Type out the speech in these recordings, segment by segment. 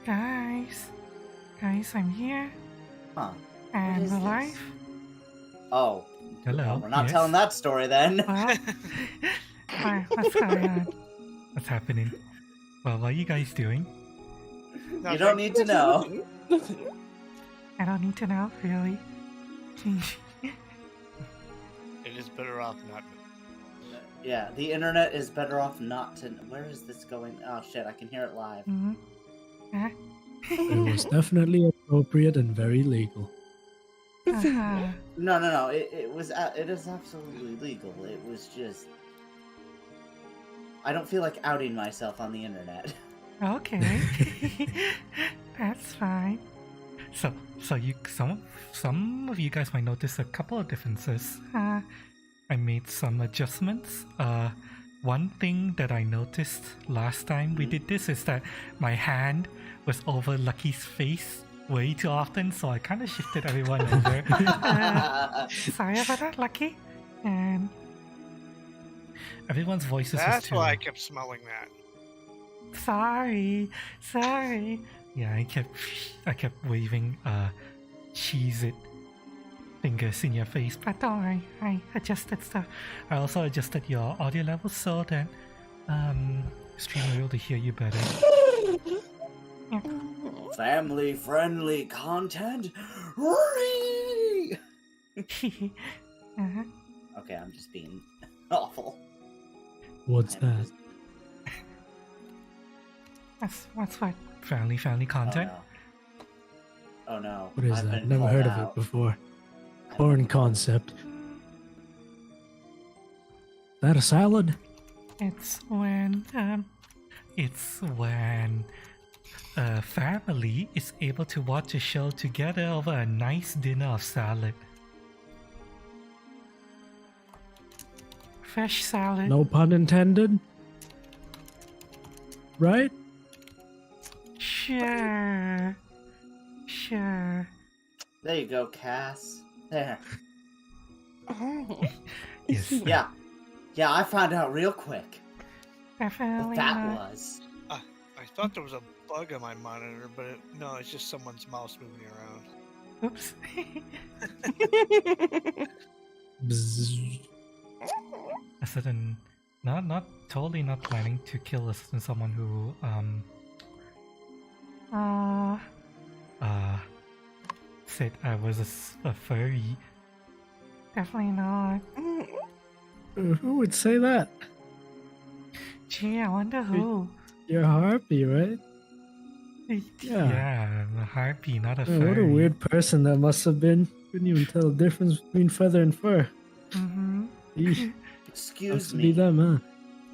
Guys, I'm here. Huh. And is alive. this? Oh. Hello. Well, we're not yes. telling that story then. Well, what's going on? What's happening? Well, what are you guys doing? You don't need to know. I don't need to know, really. It is better off not. Yeah, the internet is better off not to. Where is this going? Oh shit, I can hear it live. Mm-hmm. It was definitely appropriate and very legal. No. It was. It is absolutely legal. It was just. I don't feel like outing myself on the internet. Okay. That's fine. So you some of you guys might notice a couple of differences. I made some adjustments. One thing that I noticed last time we did this is that my hand was over Lucky's face way too often, so I kind of shifted everyone over. Sorry about that, Lucky. And everyone's voices was That's too. why I kept smelling that. Sorry. Yeah, I kept waving cheese-it fingers in your face, but don't worry, I adjusted stuff. I also adjusted your audio levels so that stream will be able to hear you better. Yeah. Family-friendly content. Uh-huh. Okay, I'm just being awful. What's that? What's what? Family content? Oh no. What is I've that? been Never called heard of out. it before. Foreign concept. That a salad? It's when a family is able to watch a show together over a nice dinner of salad. Fresh salad. No pun intended. Right? Sure. There you go, Cass. There. Yes. Yeah, I found out real quick Definitely what that not. was. I thought there was a bug on my monitor, but no, it's just someone's mouse moving around. Oops. Bzzz. A certain, not totally not planning to kill a certain someone who said I was a furry. Definitely not. Who would say that? Gee, I wonder who. You're a harpy, right? Yeah, I'm a harpy, not a Oh, furry. what a weird person that must have been. Couldn't even tell the difference between feather and fur. Mm-hmm. Eesh. Excuse Has to me. be them, huh?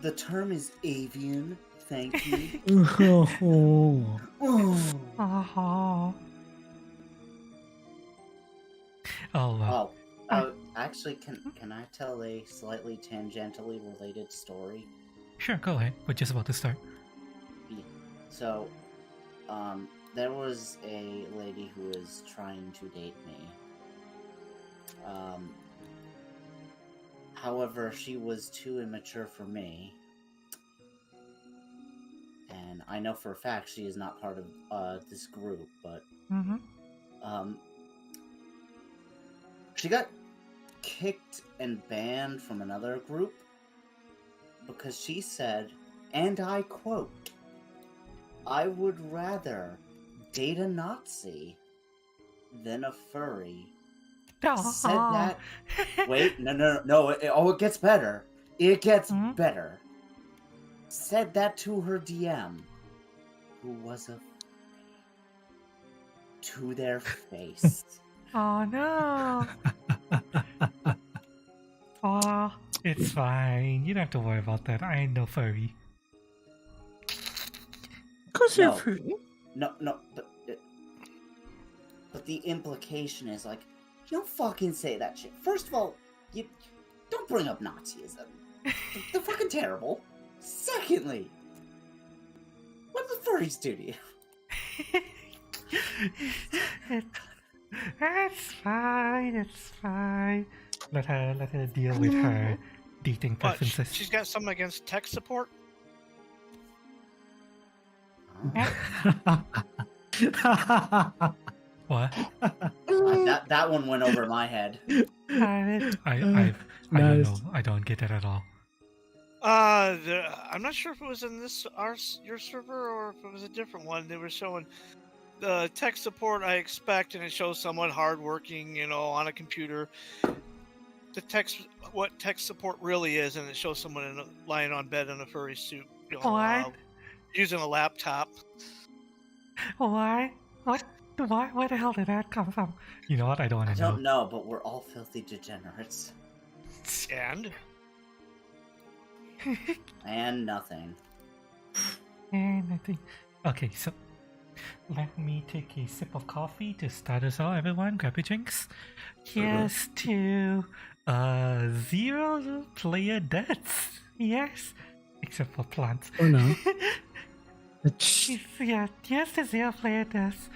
The term is avian. Thank you. Oh. Oh. Oh, Actually, can I tell a slightly tangentially related story? sure, go ahead. We're just about to start. So, there was a lady who was trying to date me. However, she was too immature for me. And I know for a fact she is not part of this group, but she got kicked and banned from another group because she said, and I quote, "I would rather date a Nazi than a furry." Said that. Wait, no. It gets better. It gets better. Said that to her DM, who was a furry, to their face. Oh no. Oh, it's fine. You don't have to worry about that. I ain't no furry. Cause you're free. No, but the implication is like, you don't fucking say that shit. First of all, you don't bring up Nazism. They're fucking terrible. Secondly, what do the furries do to you? It's fine. Let her deal with her dating What, preferences. she's got something against tech support? Huh? What? That one went over my head. I don't know. I don't get it at all. I'm not sure if it was in your server or if it was a different one. They were showing the tech support I expect, and it shows someone hardworking, on a computer. What tech support really is, and it shows someone lying on bed in a furry suit, What? using a laptop. Why? What? Why? Where the hell did that come from? You know what? I don't want I to know. don't know, but we're all filthy degenerates. And And nothing. And I think. Okay, so let me take a sip of coffee to start us out, everyone. Grab your drinks. Yes, to 0 player deaths. Yes, except for plants. Or no. Yeah, yes to 0 player deaths.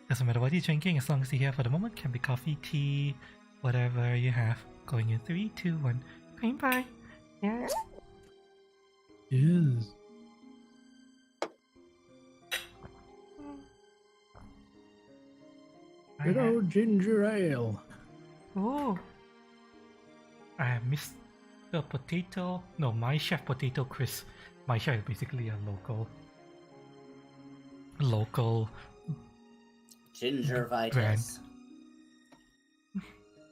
Doesn't matter what you're drinking, as long as you're here for the moment. Can be coffee, tea, whatever you have. Going in 3, 2, 1. Green pie. Yes. Yes. Good old ginger ale. Ooh. I have Mr. Potato. No, My Chef Potato Crisp. My Chef is basically a local Gingivitis.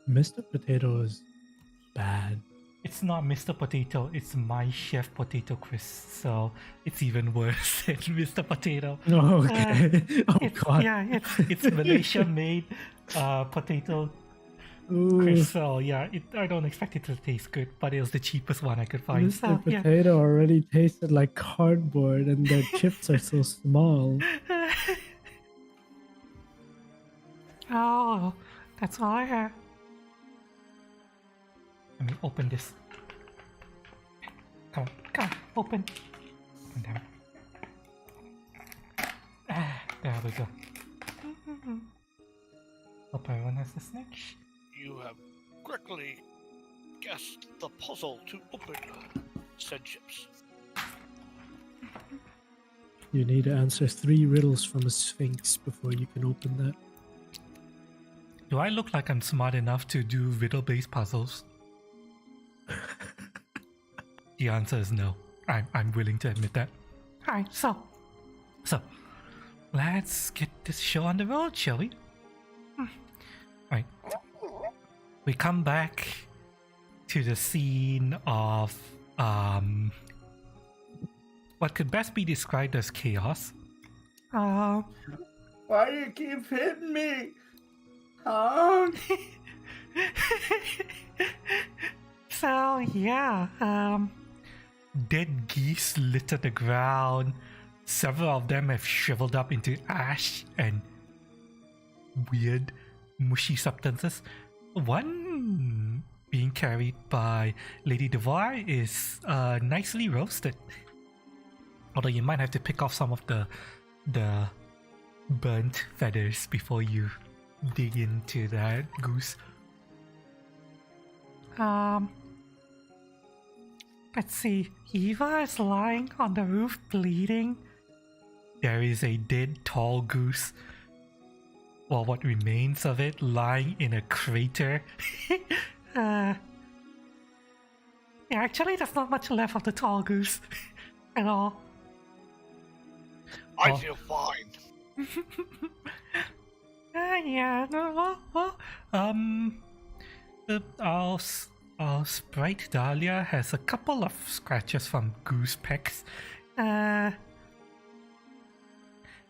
Mr. Potato is bad. It's not Mr. Potato, it's My Chef Potato Crisp, so it's even worse than Mr. Potato. Oh, okay. God. Yeah, it's Malaysia-made potato Ooh, crisp, so yeah, I don't expect it to taste good, but it was the cheapest one I could find. Mr. So, yeah. Potato already tasted like cardboard, and their chips are so small. Oh, that's all I have. Let me open this. Come on, open. And down. There we go. Hope everyone has the snack. you have correctly guessed the puzzle to open said chips. You need to answer 3 riddles from a sphinx before you can open that. Do I look like I'm smart enough to do riddle-based puzzles? The answer is no. I'm willing to admit that. Alright, so let's get this show on the road, shall we? Alright. We come back to the scene of what could best be described as chaos. Why do you keep hitting me? Huh? So yeah, dead geese litter the ground. Several of them have shriveled up into ash and weird, mushy substances. One being carried by Lady Devoir is nicely roasted. Although you might have to pick off some of the burnt feathers before you dig into that goose. Let's see. Eva is lying on the roof bleeding. There is a dead tall goose, or what remains of it, lying in a crater. Yeah, actually there's not much left of the tall goose at all. I feel fine. Yeah, no, well, our sprite Dahlia has a couple of scratches from goose pecks.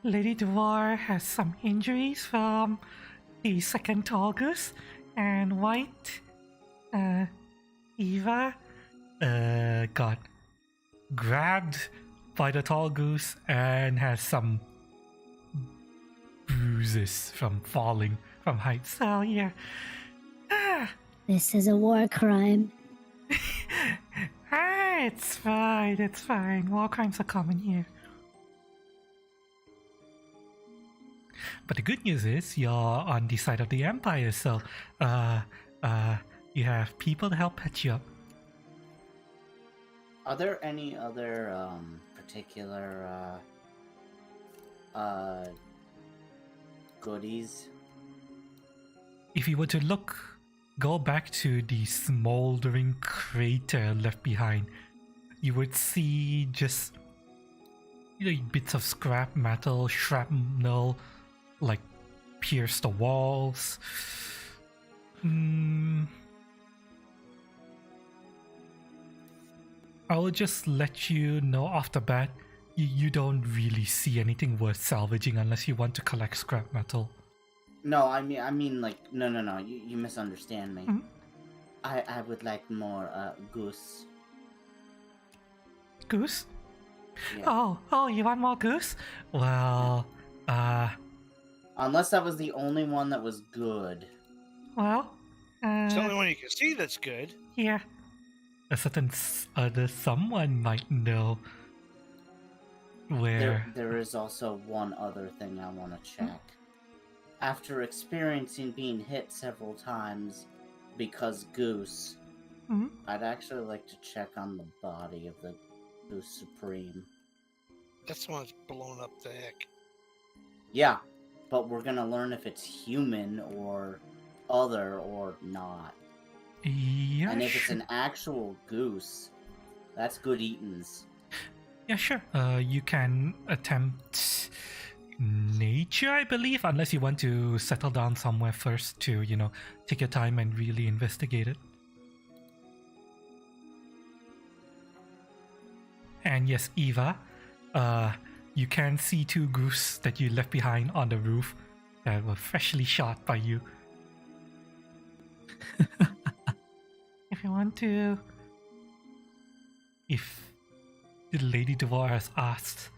Lady Devoir has some injuries from the second tall goose, and White, Eva, got grabbed by the tall goose and has some bruises from falling from heights. So yeah. This is a war crime. It's fine, it's fine. War crimes are common here. But the good news is you're on the side of the Empire, so you have people to help patch you up. Are there any other particular goodies. If you were to go back to the smoldering crater left behind, you would see just bits of scrap metal, shrapnel, like pierce the walls. I will just let you know off the bat, you don't really see anything worth salvaging unless you want to collect scrap metal. No, I mean, like, no. You misunderstand me. Mhm. I would like more goose. Goose? Yeah. Oh, you want more goose? Well, Unless that was the only one that was good. well, It's the only one you can see that's good. yeah. A certain other someone might know where. There is also one other thing I want to check. After experiencing being hit several times because goose, Mhm. I'd actually like to check on the body of the Goose Supreme. That's the one that's blown up the heck. Yeah, but we're gonna learn if it's human or other or not. Yeah, And if it's sure. an actual goose, that's good eatins. Yeah, sure. You can attempt nature, I believe, unless you want to settle down somewhere first to, take your time and really investigate it. And yes, Eva, you can see 2 goose that you left behind on the roof that were freshly shot by you. If you want to, if the Lady Dwarf has asked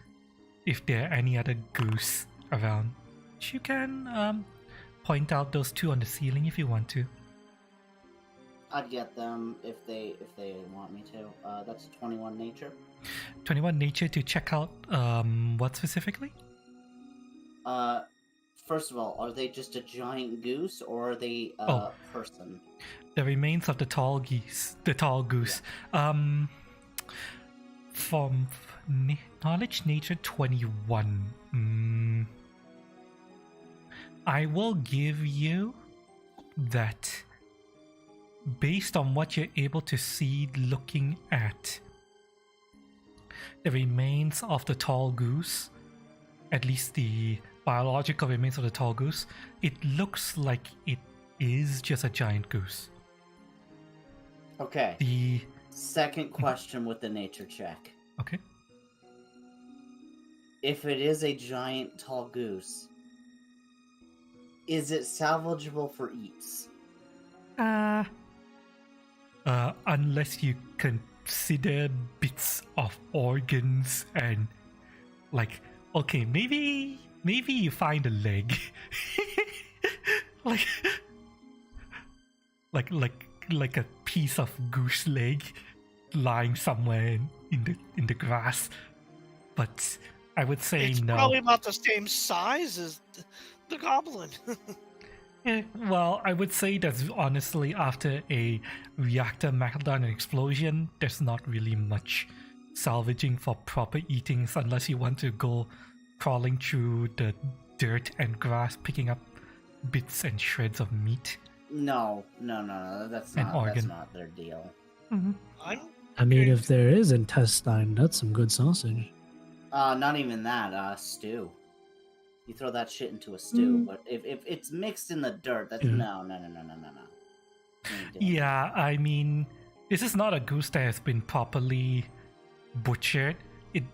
if there are any other goose around, you can point out those 2 on the ceiling if you want to. I'd get them if they want me to. That's 21 nature. 21 nature to check out what specifically? First of all, are they just a giant goose or are they a Oh. person? The remains of the tall goose. From knowledge nature 21. I will give you that based on what you're able to see looking at the remains of the tall goose, at least the biological remains of the tall goose, it looks like it is just a giant goose. Okay. The Second question with the nature check. okay. If it is a giant tall goose, is it salvageable for eats? Unless you consider bits of organs and okay, maybe you find a leg. like a piece of goose leg lying somewhere in the grass. But I would say It's no. probably about the same size as the goblin. Well, I would say that honestly, after a reactor meltdown and explosion, there's not really much salvaging for proper eatings unless you want to go crawling through the dirt and grass, picking up bits and shreds of meat. No. That's not their deal. Mm-hmm. I mean, if there is intestine, that's some good sausage. Not even that. Stew. You throw that shit into a stew, Mm. but if it's mixed in the dirt, that's Yeah. no. Yeah, I mean, this is not a goose that has been properly butchered. It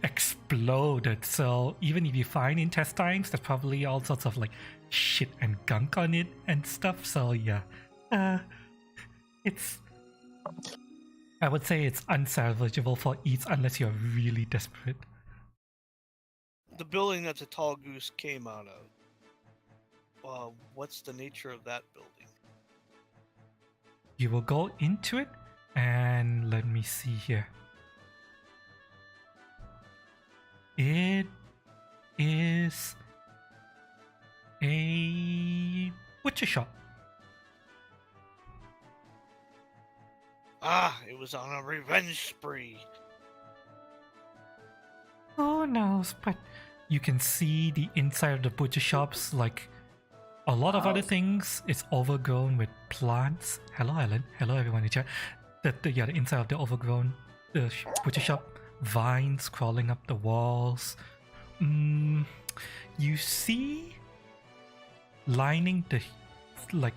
exploded, so even if you find intestines, there's probably all sorts of shit and gunk on it and stuff. So yeah, it's. I would say it's unsalvageable for eats unless you're really desperate. The building that the tall goose came out of. What's the nature of that building? You will go into it, and let me see here. It is a butcher shop. Ah, it was on a revenge spree. Who knows? But You can see the inside of the butcher shops, like a lot of other things. It's overgrown with plants. Hello, Ellen. Hello, everyone in chat. The inside of the overgrown butcher shop, vines crawling up the walls. You see lining the like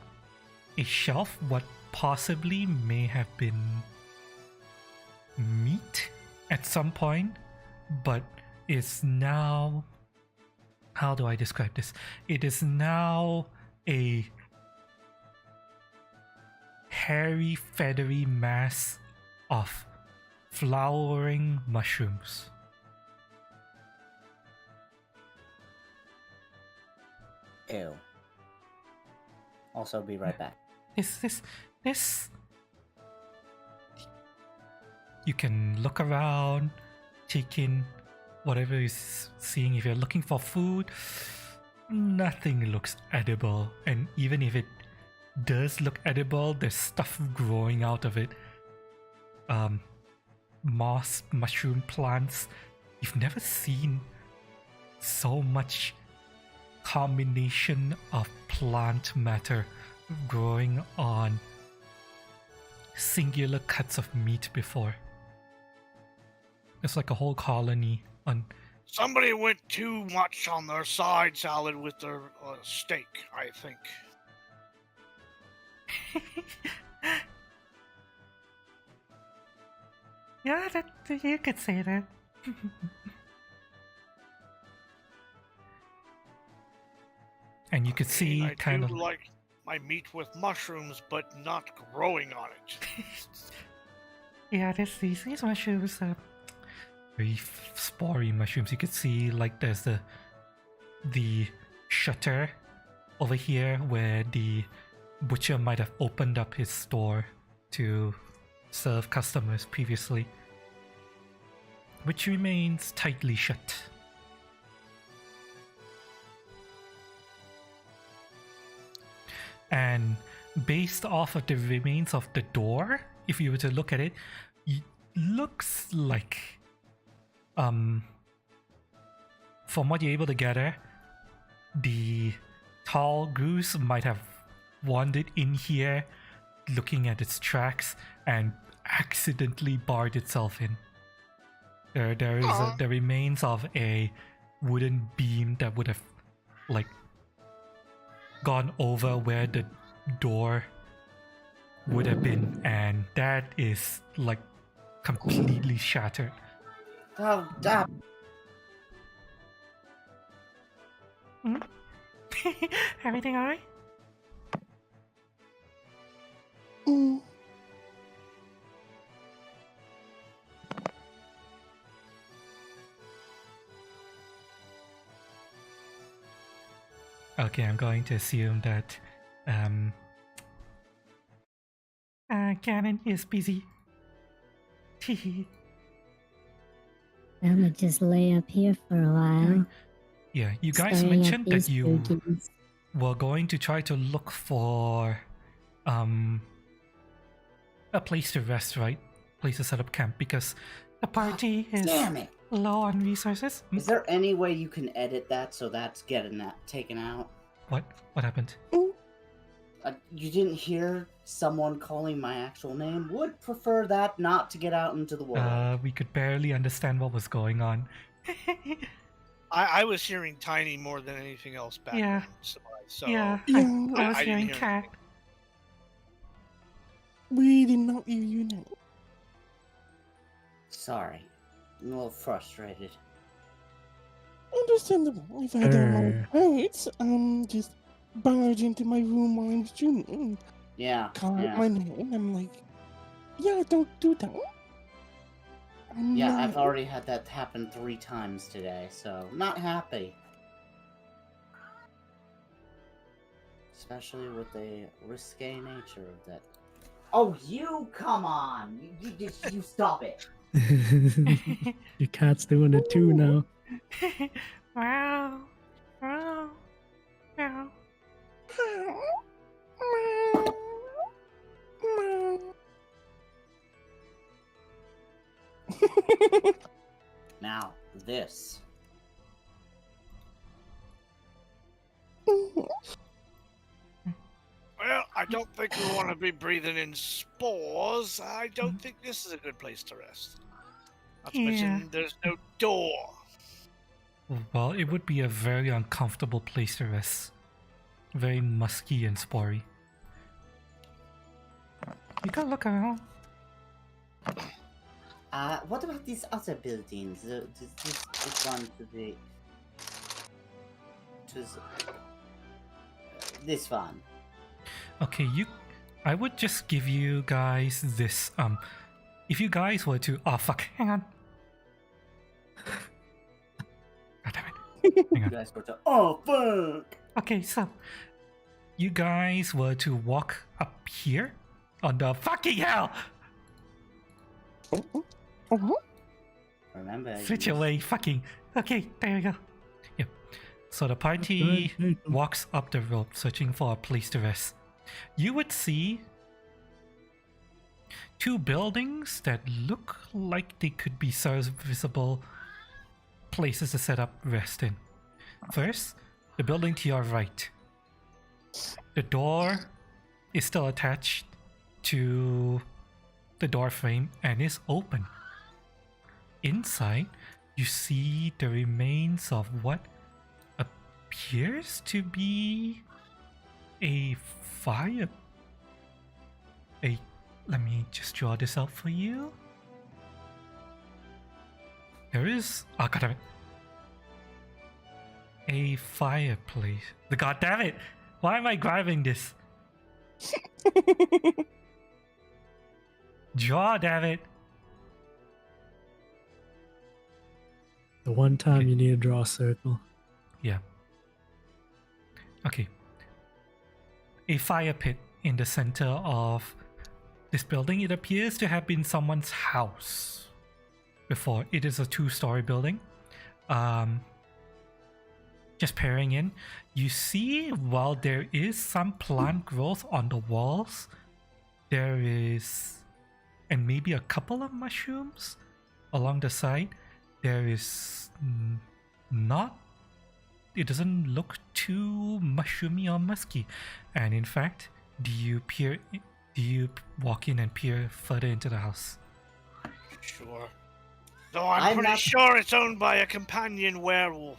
a shelf what possibly may have been meat at some point, but is now, how do I describe this? It is now a hairy, feathery mass of flowering mushrooms. Ew. Also, be right back. This. You can look around, take in whatever is seeing. If you're looking for food, nothing looks edible. And even if it does look edible, there's stuff growing out of it. Moss, mushroom plants. You've never seen so much combination of plant matter growing on singular cuts of meat before. It's like a whole colony on. Somebody went too much on their side salad with their steak, I think. Yeah, you could say that. And you could see I kind of like my meat with mushrooms, but not growing on it. yeah, these mushrooms are very spory mushrooms. You could see like there's the shutter over here where the butcher might have opened up his store to serve customers previously, which remains tightly shut. And based off of the remains of the door, if you were to look at it, it looks like from what you're able to gather, the tall goose might have wandered in here looking at its tracks and accidentally barred itself in. There is the remains of a wooden beam that would have like gone over where the door would have been, and that is like completely shattered. Oh, stop. Everything alright? Okay, I'm going to assume that Cannon is busy. I'm gonna just lay up here for a while. Yeah, you guys staring at mentioned that these you spookies. were going to try to look for a place to rest, right? Place to set up camp because the party is Damn it! low on resources. Is there any way you can edit that so that's getting that taken out? What happened? You didn't hear someone calling my actual name? Would prefer that not to get out into the world. We could barely understand what was going on. I was hearing Tiny more than anything else back Yeah. then, so Yeah, Yeah, I was I didn't hearing hear cat. anything. we did not hear you now. Sorry. I'm a little frustrated. Understandable. If I don't like heights, just barge into my room while I'm streaming. Yeah. Call yeah. out my name. I'm like, yeah, don't do that. Yeah, No. I've already had that happen 3 times today, so not happy. Especially with the risque nature of that. Oh, you come on! You stop it! Your cat's doing it too now. Wow. Wow. Wow. Now, this Well, I don't think we want to be breathing in spores. I don't think this is a good place to rest. Not to Yeah. mention, there's no door. Well, it would be a very uncomfortable place to rest. Very musky and spory. You gotta look around. What about these other buildings? This one to the... this one. Okay, I would just give you guys this, if you guys were to... Oh, fuck, hang on. God damn it. Hang You on. guys were to... Oh, fuck! Okay, so you guys were to walk up here on the fucking hell. Remember, Switch you- away, fucking. Okay, there we go. Yep. So the party walks up the road searching for a place to rest. You would see two buildings that look like they could be serviceable places to set up rest in. First, the building to your right. The door is still attached to the door frame and is open. Inside, you see the remains of what appears to be a fire. Let me just draw this out for you. There is... Oh, god damn it. A fireplace. God damn it! Why am I grabbing this? Draw, damn it! The one time Okay. you need to draw a circle. Yeah. Okay. A fire pit in the center of this building. It appears to have been someone's house before. It is a 2-story building. Just peering in, you see while there is some plant growth on the walls, there is, and maybe a couple of mushrooms along the side. There is not, it doesn't look too mushroomy or musky. And in fact, do you walk in and peer further into the house? Sure. Though I'm I'm pretty not- sure it's owned by a companion werewolf.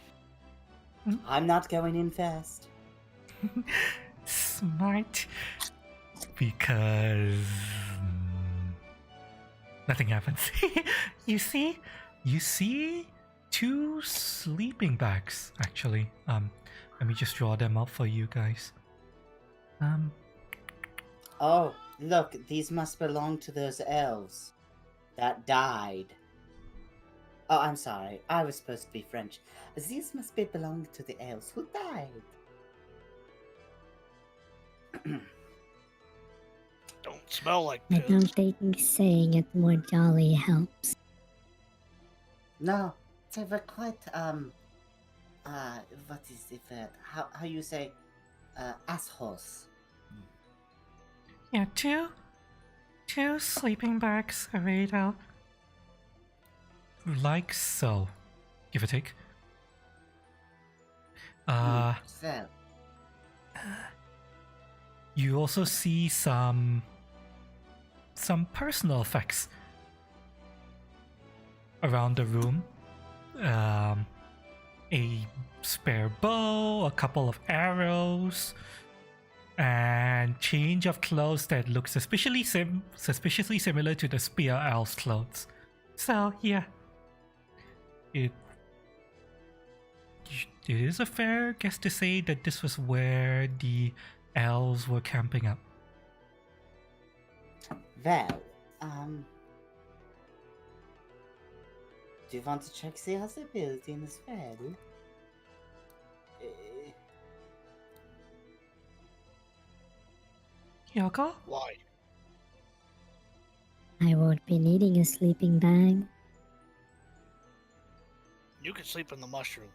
I'm not going in fast. Smart. Because nothing happens. You see 2 sleeping bags actually. Let me just draw them out for you guys. Oh, look, these must belong to those elves that died. Oh, I'm sorry. I was supposed to be French. These must belong to the elves who died. Don't smell like I this. don't think saying it more jolly helps. No, they were quite, what is it, how you say, assholes. Yeah, two sleeping bags arrayed out like so, give or take. Well, You also see some personal effects around the room. A spare bow, a couple of arrows, and change of clothes that look suspiciously similar to the spear elf's clothes. So yeah, it is a fair guess to say that this was where the elves were camping up. well, do you want to check the other building as well? Yoko? Why? I won't be needing a sleeping bag. You can sleep in the mushroom.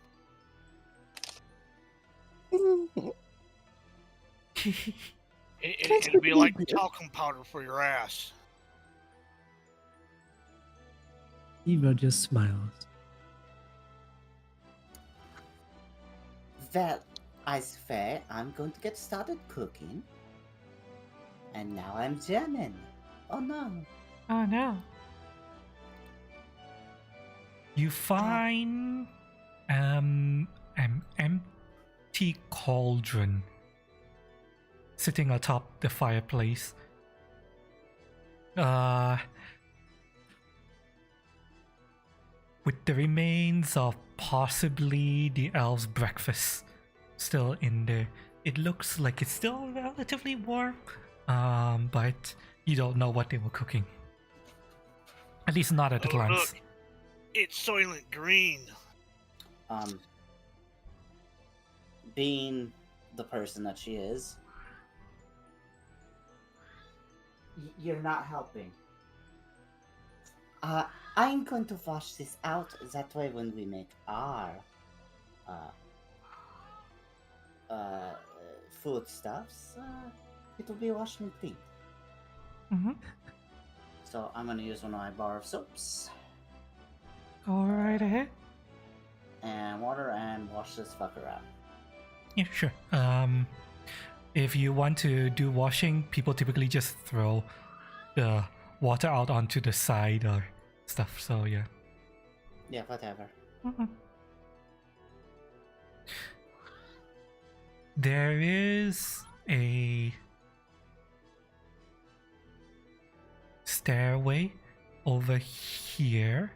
It'd be like talcum powder for your ass. Eva just smiles. Well, I swear I'm going to get started cooking. And now I'm jamming. Oh no. Oh no. You find an empty cauldron sitting atop the fireplace. With the remains of possibly the elves' breakfast still in there. It looks like it's still relatively warm, but you don't know what they were cooking. At least not at a glance. Look, it's Soylent Green. Being the person that she is, you're not helping. I'm going to wash this out. That way when we make our foodstuffs, it'll be washed and clean. Mm-hmm. So I'm gonna use one of my bar of soaps Go right ahead. and water and wash this fucker out. Yeah, sure. If you want to do washing, people typically just throw the water out onto the side or stuff. So yeah. Yeah, whatever. Mhm. There is a stairway over here.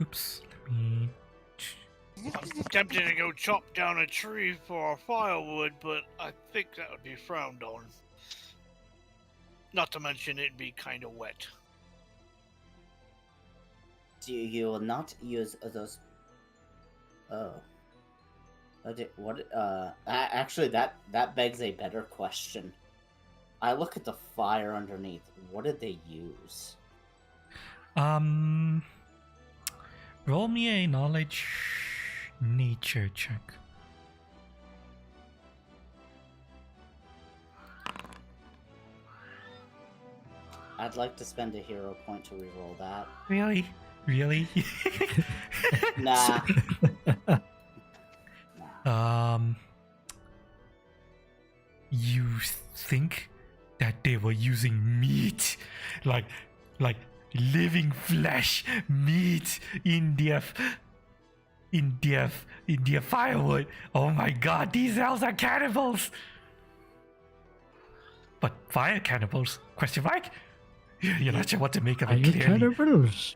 Oops, let me. I'm tempted to go chop down a tree for firewood, but I think that would be frowned on. Not to mention it'd be kind of wet. You will not use those. Oh. What? Actually, that begs a better question. I look at the fire underneath. What did they use? Roll me a knowledge nature check. I'd like to spend a hero point to reroll that. Really? Really? Nah. You think that they were using meat, like living flesh, meat in their firewood? Oh my god, these elves are cannibals! But fire cannibals? Question mark? You're not sure what to make of Are it you clearly. cannibals?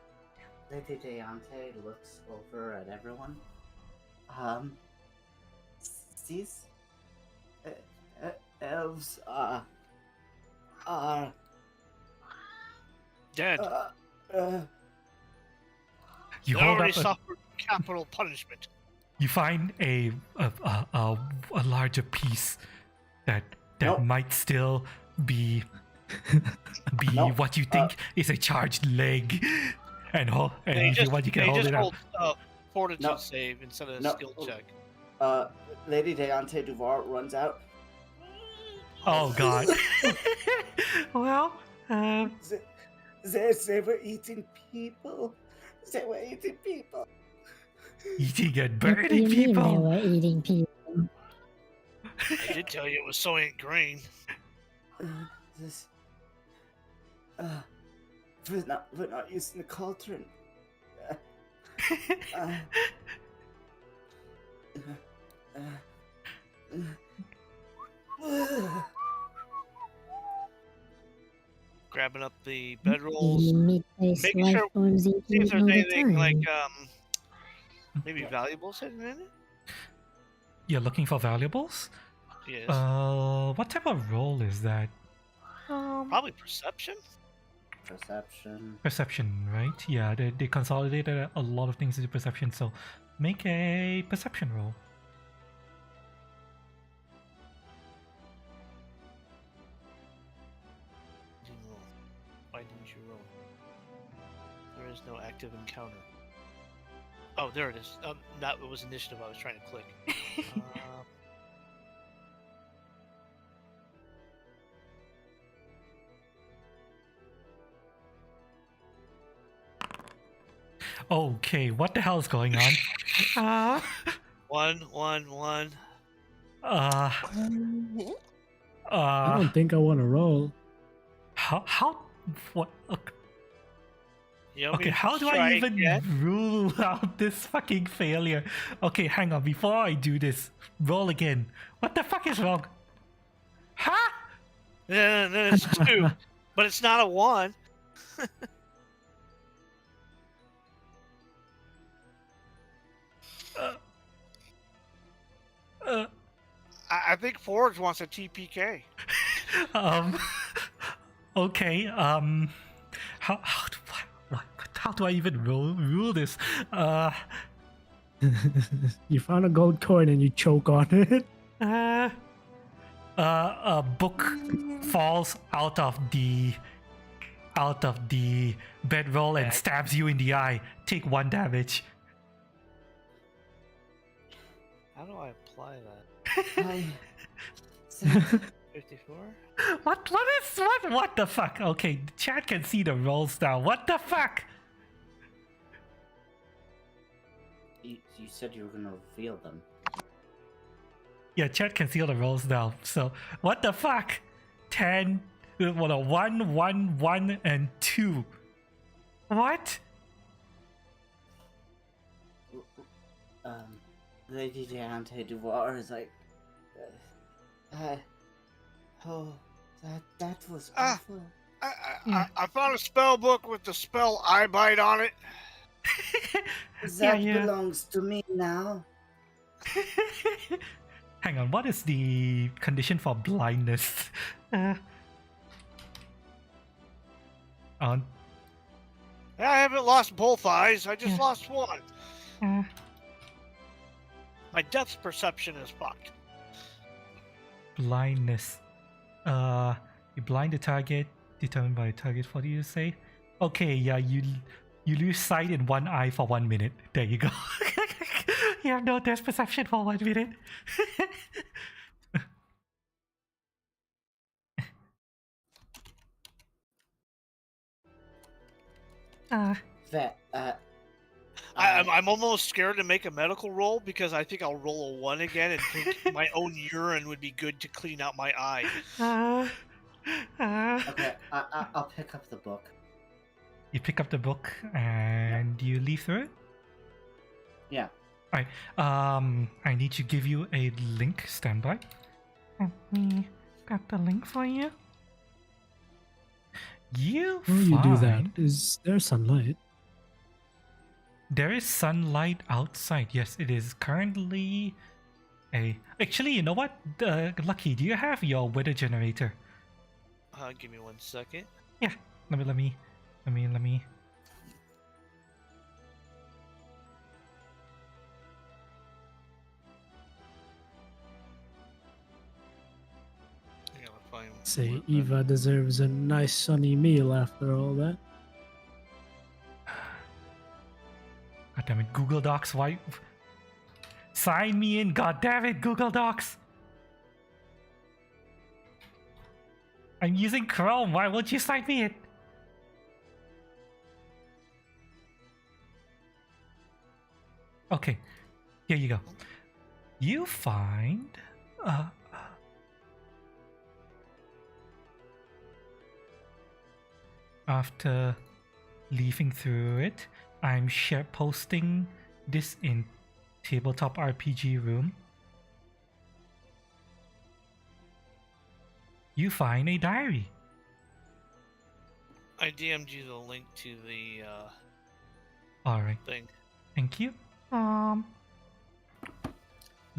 Lady Deante looks over at everyone. These elves are Dead. You They hold already up a, suffered capital punishment. you find a larger piece that Nope. might still be Nope. what you think is a charged leg, and if you want you can they hold just it up. rolled fortitude No. save instead of a No. skill check. Lady Deante Duvar runs out. Oh god. Well, They were eating people. They were eating people. eating and What do burning you mean they people. were eating people? I did tell you it was Soylent Green. This. We're not using the cauldron. Grabbing up the bedrolls. Eating meat-based Making life sure- forms See eating if all there's the anything time. like maybe valuables hidden in it. You're looking for valuables? Yes. What type of roll is that? Probably perception. Perception. Perception, right? Yeah, they consolidated a lot of things into perception, so make a perception roll. Didn't roll. Why didn't you roll? There is no active encounter. Oh, there it is. That was initiative. I was trying to click. Okay, what the hell is going on? 1. Uh, Mhm. I uh, don't think I want to roll. how, what? You want me Okay, to how do I try even again? rule out this fucking failure? Okay, hang on. Before I do this, roll again. What the fuck is wrong? Huh? Then it's 2, but it's not a 1. Uh, uh, I think Forge wants a TPK. um. Okay. How do how do I even rule this? You found a gold coin and you choke on it. Uh. A book falls out of the bedroll and Bag. stabs you in the eye. Take 1 damage. How do I apply that? I. 54? What the fuck? Okay, chat can see the rolls now. What the fuck? You said you were gonna reveal them. Yeah, chat can see all the rolls now. So what the fuck? 10, 1, 1, 1, and 2. What? Lady Deante Duvar is like, oh, that was Ah. awful. I found a spell book with the spell I bite on it. That yeah. belongs to me now. Hang on, what is the condition for blindness? On. I haven't lost both eyes. I just lost one. My depth perception is fucked. Blindness. You blind the target, determined by the target. What do you say? Okay, yeah, you lose sight in 1 eye for 1 minute. There you go. You have no depth perception for 1 minute. I'm almost scared to make a medical roll because I think I'll roll a 1 again and think my own urine would be good to clean out my eye. Okay, I'll pick up the book. You pick up the book and you leaf through it? Yeah. Alright, I need to give you a link. Standby. Let me got the link for you. While you do that, is there sunlight? There is sunlight outside. Yes, it is currently a. Actually, you know what? Lucky, do you have your weather generator? Give me 1 second. Yeah. Let me. I gotta find. Say Eva deserves a nice sunny meal after all that. God damn it, Google Docs. Why? Sign me in. God damn it, Google Docs. I'm using Chrome. Why won't you sign me in? Okay, here you go. You find after leafing through it, I'm posting this in Tabletop RPG Room. You find a diary. I DM'd you the link to the Alright. thing. Thank you. Let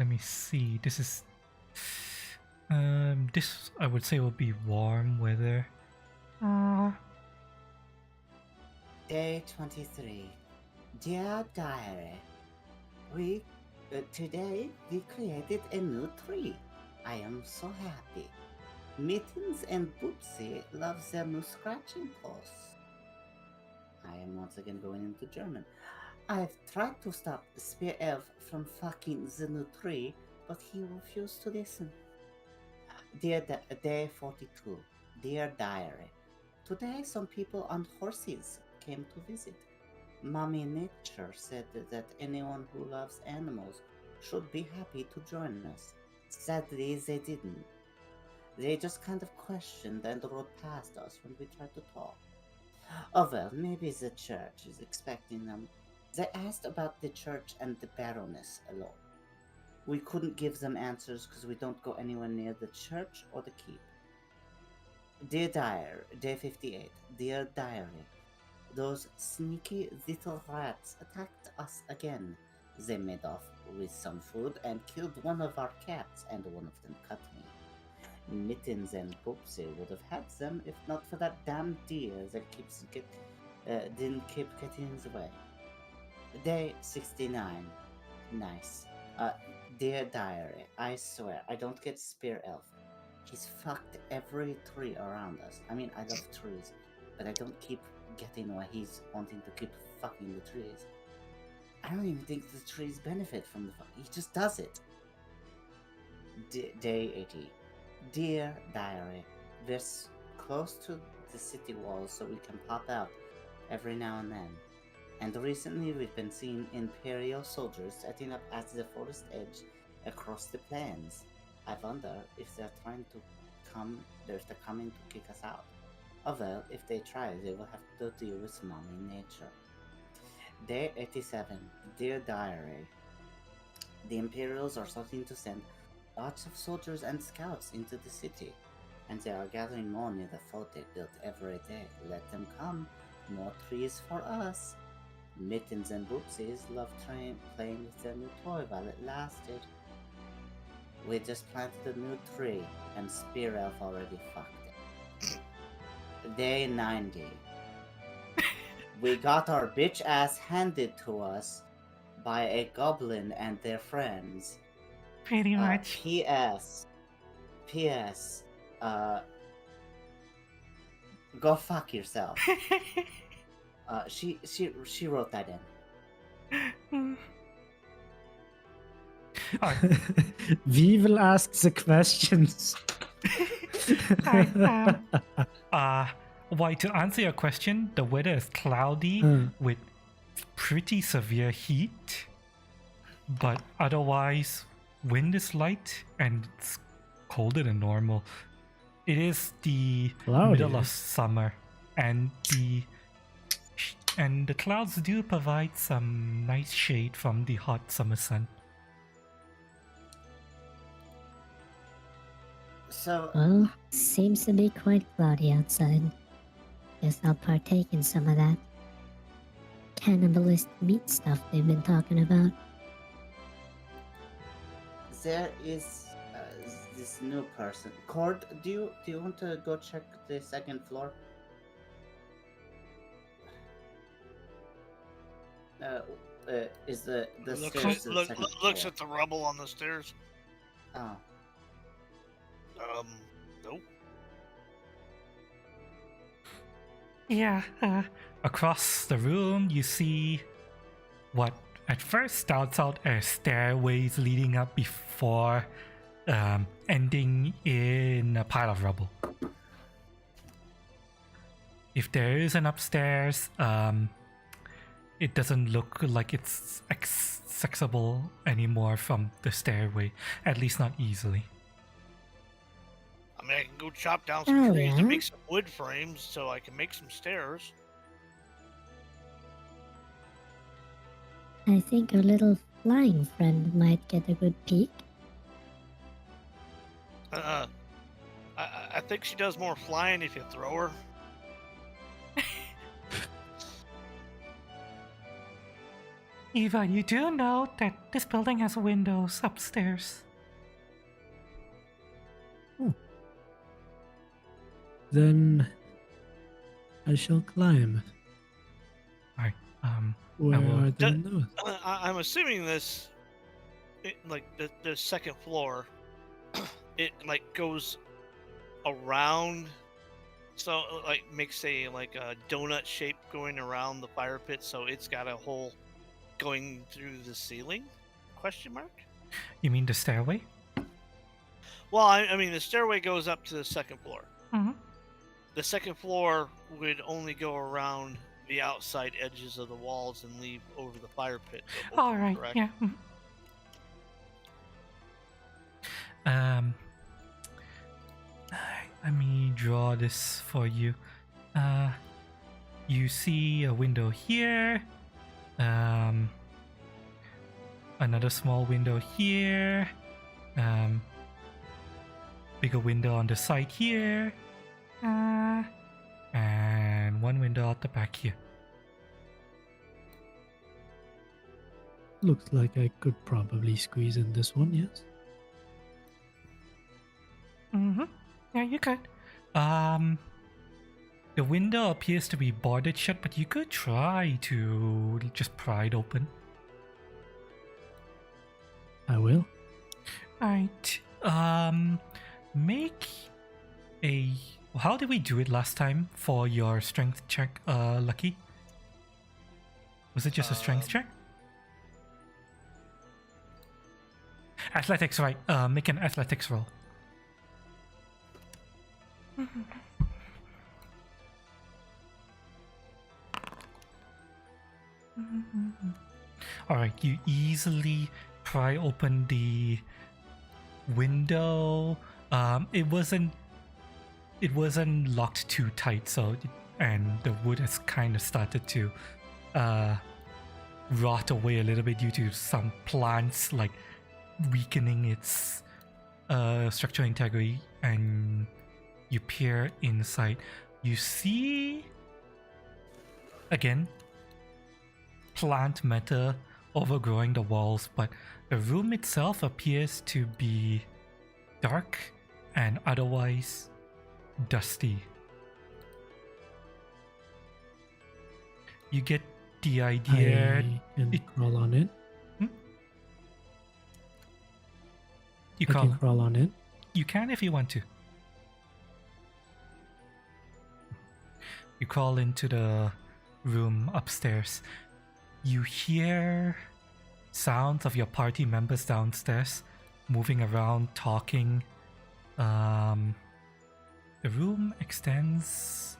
me see. This is this I would say will be warm weather. Day 23. Dear Diary, today we created a new tree. I am so happy. Mittens and Bootsy love their new scratching posts. I am once again going into German. I've tried to stop Spear Elf from fucking the new tree, but he refused to listen. Day 42. Dear Diary, today some people on horses came to visit. Mommy Nature said that anyone who loves animals should be happy to join us. Sadly, they didn't. They just kind of questioned and rode past us when we tried to talk. Oh well, maybe the church is expecting them. They asked about the church and the Baroness a lot. We couldn't give them answers because we don't go anywhere near the church or the keep. Dear Diary, Day 58. Dear Diary, those sneaky little rats attacked us again. They made off with some food and killed one of our cats, and one of them cut me. Mittens and Poopsie would have had them if not for that damn deer that didn't keep getting in the way. Day 69. Nice. Dear Diary, I swear I don't get Spear Elf. He's fucked every tree around us. I mean, I love trees, but I don't keep getting why he's wanting to keep fucking the trees. I don't even think the trees benefit from the fuck. He just does it. Day 80. Dear Diary, we're close to the city walls so we can pop out every now and then. And recently we've been seeing Imperial soldiers setting up at the forest edge across the plains. I wonder if they're trying to if they're coming to kick us out. Oh well, if they try, they will have to deal with mommy nature. Day 87. Dear Diary, the Imperials are starting to send lots of soldiers and scouts into the city, and they are gathering more near the fort they built every day. Let them come. More trees for us. Mittens and Boopsies love playing with their new toy while it lasted. We just planted a new tree, and Spear Elf already fucked it. Day 90. We got our bitch ass handed to us by a goblin and their friends. Pretty much. P.S. Go fuck yourself. She wrote that in. We will ask the questions. Why, to answer your question, the weather is cloudy with pretty severe heat, but otherwise wind is light and it's colder than normal. It is the middle of summer, and the clouds do provide some nice shade from the hot summer sun. So, Well, seems to be quite cloudy outside. Guess I'll partake in some of that cannibalistic meat stuff they've been talking about. there is this new person. Cord, do you want to go check the second floor? Is the stairs to the second floor? Looks at the rubble on the stairs. Oh. Nope. Yeah, across the room you see what at first starts out as stairways leading up before ending in a pile of rubble. If there is an upstairs, it doesn't look like it's accessible anymore from the stairway, at least not easily. I mean, I can go chop down some trees to yeah? make some wood frames so I can make some stairs. I think our little flying friend might get a good peek. I think she does more flying if you throw her. Eva, you do know that this building has windows upstairs. Then I shall climb. Alright, Where will- are the windows? I'm assuming this, like the second floor, it like goes around, so like makes a donut shape going around the fire pit, so it's got a hole going through the ceiling? Question mark? You mean the stairway? Well, I mean the stairway goes up to the second floor. Mm-hmm. The second floor would only go around the outside edges of the walls and leave over the fire pit. Open, Alright, correct? yeah. Um, let me draw this for you. You see a window here. Another small window here. Bigger window on the side here. And one window out the back here. Looks like I could probably squeeze in this one, yes? Yeah, you could. The window appears to be boarded shut, but you could try to just pry it open. I will. Alright. Make a... How did we do it last time for your strength check, Lucky? Was it just a strength check? Athletics, right. Make an athletics roll. Alright, you easily pry open the window. It wasn't locked too tight, so and the wood has kind of started to rot away a little bit due to some plants like weakening its structural integrity. And you peer inside. You see again plant matter overgrowing the walls, but the room itself appears to be dark and otherwise dusty. You get the idea. I can crawl on in. You I crawl. can crawl on in. You can if you want to. You crawl into the room upstairs. You hear sounds of your party members downstairs moving around, talking. The room extends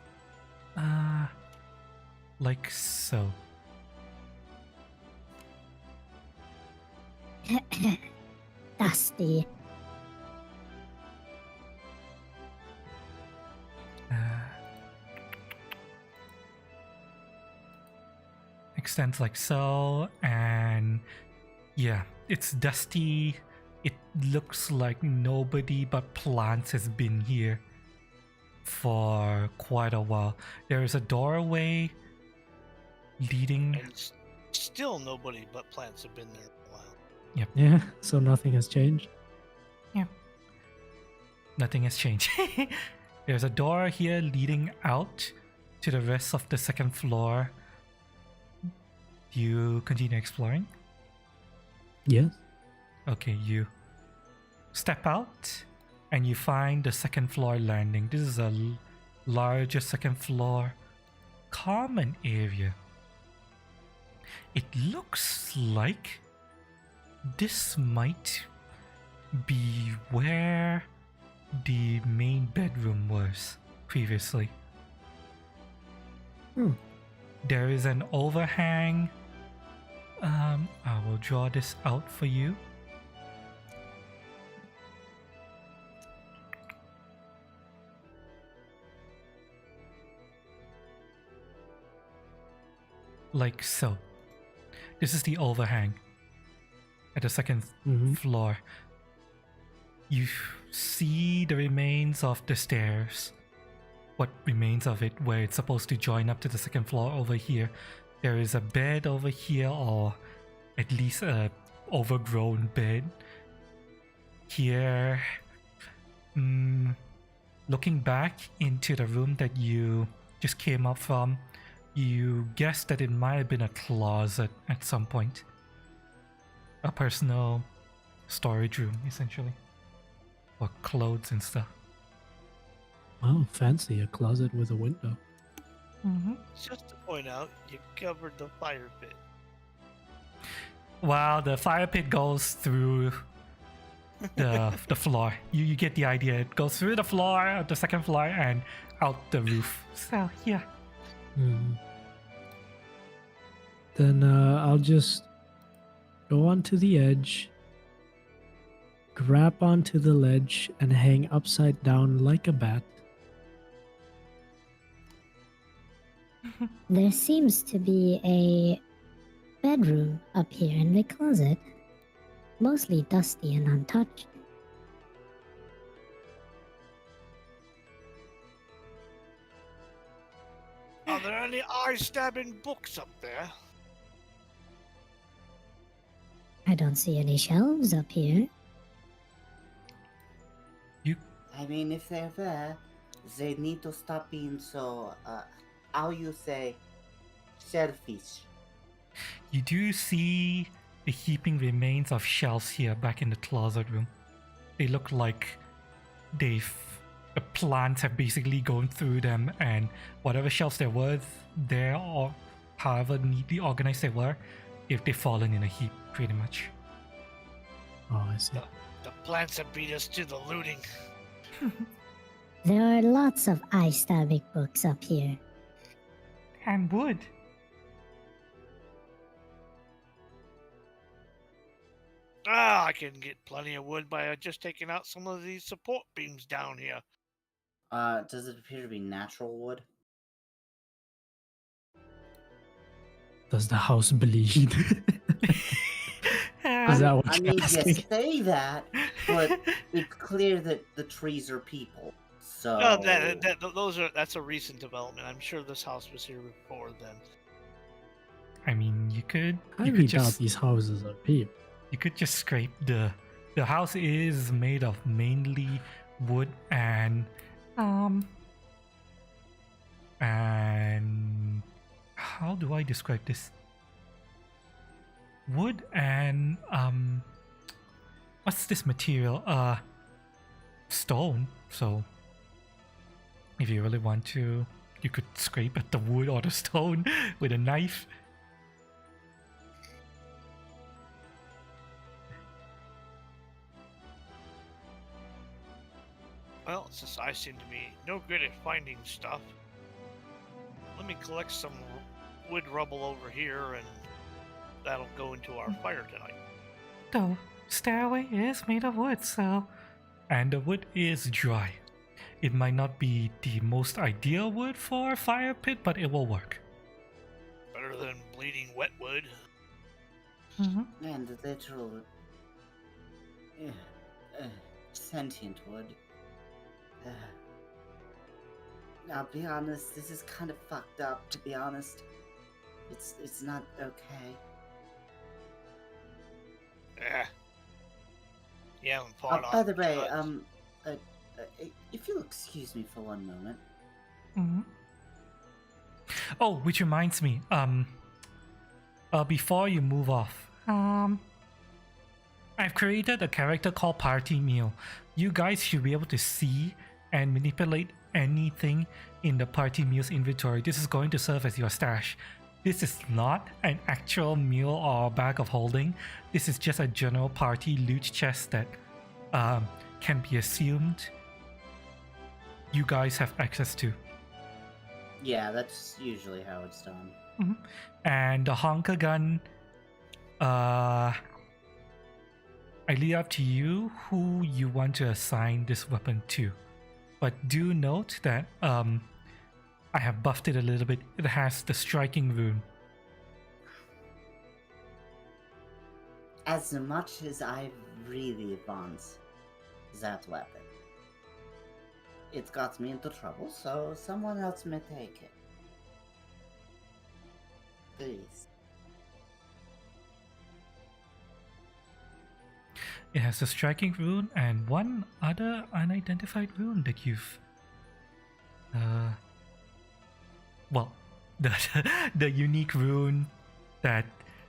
like so. Dusty. Extends like so, and yeah, it's dusty. It looks like nobody but plants has been here for quite a while. There is a doorway leading. And still nobody but plants have been there for a while. Yeah, so nothing has changed. Nothing has changed. There's a door here leading out to the rest of the second floor. Do you continue exploring? Yes. Okay, you step out and you find the second floor landing. This is a larger second floor common area. It looks like this might be where the main bedroom was previously. There is an overhang. I will draw this out for you. Like so. This is the overhang at the second floor. You see the remains of the stairs. What remains of it, where it's supposed to join up to the second floor over here. There is a bed over here, or at least a overgrown bed. Here, looking back into the room that you just came up from, you guess that it might have been a closet at some point. A personal storage room, essentially. Or clothes and stuff. Wow, fancy. A closet with a window. Just to point out, you covered the fire pit. Wow, the fire pit goes through the floor. You get the idea. It goes through the floor, the second floor, and out the roof. So, yeah. Then I'll just go on to the edge, grab onto the ledge and hang upside down like a bat. There seems to be a bedroom up here in the closet, mostly dusty and untouched. Are there any eye-stabbing books up there? I don't see any shelves up here. I mean, if they're there, they need to stop being so, how you say, selfish. You do see the heaping remains of shelves here back in the closet room. They look like the plants have basically gone through them, and whatever shelves there were there, or however neatly organized they were, if they've fallen in a heap, pretty much. Oh, I see. The plants have beat us to the looting. There are lots of eye-stabbing books up here. And wood. I can get plenty of wood by just taking out some of these support beams down here. Does it appear to be natural wood? Does the house bleed? Is that what I you're mean, asking? you say that, but it's clear that the trees are people. So No, that's a recent development. I'm sure this house was here before then. I mean, you could Highly doubt just these houses are people. you could just scrape the house is made of mainly wood and how do I describe this? Wood and what's this material? Stone. So if you really want to, you could scrape at the wood or the stone with a knife. Well, since I seem to be no good at finding stuff, let me collect some wood rubble over here, and that'll go into our fire tonight. The stairway is made of wood, so... And the wood is dry. It might not be the most ideal wood for a fire pit, but it will work. Better than bleeding wet wood. and the literal sentient wood. I'll be honest, this is kind of fucked up, to be honest. It's not okay. You haven't fought By off the way, guns. if you'll excuse me for one moment. Oh, which reminds me, before you move off, I've created a character called Party Meal. You guys should be able to see and manipulate anything in the Party Meal's inventory. This is going to serve as your stash. This is not an actual meal or bag of holding. This is just a general party loot chest that can be assumed you guys have access to. Yeah, that's usually how it's done. And the honker gun, I leave up to you who you want to assign this weapon to. But do note that I have buffed it a little bit. It has the striking rune. As much as I really want that weapon, it's got me into trouble, so someone else may take it. Please. It has a striking rune and one other unidentified rune that you've well, the unique rune that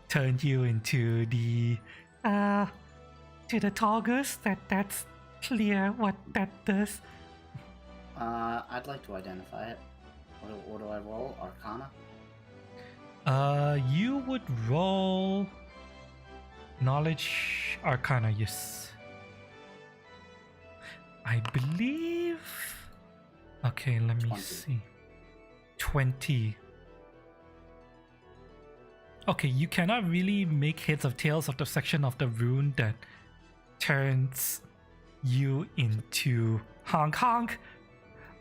turned you into the to the Toggers. That's clear what that does. I'd like to identify it. What do I roll? Arcana? You would roll Knowledge Arcana, yes. I believe... Okay, let me 20. see. 20. Okay, you cannot really make heads or tails of the section of the rune that turns you into honk honk,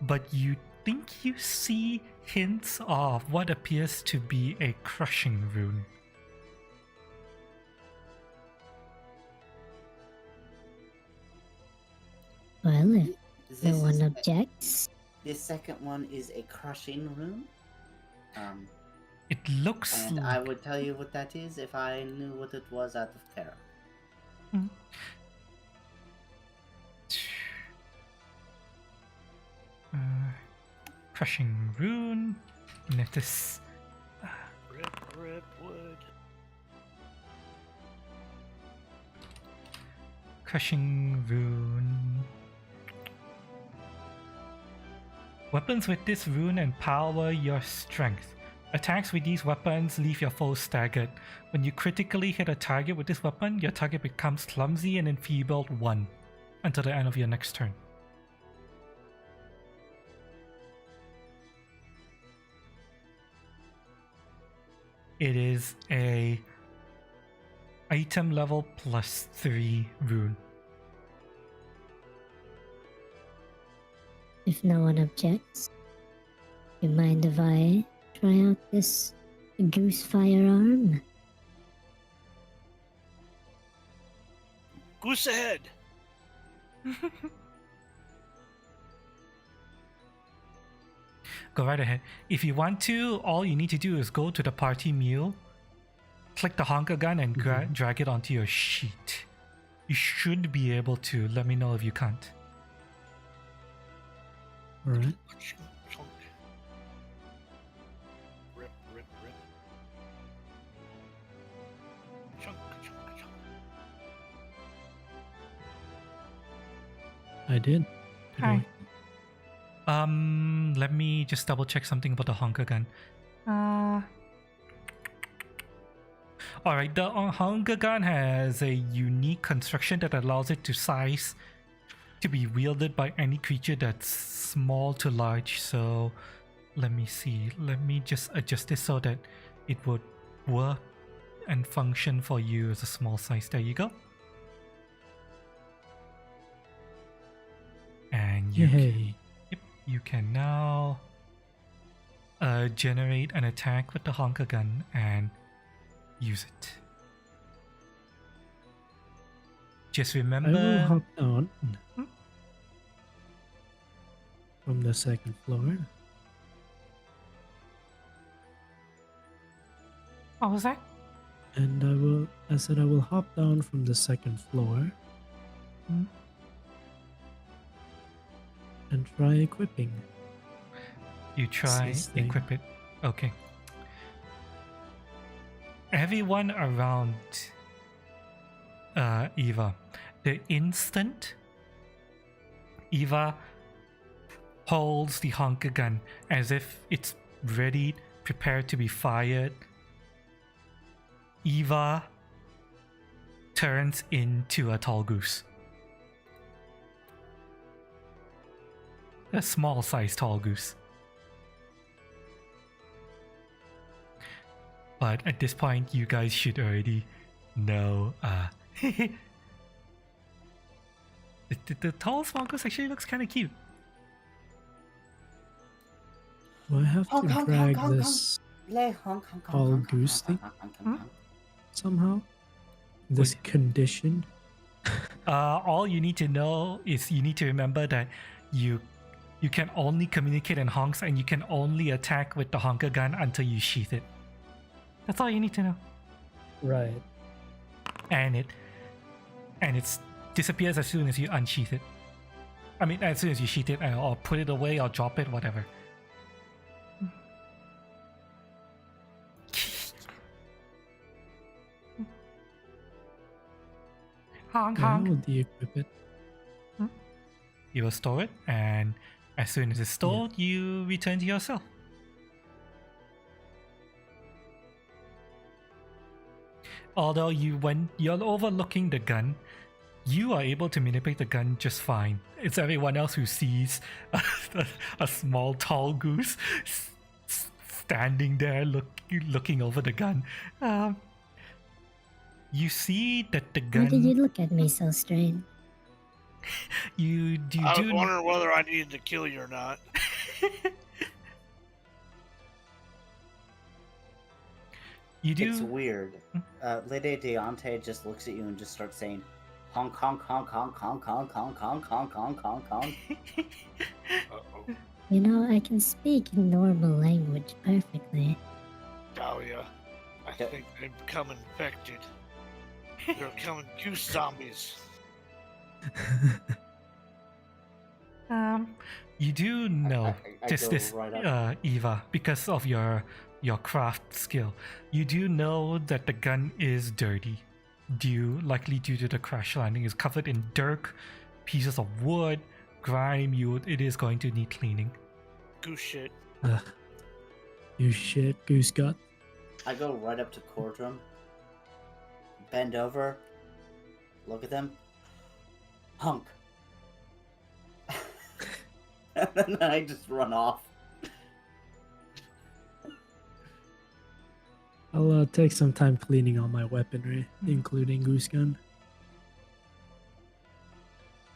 but you think you see hints of what appears to be a crushing rune. Well, if This no one is- objects, This second one is a crushing rune. It looks And I would tell you what that is if I knew what it was out of terror. crushing rune. Notice Rip wood. crushing rune. Weapons with this rune empower your strength. Attacks with these weapons leave your foes staggered. When you critically hit a target with this weapon, your target becomes clumsy and enfeebled 1 until the end of your next turn. It is a item level +3 rune. if no one objects, you mind if I try out this goose firearm? Goose ahead. Go right ahead. If you want to, all you need to do is go to the party meal, click the honker gun, and drag it onto your sheet. You should be able to. Let me know if you can't. Alright. Chunk. Rip. Chunk. I did. Hi. Let me just double check something about the honker gun. Alright, the honker gun has a unique construction that allows it to be wielded by any creature that's small to large. So let me see. Let me just adjust this so that it would work and function for you as a small size. There you go. And Yay. you can now generate an attack with the honker gun and use it. Just I will remember. hop down from the second floor. What was that? And I said I will hop down from the second floor and try equipping. You try This thing. equip it. Okay. Everyone around Eva, the instant Eva holds the honker gun as if it's ready, prepared to be fired, Eva turns into a tall goose. A small sized tall goose. But at this point, you guys should already know. The tall small goose actually looks kind of cute. Do I have Honk, to honk, drag honk, honk, this Lay honk, honk, honk, tall honk, goose honk, thing? honk, honk, honk. somehow? This condition? All you need to know is you need to remember that you can only communicate in honks and you can only attack with the honker gun until you sheath it. That's all you need to know. Right. And it disappears as soon as you unsheath it. I mean, as soon as you sheath it or put it away or drop it, whatever. Honk I honk. will de-equip it. You will store it, and as soon as it's stored, you return to yourself. Although when you're overlooking the gun, you are able to manipulate the gun just fine. It's everyone else who sees a small tall goose standing there looking over the gun. You see that the Why did you gun. look at me so strange? You I was do. wondering whether I needed to kill you or not. You do. It's weird. Lede Deontay just looks at you and just starts saying, honk, honk, honk, honk, honk, honk, honk, honk, honk, honk, honk, honk. Uh-oh. You know, I can speak normal language perfectly. Dahlia, I Yep. think they've become infected. They're becoming goose zombies. You do know I just go this, right up. Eva, because of your craft skill. You do know that the gun is dirty, likely due to the crash landing. Is covered in dirt, pieces of wood, grime. It is going to need cleaning. Goose shit. You shit, goose gut. I go right up to Cordrum, bend over, look at them, hunk. And then I just run off. I'll take some time cleaning all my weaponry, including goose gun.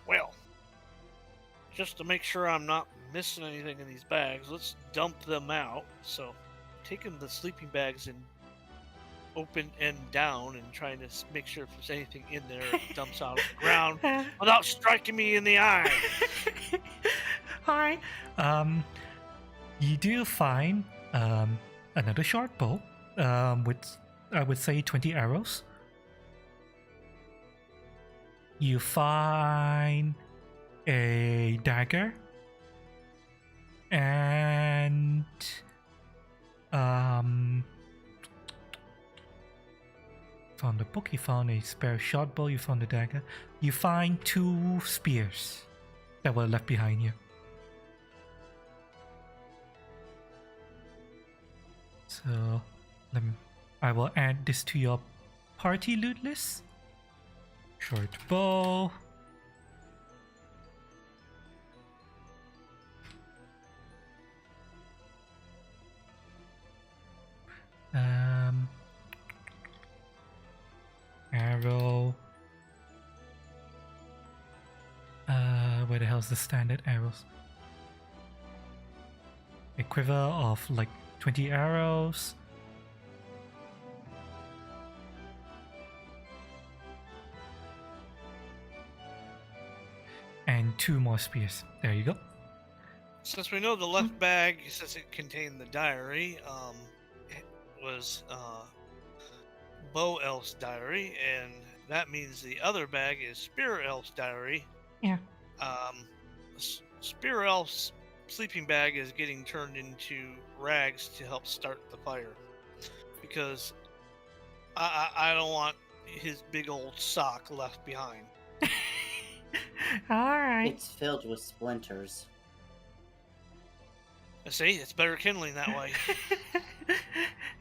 Well, just to make sure I'm not missing anything in these bags, let's dump them out. So, taking the sleeping bags and open and down and trying to make sure if there's anything in there, it dumps out of the ground without striking me in the eye. Hi. You do find another short bow with, I would say, 20 arrows. You find a dagger and found the book. You found a spare short bow. You found the dagger. You find 2 spears that were left behind you. So I will add this to your party loot list. Short bow. Arrow. Where the hell's the standard arrows? A quiver of like 20 arrows. And 2 more spears. There you go. Since we know the left bag, since it contained the diary, it was Bow Elf's diary, and that means the other bag is Spear Elf's diary. Yeah. Spear Elf's sleeping bag is getting turned into rags to help start the fire, because I don't want his big old sock left behind. Alright. It's filled with splinters. See, it's better kindling that way.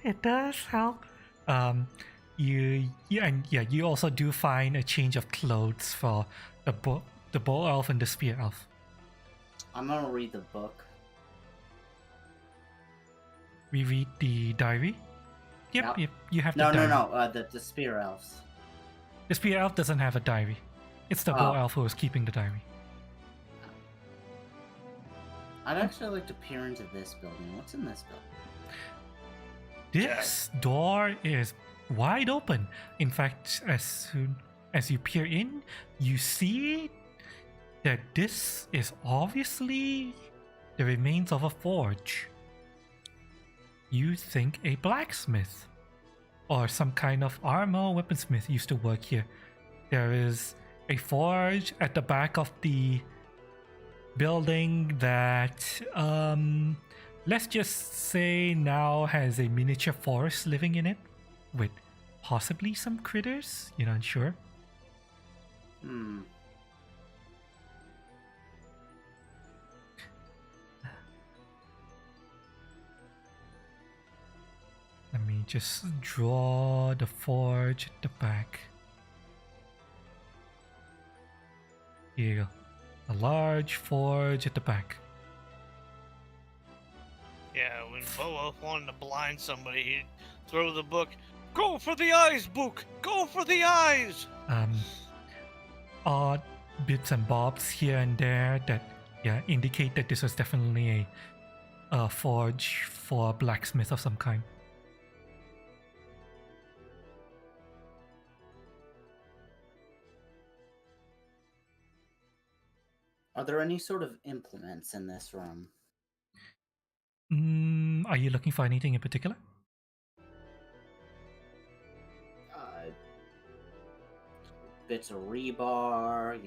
It does help. You also do find a change of clothes for the bow elf and the spear elf. I'm gonna read the book. We read the diary. Yep. You have the No, diary. the spear elves. The spear elf doesn't have a diary. It's the bow Oh. elf who is keeping the diary. I'd actually like to peer into this building. What's in this building? This door is wide open. In fact, as soon as you peer in, you see that this is obviously the remains of a forge. You think a blacksmith or some kind of armor weaponsmith used to work here. There is a forge at the back of the building that let's just say now has a miniature forest living in it with possibly some critters. You're not sure. Let me just draw the forge at the back. Here you go. A large forge at the back. Yeah, when Boa wanted to blind somebody, he'd throw the book Go for the eyes, Book! Go for the eyes! Odd bits and bobs here and there that indicate that this was definitely a forge for a blacksmith of some kind. Are there any sort of implements in this room? Are you looking for anything in particular? Bits of rebar,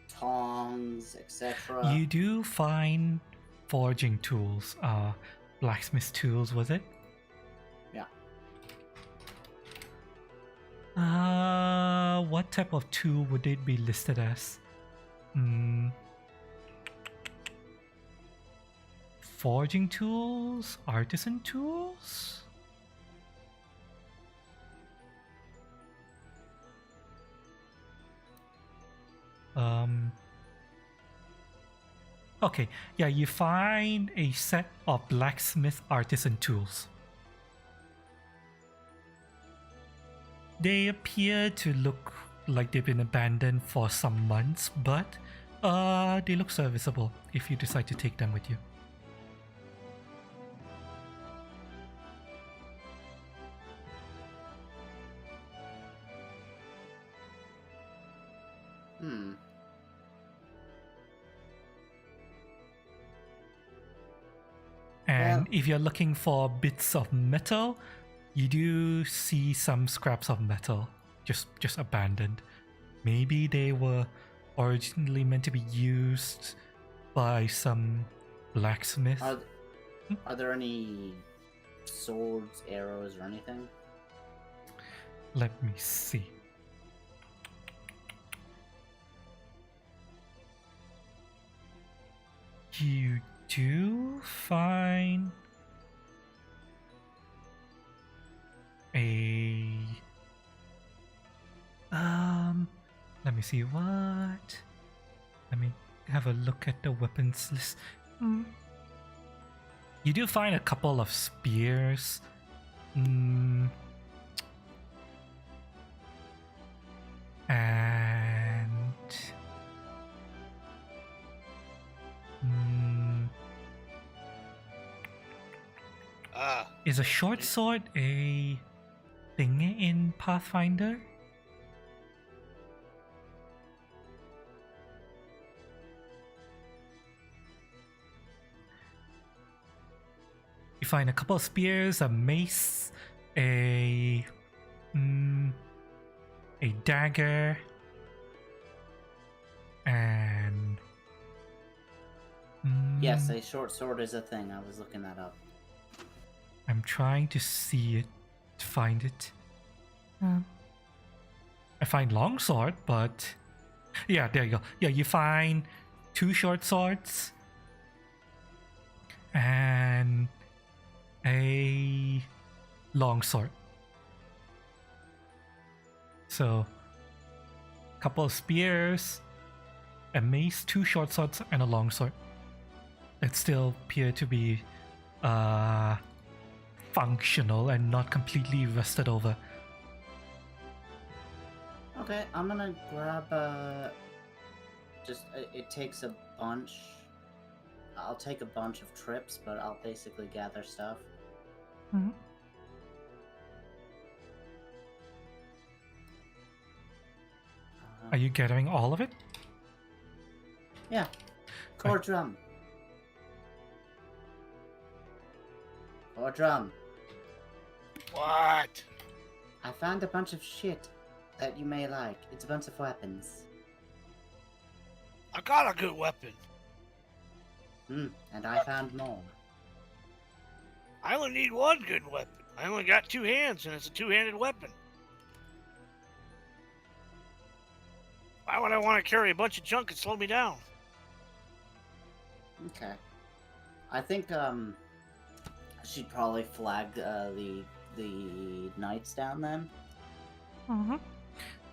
tongs, etc. You do find forging tools, blacksmith tools, was it? Yeah. What type of tool would it be listed as? Forging tools? Artisan tools? Okay, yeah, you find a set of blacksmith artisan tools. They appear to look like they've been abandoned for some months, but they look serviceable if you decide to take them with you. And if you're looking for bits of metal, you do see some scraps of metal just abandoned. Maybe they were originally meant to be used by some blacksmith. Are there any swords, arrows, or anything? Let me see. You do find a let me see what. Let me have a look at the weapons list. You do find a couple of spears. And is a short sword a thing in Pathfinder? You find a couple of spears, a mace, a dagger, and yes, a short sword is a thing. I was looking that up. I'm trying to see it, to find it. I find longsword, but yeah, there you go. Yeah, you find 2 short swords and a longsword. So, couple of spears, a mace, 2 short swords, and a longsword. That still appear to be functional and not completely rusted over. Okay, I'm gonna grab it takes a bunch. I'll take a bunch of trips, but I'll basically gather stuff. Are you gathering all of it? Yeah. Core drum. Core drum. What? I found a bunch of shit that you may like. It's a bunch of weapons. I got a good weapon. And I found more. I only need one good weapon. I only got 2 hands, and it's a 2-handed weapon. Why would I want to carry a bunch of junk and slow me down? Okay. I think she'd probably flag the knights down then.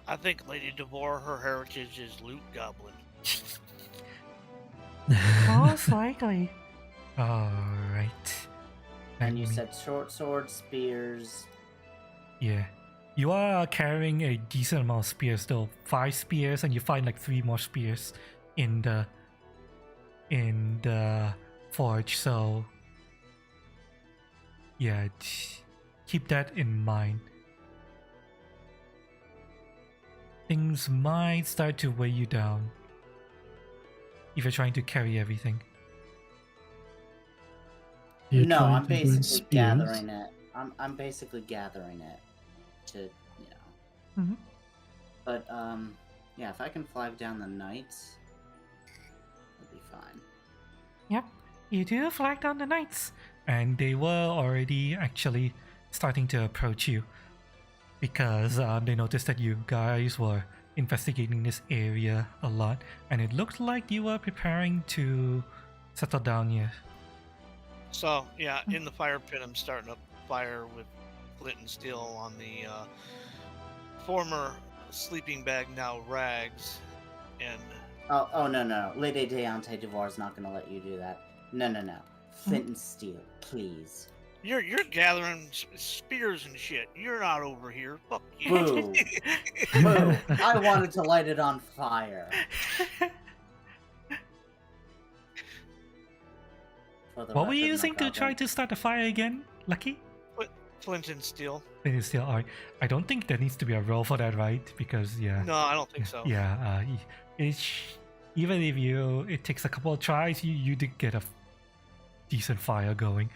I think Lady Devore, her heritage is loot goblin. Most likely. Alright. And you mean- said short swords, spears. Yeah. You are carrying a decent amount of spears though. 5 spears, and you find like 3 more spears in the forge, so yeah, keep that in mind. Things might start to weigh you down if you're trying to carry everything. You're No, trying I'm to burn basically spears? gathering it. I'm basically gathering it to, you know. Mhm. But yeah, if I can flag down the knights, it'll be fine. Yep, you do flag down the knights, and they were already actually starting to approach you because they noticed that you guys were investigating this area a lot, and it looked like you were preparing to settle down here. So yeah, in the fire pit, I'm starting a fire with flint and steel on the former sleeping bag, now rags, and Oh no. Lady Deontay Duvar is not gonna let you do that. No. Flint and steel, please. you're gathering spears and shit. You're not over here. Fuck you. Boo. Boo. I wanted to light it on fire. For the What were you record, using no to try problem. to start the fire again, Lucky? Flint and steel. It is still alright. I don't think there needs to be a roll for that, right? Because yeah. No, I don't think so. Yeah, even if it takes a couple of tries, you did get a decent fire going.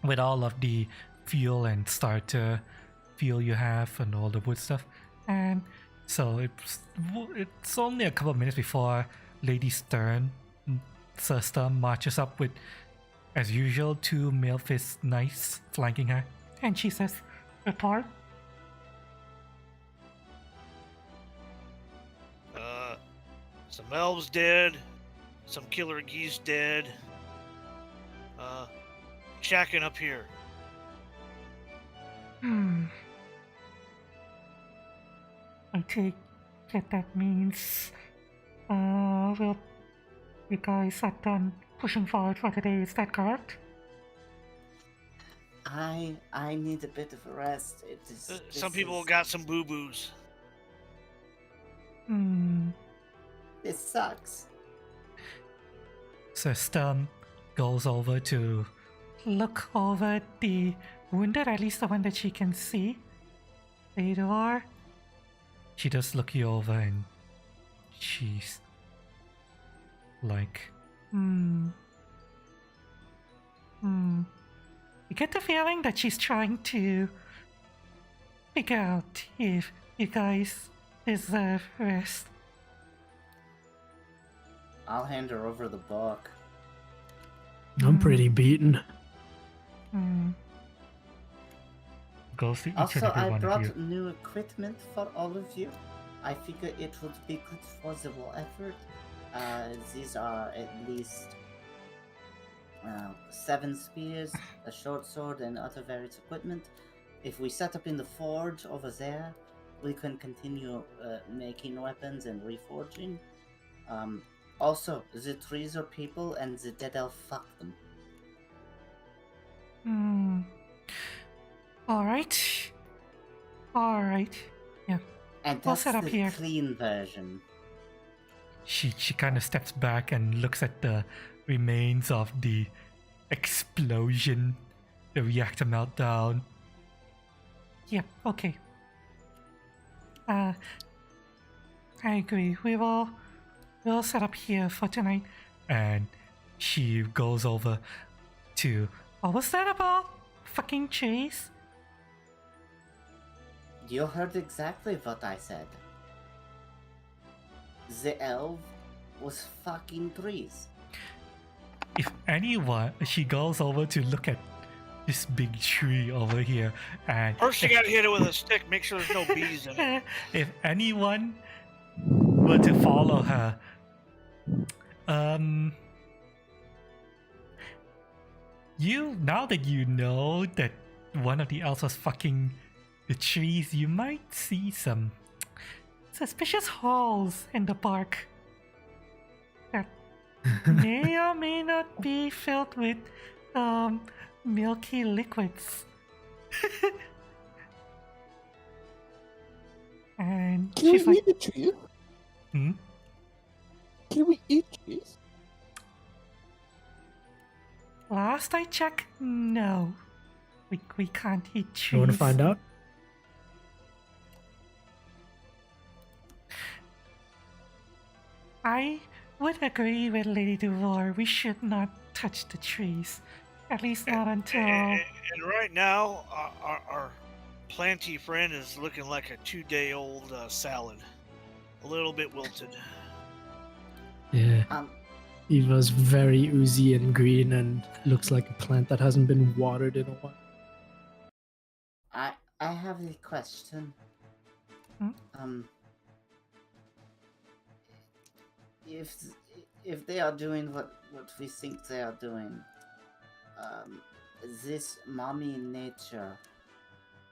With all of the fuel and starter fuel you have and all the wood stuff. And so it's only a couple of minutes before Lady Stern, Sir Stern, marches up with, as usual, 2 male fist knights flanking her. And she says, "Report." Some elves dead, some killer geese dead. Shacking up here. I take it that means, well, you guys are done pushing forward for today, is that correct? I need a bit of a rest. It is. Some people got some boo-boos. This sucks. So Stern goes over to look over the wounded, at least the one that she can see. Theodore. She does look you over and she's like, You get the feeling that she's trying to figure out if you guys deserve rest. I'll hand her over the book. I'm pretty beaten. Goes to each and Also, every I one of you. brought new equipment for all of you. I figure it would be good for the effort. These are at least 7 spears, a short sword, and other various equipment. If we set up in the forge over there, we can continue making weapons and reforging. Also, the trees are people, and the dead elf fuck them. Alright. Yeah. And We'll that's set up the here. clean version. She kind of steps back and looks at the remains of the explosion, the reactor meltdown. Yep, okay. I agree. We'll set up here for tonight. And she goes over to, what was that about? Fucking trees? You heard exactly what I said. The elf was fucking trees. If anyone, she goes over to look at this big tree over here, and First, you gotta hit it with a stick. Make sure there's no bees in it. if anyone were to follow her, you, now that you know that one of the elves was fucking the trees, you might see some suspicious holes in the bark that may or may not be filled with milky liquids. And Can she's we like, eat the cheese? hmm? Can we eat cheese? Last I checked, no. We can't eat cheese. You want to find out? I would agree with Lady Duval. We should not touch the trees. At least not until... And right now, our planty friend is looking like a 2-day-old salad. A little bit wilted. Yeah. Um, He was very oozy and green and looks like a plant that hasn't been watered in a while. I have a question. Hmm? If they are doing what we think they are doing, this mommy nature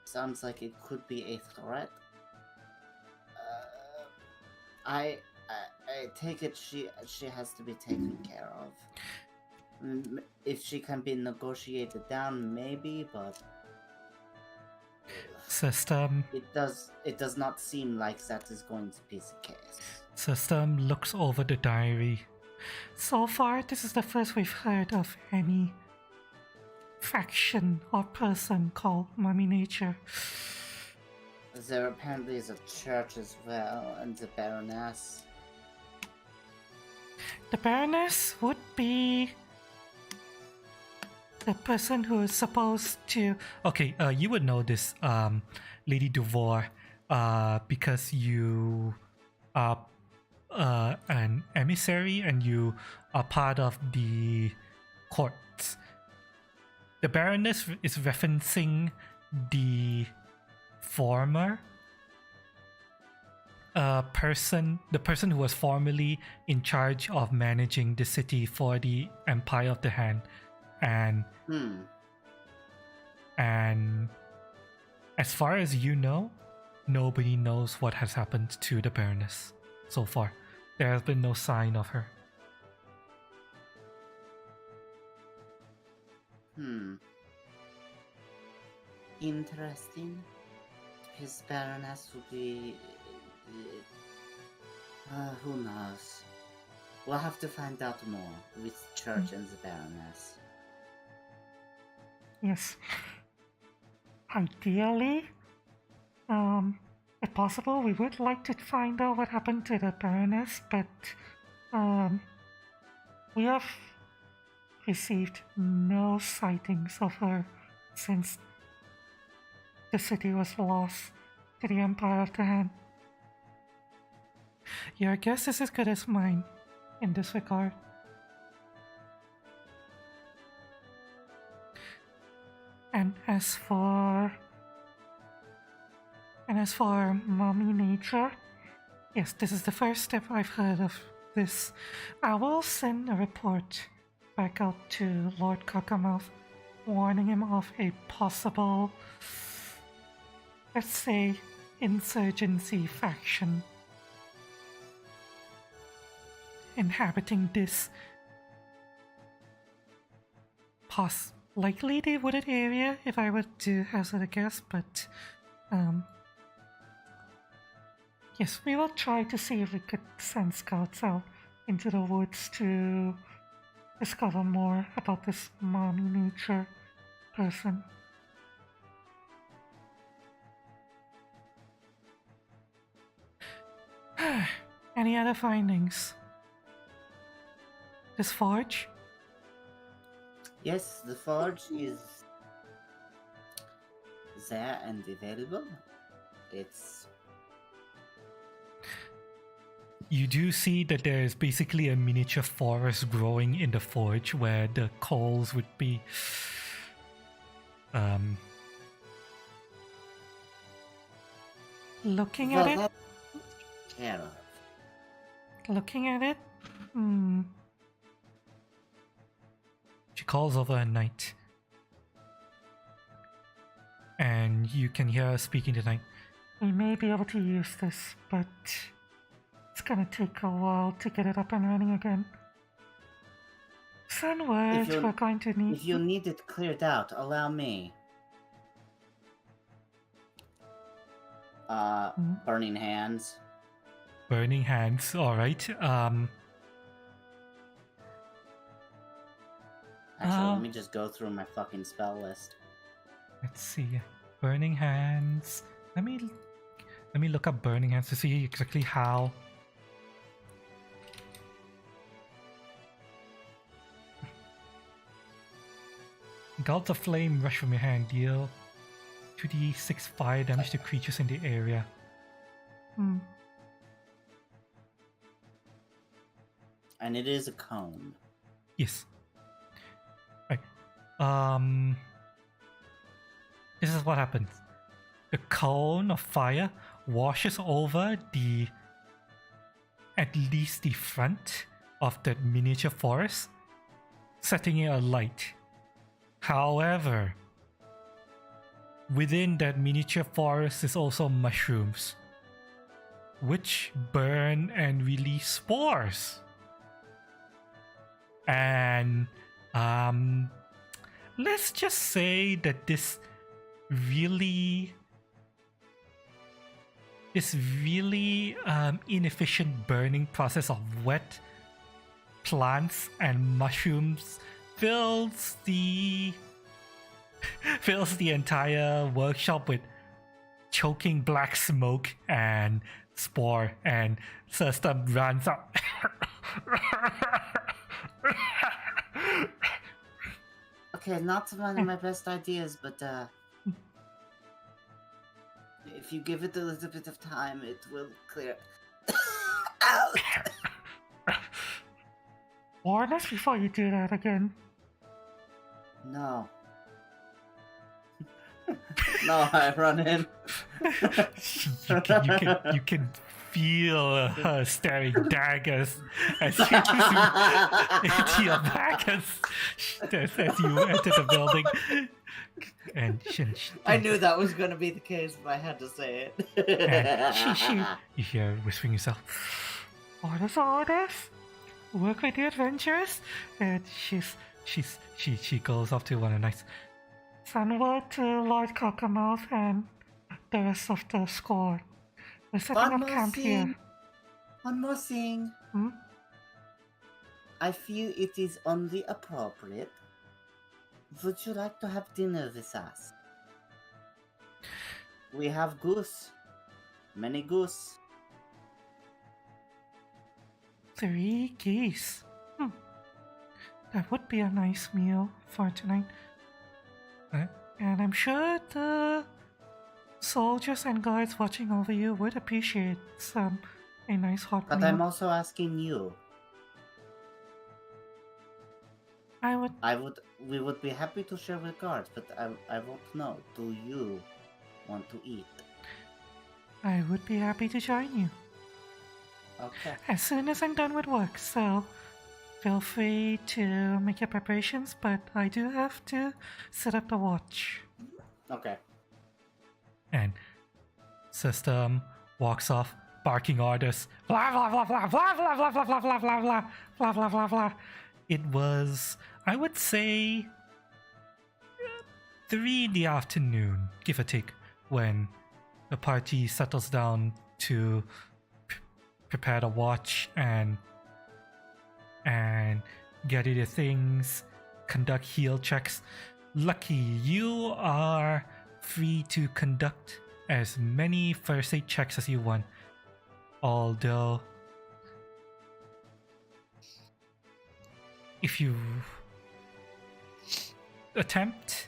sounds like it could be a threat. I take it she has to be taken care of. If she can be negotiated down, maybe, but System it does not seem like that is going to be the case. System looks over the diary. So far, this is the first we've heard of any faction or person called Mummy Nature. There apparently is a church as well, and the Baroness. The Baroness would be the person who is supposed to... Okay, you would know this, Lady Duval, because you are an emissary and you are part of the courts. The Baroness is referencing the former the person who was formerly in charge of managing the city for the Empire of the Hand, and as far as you know, nobody knows what has happened to the Baroness so far. There has been no sign of her. Interesting. His Baroness would be... who knows? We'll have to find out more with Church and the Baroness. Yes. Ideally, if possible, we would like to find out what happened to the Baroness, but we have received no sightings of her since the city was lost to the Empire of the Hand. Your guess is as good as mine in this regard. And as for Mommy Nature, yes, this is the first step I've heard of this. I will send a report back out to Lord Cockermouth, warning him of a possible, let's say, insurgency faction inhabiting this likely the wooded area, if I were to hazard a guess, but yes, we will try to see if we could send scouts out into the woods to discover more about this Mommy Nature person. Any other findings? This forge? Yes, the forge is there and available. It's... You do see that there is basically a miniature forest growing in the forge where the coals would be. Looking at it. Care of. Looking at it. She calls over a knight, and you can hear her speaking to the knight. We may be able to use this, but it's gonna take a while to get it up and running again. Sunward, you- we're going to need. If you need it cleared out, allow me. Burning hands. Burning hands. All right. Actually, let me just go through my fucking spell list. Let's see. Burning hands. Let me look up burning hands to see exactly how. Gouts of flame rush from your hand. Deal 2d6 fire damage to creatures in the area. And it is a cone. Yes. Right. This is what happens. The cone of fire washes over at least the front of that miniature forest, setting it alight. However, within that miniature forest is also mushrooms, which burn and release spores. And let's just say that this really inefficient burning process of wet plants and mushrooms fills the entire workshop with choking black smoke and spore, and System runs up. Okay, not one of my best ideas, but if you give it a little bit of time, it will clear out. Warn us before you do that again. No. No, I run in. you can feel her staring daggers as you into your back as you enter the building. And I knew that was going to be the case, but I had to say it. and you hear whispering yourself, Orders. Work with the adventurers. and she goes up to one of the knights. Sunward to Lord Cockermouth and the rest of the squad. We're setting One up more camp thing. here. One more thing. I feel it is only appropriate. Would you like to have dinner with us? We have goose. Many goose. 3 geese. That would be a nice meal for tonight. Huh? And I'm sure the soldiers and guards watching over you would appreciate a nice hot But meal. I'm also asking you. We would be happy to share with guards, but I won't know. Do you want to eat? I would be happy to join you Okay. as soon as I'm done with work, so feel free to make your preparations, but I do have to set up the watch. Okay. And System walks off, barking orders. Blah blah blah blah blah blah blah blah blah blah blah blah blah blah blah blah. It was, I would say, 3 in the afternoon, give or take, when the party settles down to prepare the watch and gather their things, conduct heal checks. Lucky, you are free to conduct as many first aid checks as you want. Although, if you attempt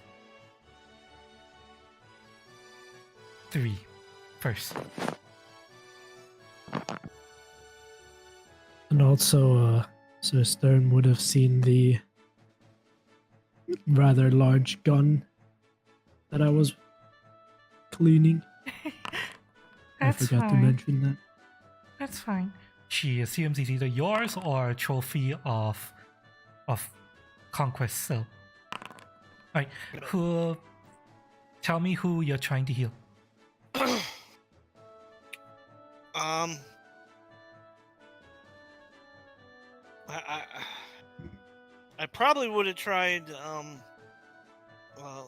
3 first. And also, Sir Stern would have seen the rather large gun that I was cleaning. I That's forgot to fine. mention that. That's fine. She assumes it's either yours or a trophy of conquest. So, right, who? Tell me who you're trying to heal. I probably would have tried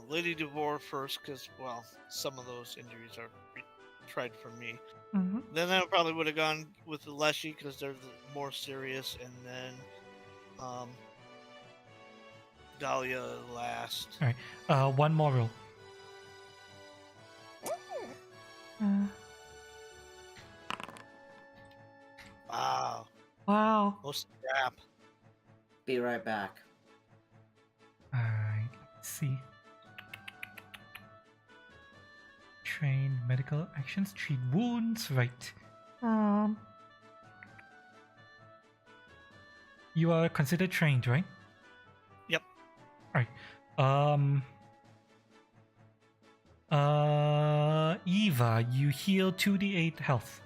Lady DeVore first, because well, some of those injuries are tried for me. Mm-hmm. Then I probably would have gone with the Leshy because they're the more serious, and then Dahlia last. All right. One more roll. Wow, Wow. most crap. Be right back. All right. Let's see. Train medical actions, treat wounds. Right. You are considered trained, right? Yep. Right. Eva, you heal 2d8 health.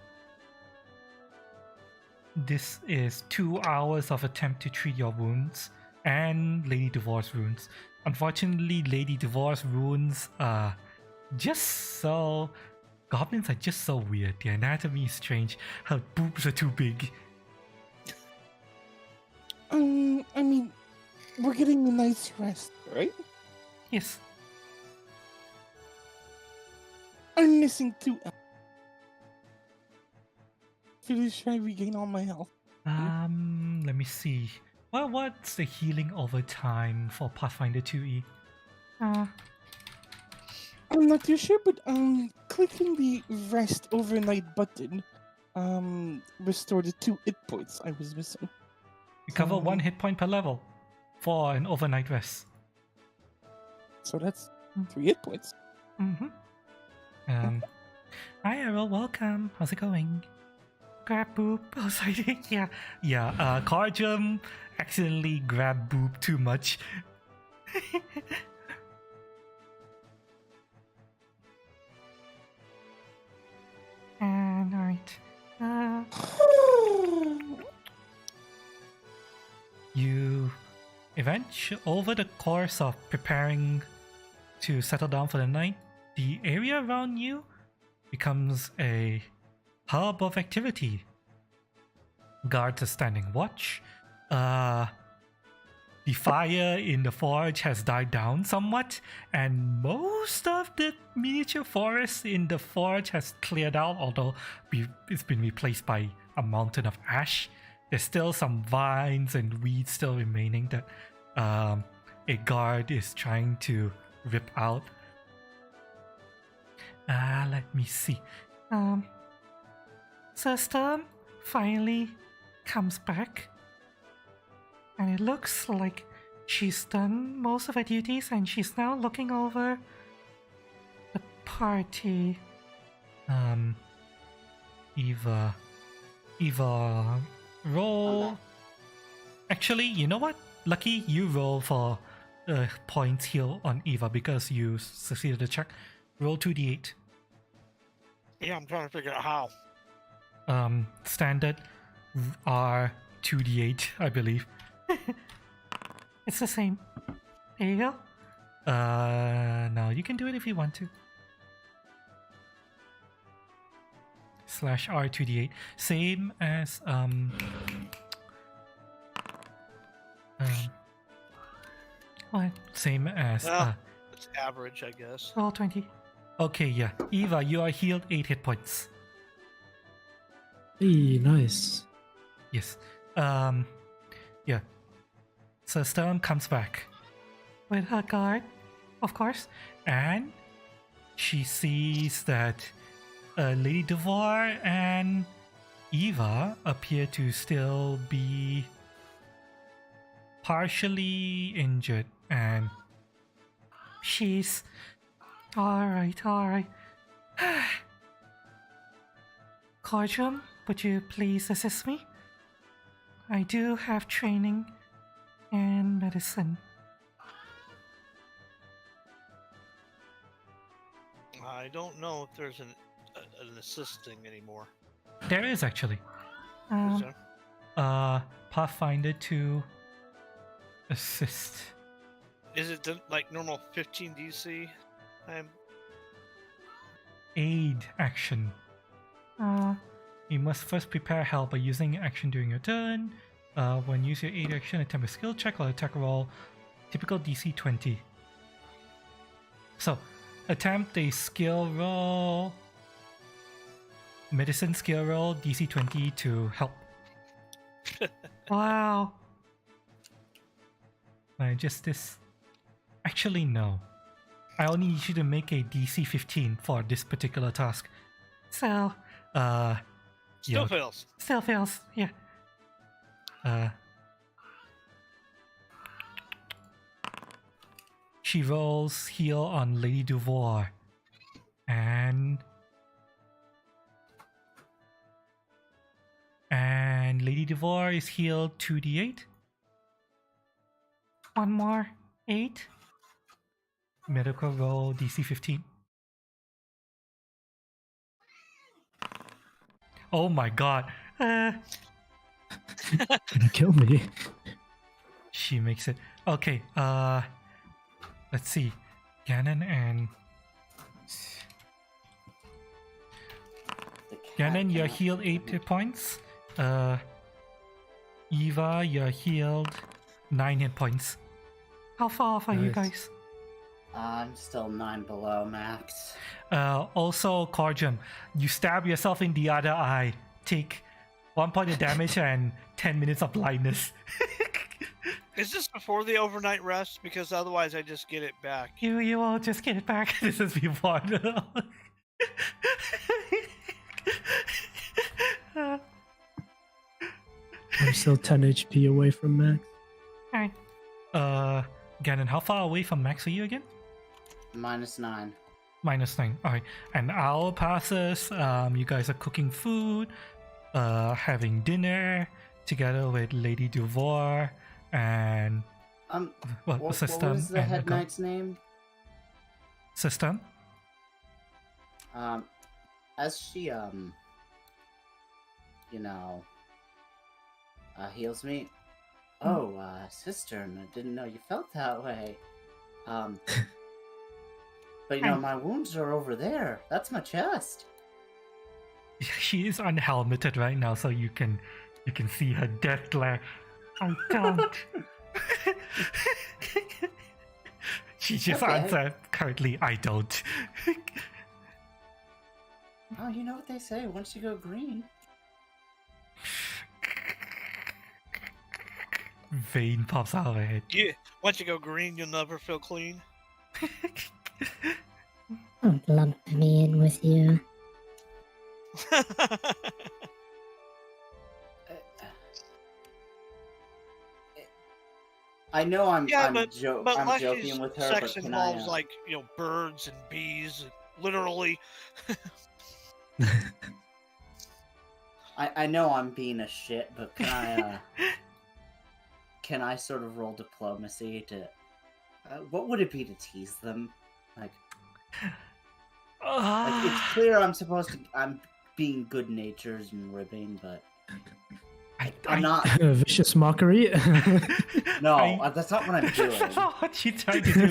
This is 2 hours of attempt to treat your wounds and Lady Devore's wounds. Unfortunately, Lady Devore's wounds are just so... Goblins are just so weird. The anatomy is strange. Her boobs are too big. I mean, we're getting a nice rest, right? Yes. I'm missing 2 hours. Finish, I regain all my health. Let me see. Well, what's the healing over time for Pathfinder 2e? I'm not too sure, but clicking the rest overnight button restored the 2 hit points I was missing. Recover 1 hit point per level for an overnight rest. So that's 3 hit points. Hi Errol, welcome. How's it going? Grab boob. Oh, sorry. Yeah. Cardrum accidentally grabbed boob too much. And alright. You eventually, over the course of preparing to settle down for the night, the area around you becomes a hub of activity. Guards are standing watch. The fire in the forge has died down somewhat, and most of the miniature forest in the forge has cleared out, although it's been replaced by a mountain of ash. There's still some vines and weeds still remaining that a guard is trying to rip out. Let me see. Sister finally comes back, and it looks like she's done most of her duties and she's now looking over the party. Eva, roll. Actually, you know what? Lucky, you roll for points heal on Eva because you succeeded the check. Roll 2d8. Yeah, I'm trying to figure out how. Standard are 2d8, I believe. It's the same. There you go. No, you can do it if you want to. /R2d8. Same as what? Same as It's average, I guess. roll 20. Okay, yeah. Eva, you are healed 8 hit points. Hey, nice. Yes. Yeah. So Stern comes back with her guard, of course, and she sees that Lady Devoir and Eva appear to still be partially injured, and she's alright. Cordrum, would you please assist me? I do have training in medicine. I don't know if there's an assisting anymore. There is actually. Is there? Pathfinder to assist. Is it like normal 15 DC? Aid action. You must first prepare help by using action during your turn. When use your 8 action, attempt a skill check or attack roll. Typical DC 20. So, attempt a skill roll. Medicine skill roll, DC 20 to help. Wow. Just this. Actually, no. I only need you to make a DC 15 for this particular task. So, Still fails. Still fails, yeah. She rolls heal on Lady Duvoir. And Lady Duvoir is healed 2d8. One more, 8. Medical roll DC 15. Oh my god. Gonna kill me. She makes it. Okay, let's see. Ganon and The cat Ganon, you're cannot healed kill 8 me. points. Eva, you're healed 9 hit points. How far off are you Nice. guys? I'm still 9 below max. Also, Corjum, you stab yourself in the other eye. Take 1 point of damage and 10 minutes of blindness. Is this before the overnight rest? Because otherwise I just get it back. You will just get it back. This is before. I'm still 10 HP away from max. Alright. Ganon, how far away from max are you again? -9. -9. Alright. An hour passes. You guys are cooking food, having dinner together with Lady Duvoir and What System was the and head Nicole. knight's name? System. As she heals me. Oh, sister, I didn't know you felt that way. But my wounds are over there. That's my chest. She is unhelmeted right now, so you can see her death glare. I don't. She just Okay. answered currently, I don't. Oh, you know what they say, once you go green. Vein pops out of her head. Yeah. Once you go green, you'll never feel clean. Don't lump me in with you. I know I'm but joking Lexi's with her, but sex can involves I, birds and bees, and literally. I know I'm being a shit, but can I sort of roll diplomacy to what would it be to tease them? Like it's clear I'm being good natured and ribbing, but I'm not. Vicious mockery. No, that's not what I'm doing. That's not what she tried to do.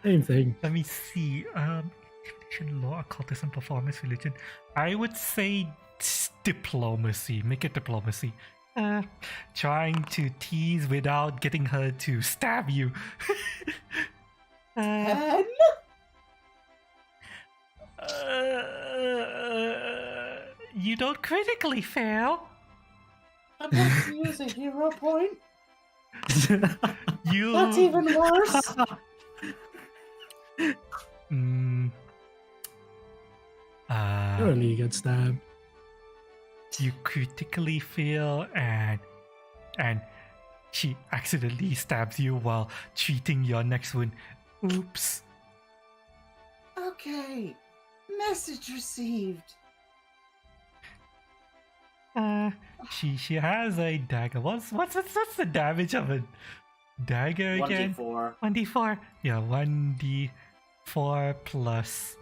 Same thing. Let me see. Intimidation, law, occultism, performance, religion. I would say diplomacy. Make it diplomacy. Trying to tease without getting her to stab you. 10? You don't critically fail. I'd like to use a hero point. You. That's even worse. Surely you get stabbed. You critically fail, and she accidentally stabs you while treating your next wound. Oops. Okay. Message received. She has a dagger. What's the damage of a dagger again? 1d4. 1d4. Yeah, 1d4 plus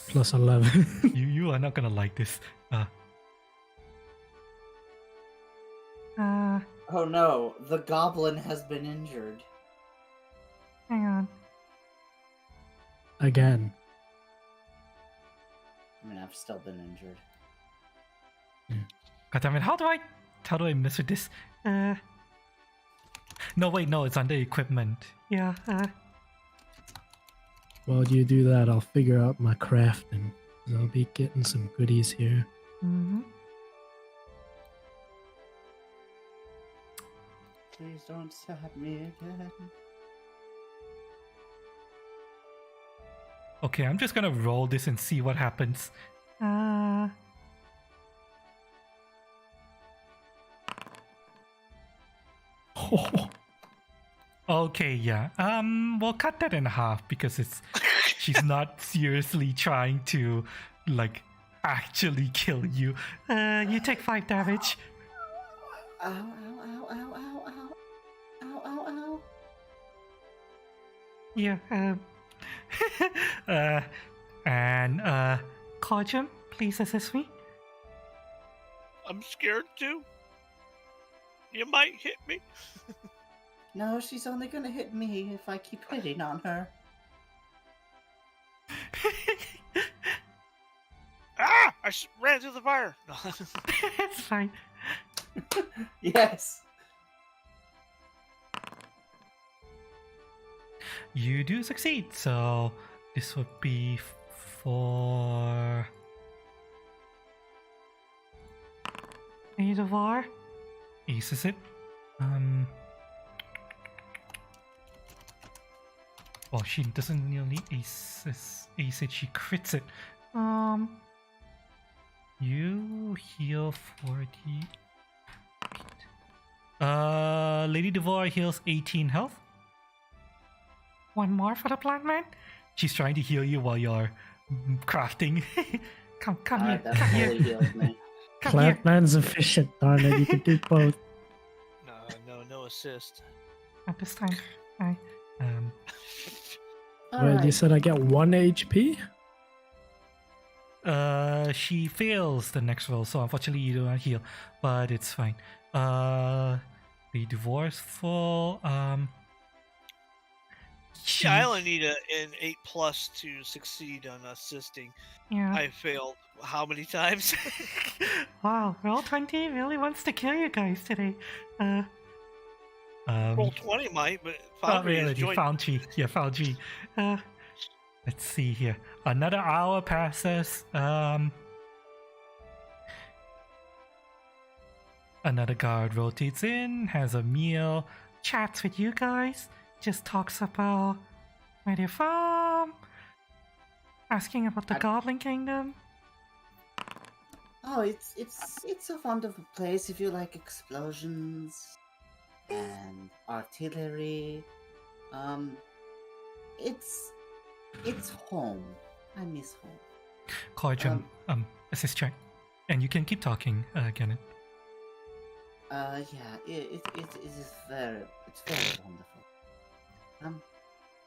Plus 11. you are not gonna like this. Oh no, the goblin has been injured. Hang on. Again. I mean, I've still been injured. God damn it! How do I mess with this? No, wait, no, it's under equipment. Yeah. While you do that, I'll figure out my crafting. I'll be getting some goodies here. Mm-hmm. Please don't stab me again. Okay, I'm just gonna roll this and see what happens. Okay, yeah. We'll cut that in half because she's not seriously trying to like actually kill you. You take 5 damage. Ow, ow, ow, ow, ow, ow. Ow, ow, ow. Yeah. And Kojum, please assist me. I'm scared too. You might hit me. No, she's only gonna hit me if I keep hitting on her. Ah! I ran through the fire. It's fine. Yes. You do succeed, so this would be for Adavar. Aces it. Well, she doesn't nearly ace it, she crits it. You heal 40. Lady Devour heals 18 health. One more for the plant man. She's trying to heal you while you're crafting. come here. That Come fully here. heals me. Come here. Plantman's efficient, darn it. You can do both. No assist. At this time, I Well, you Alright. said I get 1 HP? she fails the next roll, so unfortunately you do not heal, but it's fine. The divorceful, she, Yeah, I only need an 8+ to succeed on assisting. yeah. I failed how many times? Wow, roll 20 really wants to kill you guys today. Roll 20 might, but Not Foundry is really, joined. found G. Yeah, found G. Let's see here. Another hour passes. Another guard rotates in, has a meal, chats with you guys, just talks about where they're from, asking about the Goblin Kingdom. Oh, it's a wonderful place if you like explosions and artillery. It's home. I miss home. Cordium, assist check. And you can keep talking, Gannon. Yeah, it is very wonderful.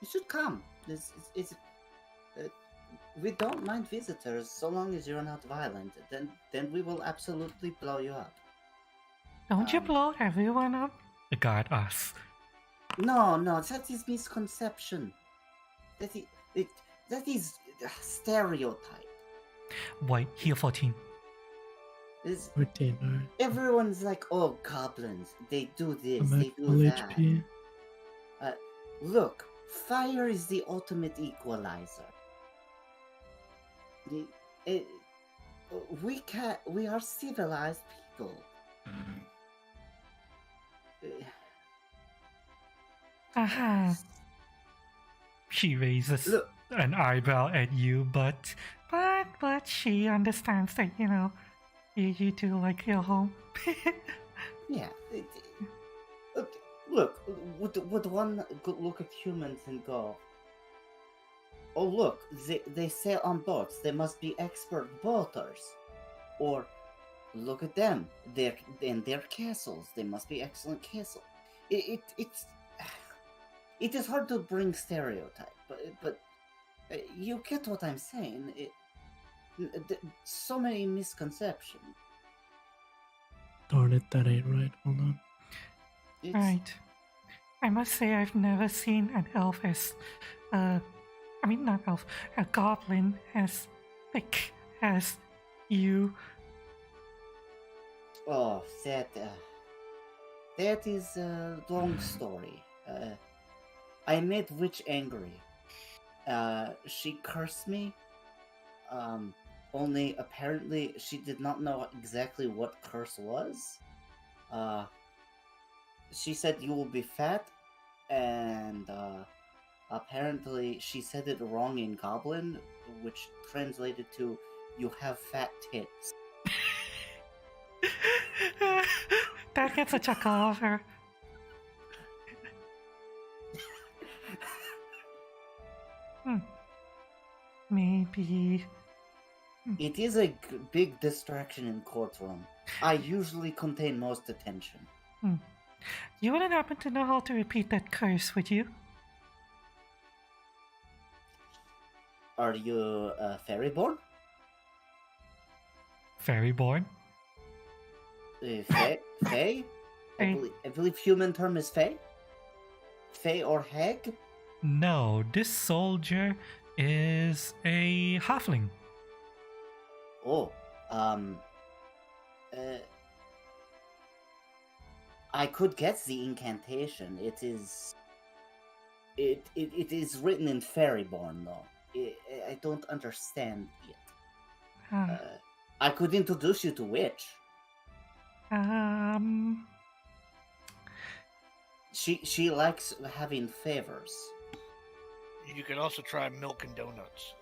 You should come. We don't mind visitors so long as you're not violent. Then we will absolutely blow you up. Don't you blow everyone up? The guard asks. No, that is misconception. That is a stereotype. White, heal 14. 14, alright. Everyone's like, oh, goblins. They do this, I'm they at do full that. HP. Look, fire is the ultimate equalizer. We are civilized people. Aha. She raises Look, an eyebrow at you, but she understands that, you know, you do like your home. yeah. Look, would one look at humans and go, oh look, they sail on boats, they must be expert boaters. Or look at them, they're in their castles, they must be excellent castle. It is hard to bring stereotype, but you get what I'm saying. So many misconceptions. Darn it, that ain't right. Hold on. Right. I must say I've never seen an elf as, not elf, a goblin as thick has you? Oh, that is a long story. I made Witch angry. She cursed me. Only apparently she did not know exactly what curse was. She said you will be fat, and apparently she said it wrong in Goblin, which translated to you have fat tits. That gets a chuckle off her. Maybe. It is a big distraction in courtroom. I usually contain most attention. You wouldn't happen to know how to repeat that curse, would you? Are you fairyborn? Fairyborn? Fae? Fae? Fae. I believe human term is fae? Fae or hag? No, this soldier is a halfling. Oh, I could guess the incantation. It is written in Fairyborn, though. I don't understand it. Huh. I could introduce you to Witch. She likes having favors. You could also try milk and donuts.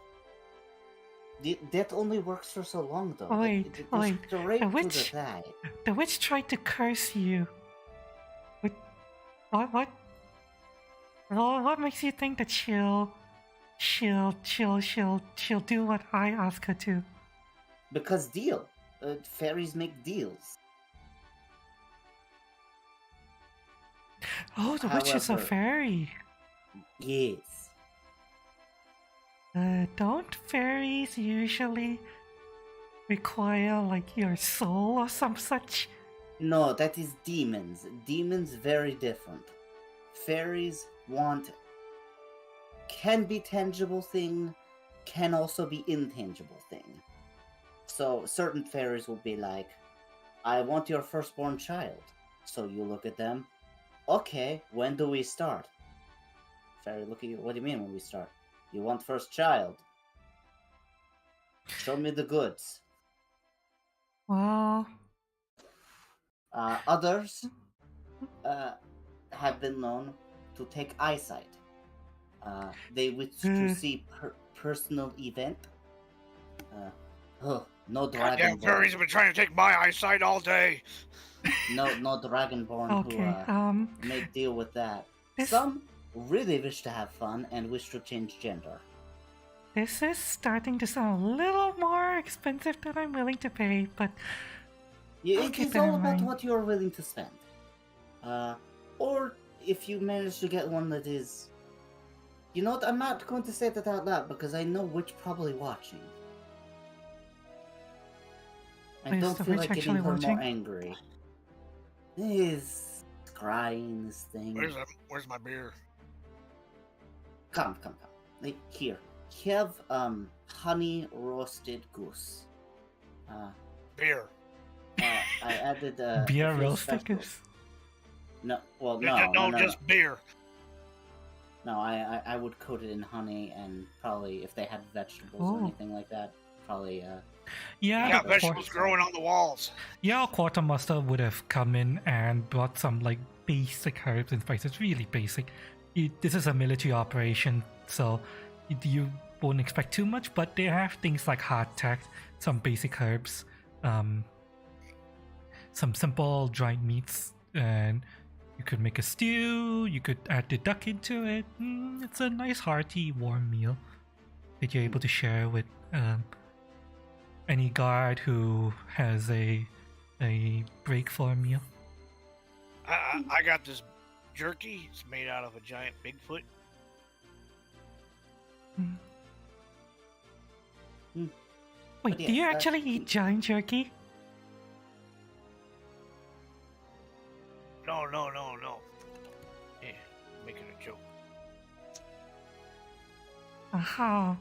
That only works for so long, though. Wait, It wait. goes straight The to witch- the thigh. The witch tried to curse you. What? What makes you think that she'll do what I ask her to? Because deal. Fairies make deals. Oh, the witch is a However- fairy. Yes. Don't fairies usually require like your soul or some such? No, that is demons. Demons very different. Fairies can be tangible thing, can also be intangible thing. So certain fairies will be like, I want your firstborn child. So you look at them, okay, when do we start? Fairy look at you, what do you mean when we start? You want first child. Show me the goods. Well, Others have been known to take eyesight. They wish to see personal event. No Goddamn dragonborn. fairies have been trying to take my eyesight all day. No dragonborn okay. who make deal with that. This- Some really wish to have fun and wish to change gender. This is starting to sound a little more expensive than I'm willing to pay, but Yeah, I'll it keep is that in all about mind. what you're willing to spend. Or if you manage to get one that is... You know what, I'm not going to say that out loud because I know which probably watching. I Is don't the feel witch like getting actually her more watching? angry. He's crying, this thing. Where's my beer? Come. Like, here. Have, honey roasted goose. Beer. I added, beer if you're roast special- stickers. No, well, No, no. just beer. No, I would coat it in honey and probably, if they had vegetables or Oh. anything like that, probably, Yeah, You got the vegetables growing on the walls. Yeah, quartermaster would have come in and brought some like basic herbs and spices, really basic. This is a military operation, so you won't expect too much, but they have things like hardtack, some basic herbs, some simple dried meats, and you could make a stew, you could add the duck into it. It's a nice hearty warm meal that you're able to share with any guard who has a break for a meal. I got this jerky. It's made out of a giant Bigfoot. Wait, But do yes, you that's- actually eat giant jerky? No. Yeah, making a joke. Aha.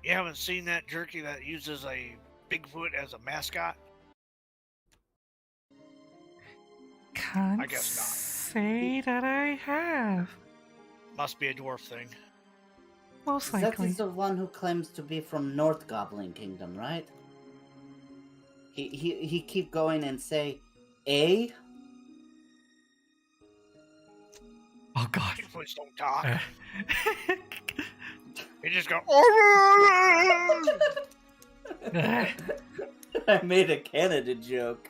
You haven't seen that jerky that uses a Bigfoot as a mascot? Can't I guess not. say that I have. Must be a dwarf thing. Most That likely. is the one who claims to be from North Goblin Kingdom, right? He keep going and say, "A." Oh god. Bigfoots don't talk. Uh, They just go. I made a Canada joke.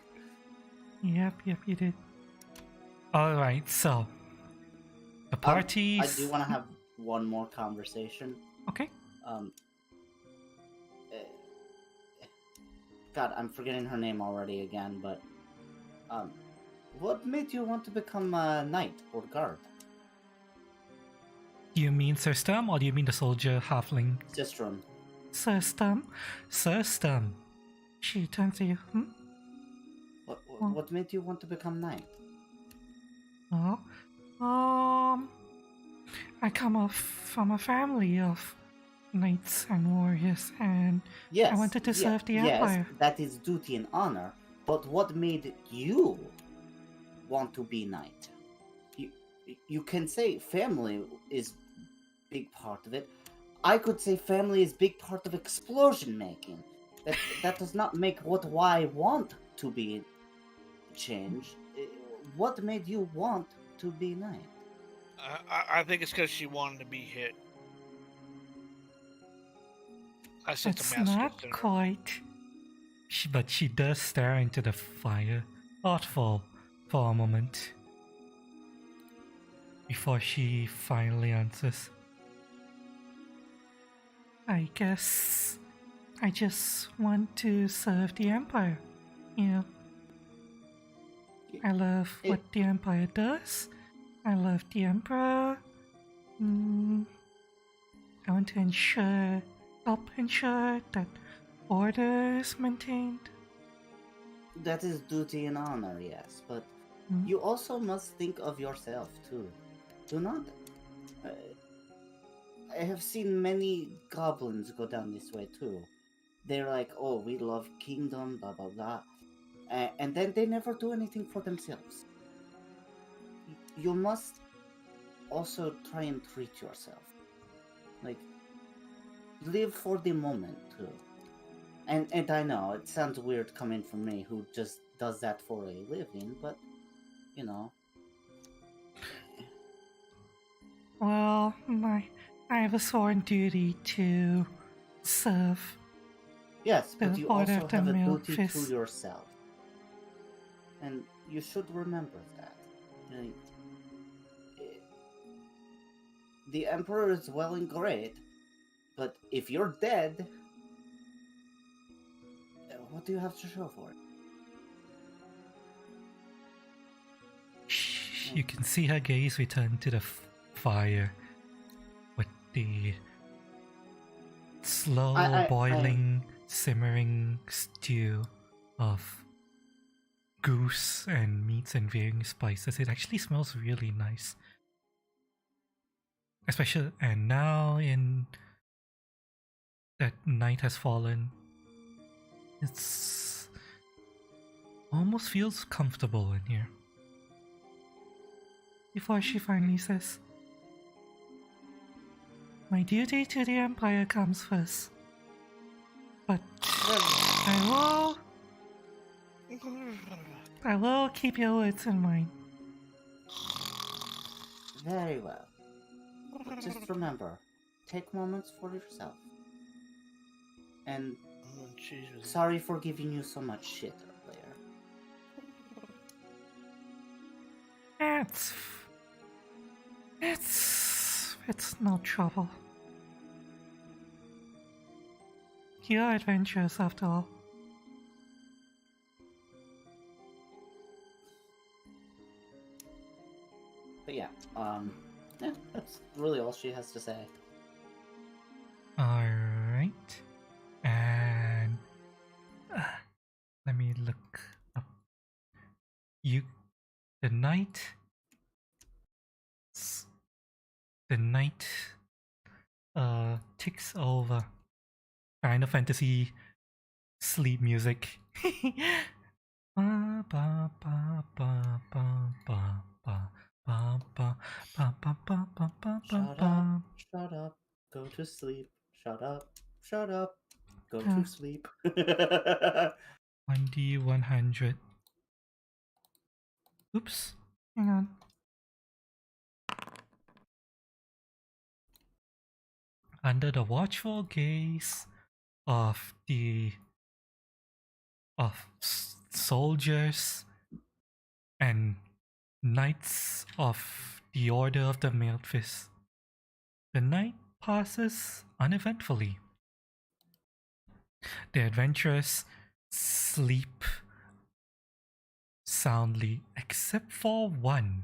Yep, you did. Alright, so. The parties. I do want to have one more conversation. Okay. Um. God, I'm forgetting her name already again, but what made you want to become a knight or guard? Do you mean Sir Sturm or do you mean the soldier halfling? Sistrum. Sir Sturm? Sir Sturm. She turns to you. What made you want to become knight? Oh. I come from a family of knights and warriors, and Yes, I wanted to serve the yes, Empire. that is duty and honor. But what made you want to be knight? You can say family is big part of it. I could say family is big part of explosion making. That does not make why I want to be changed. What made you want to be knight? I think it's because she wanted to be hit. I said It's to mask not it. quite. But she does stare into the fire, thoughtful for a moment, before she finally answers. I guess I just want to serve the Empire. You know, I love what the Empire does. I love the Emperor. I want to help ensure that order is maintained. That is duty and honor, yes, but you also must think of yourself too. Do not. I have seen many goblins go down this way too. They're like, "Oh, we love kingdom, blah blah blah," and then they never do anything for themselves. You must also try and treat yourself. Like, live for the moment too. And I know it sounds weird coming from me, who just does that for a living, but you know. Well, I have a sworn duty to serve. Yes, but the you Order also of the have a Male duty Fist. to yourself, and you should remember that. Like, the Emperor is well and great, but if you're dead, what do you have to show for it? You can see her gaze return to the fire with the slow boiling, simmering stew of goose and meats and varying spices. It actually smells really nice. Especially, and now in that night has fallen, it's almost feels comfortable in here. Before she finally says, "My duty to the Empire comes first, but I will keep your words in mind." Very well. But just remember, take moments for yourself. And sorry for giving you so much shit earlier. It's no trouble. You're adventurous after all. But yeah, that's really all she has to say. Alright. And let me look up. The night ticks over Final Fantasy sleep music. Ba, ba, ba, ba, ba, ba, ba, ba, ba, ba, ba, ba, ba, ba, Shut ba. up, shut up, go to sleep. Shut up, go Ah. to sleep. 1D 100. Oops, hang on. Under the watchful gaze of soldiers and knights of the Order of the Mailed Fist, the night passes uneventfully. The adventurers sleep soundly, except for one.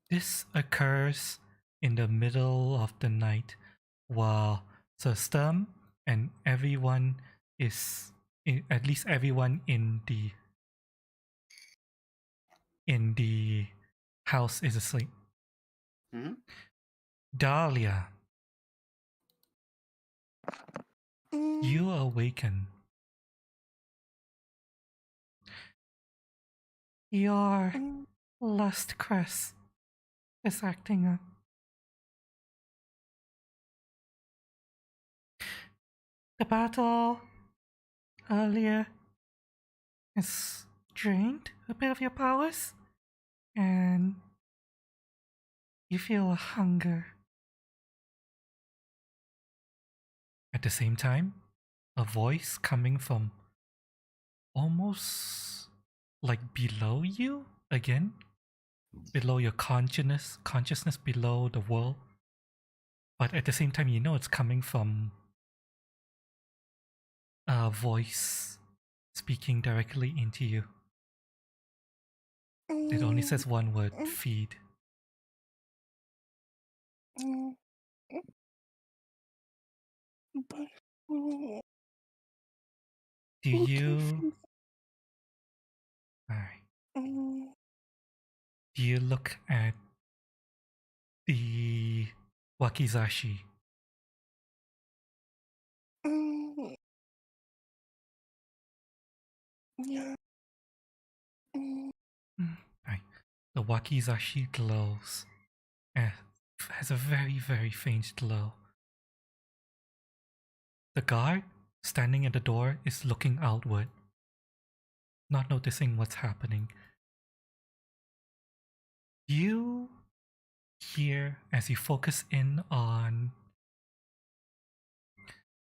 This occurs in the middle of the night, while Sir Sturm and everyone is, at least everyone in the house is asleep. Hmm? Dahlia, Mm, you awaken. Your mm, lust crest is acting up. The battle earlier has drained a bit of your powers, and you feel a hunger. At the same time, a voice coming from almost like below you again, below your consciousness below the world. But at the same time, you know it's coming from a voice speaking directly into you. It only says one word: feed. mm, but mm, Do who can you? feed? Alright. Mm, Do you look at the wakizashi? mm, yeah. Mm, Right. The wakizashi glows. And has a very, very faint glow. The guard standing at the door is looking outward, not noticing what's happening. You hear, as you focus in on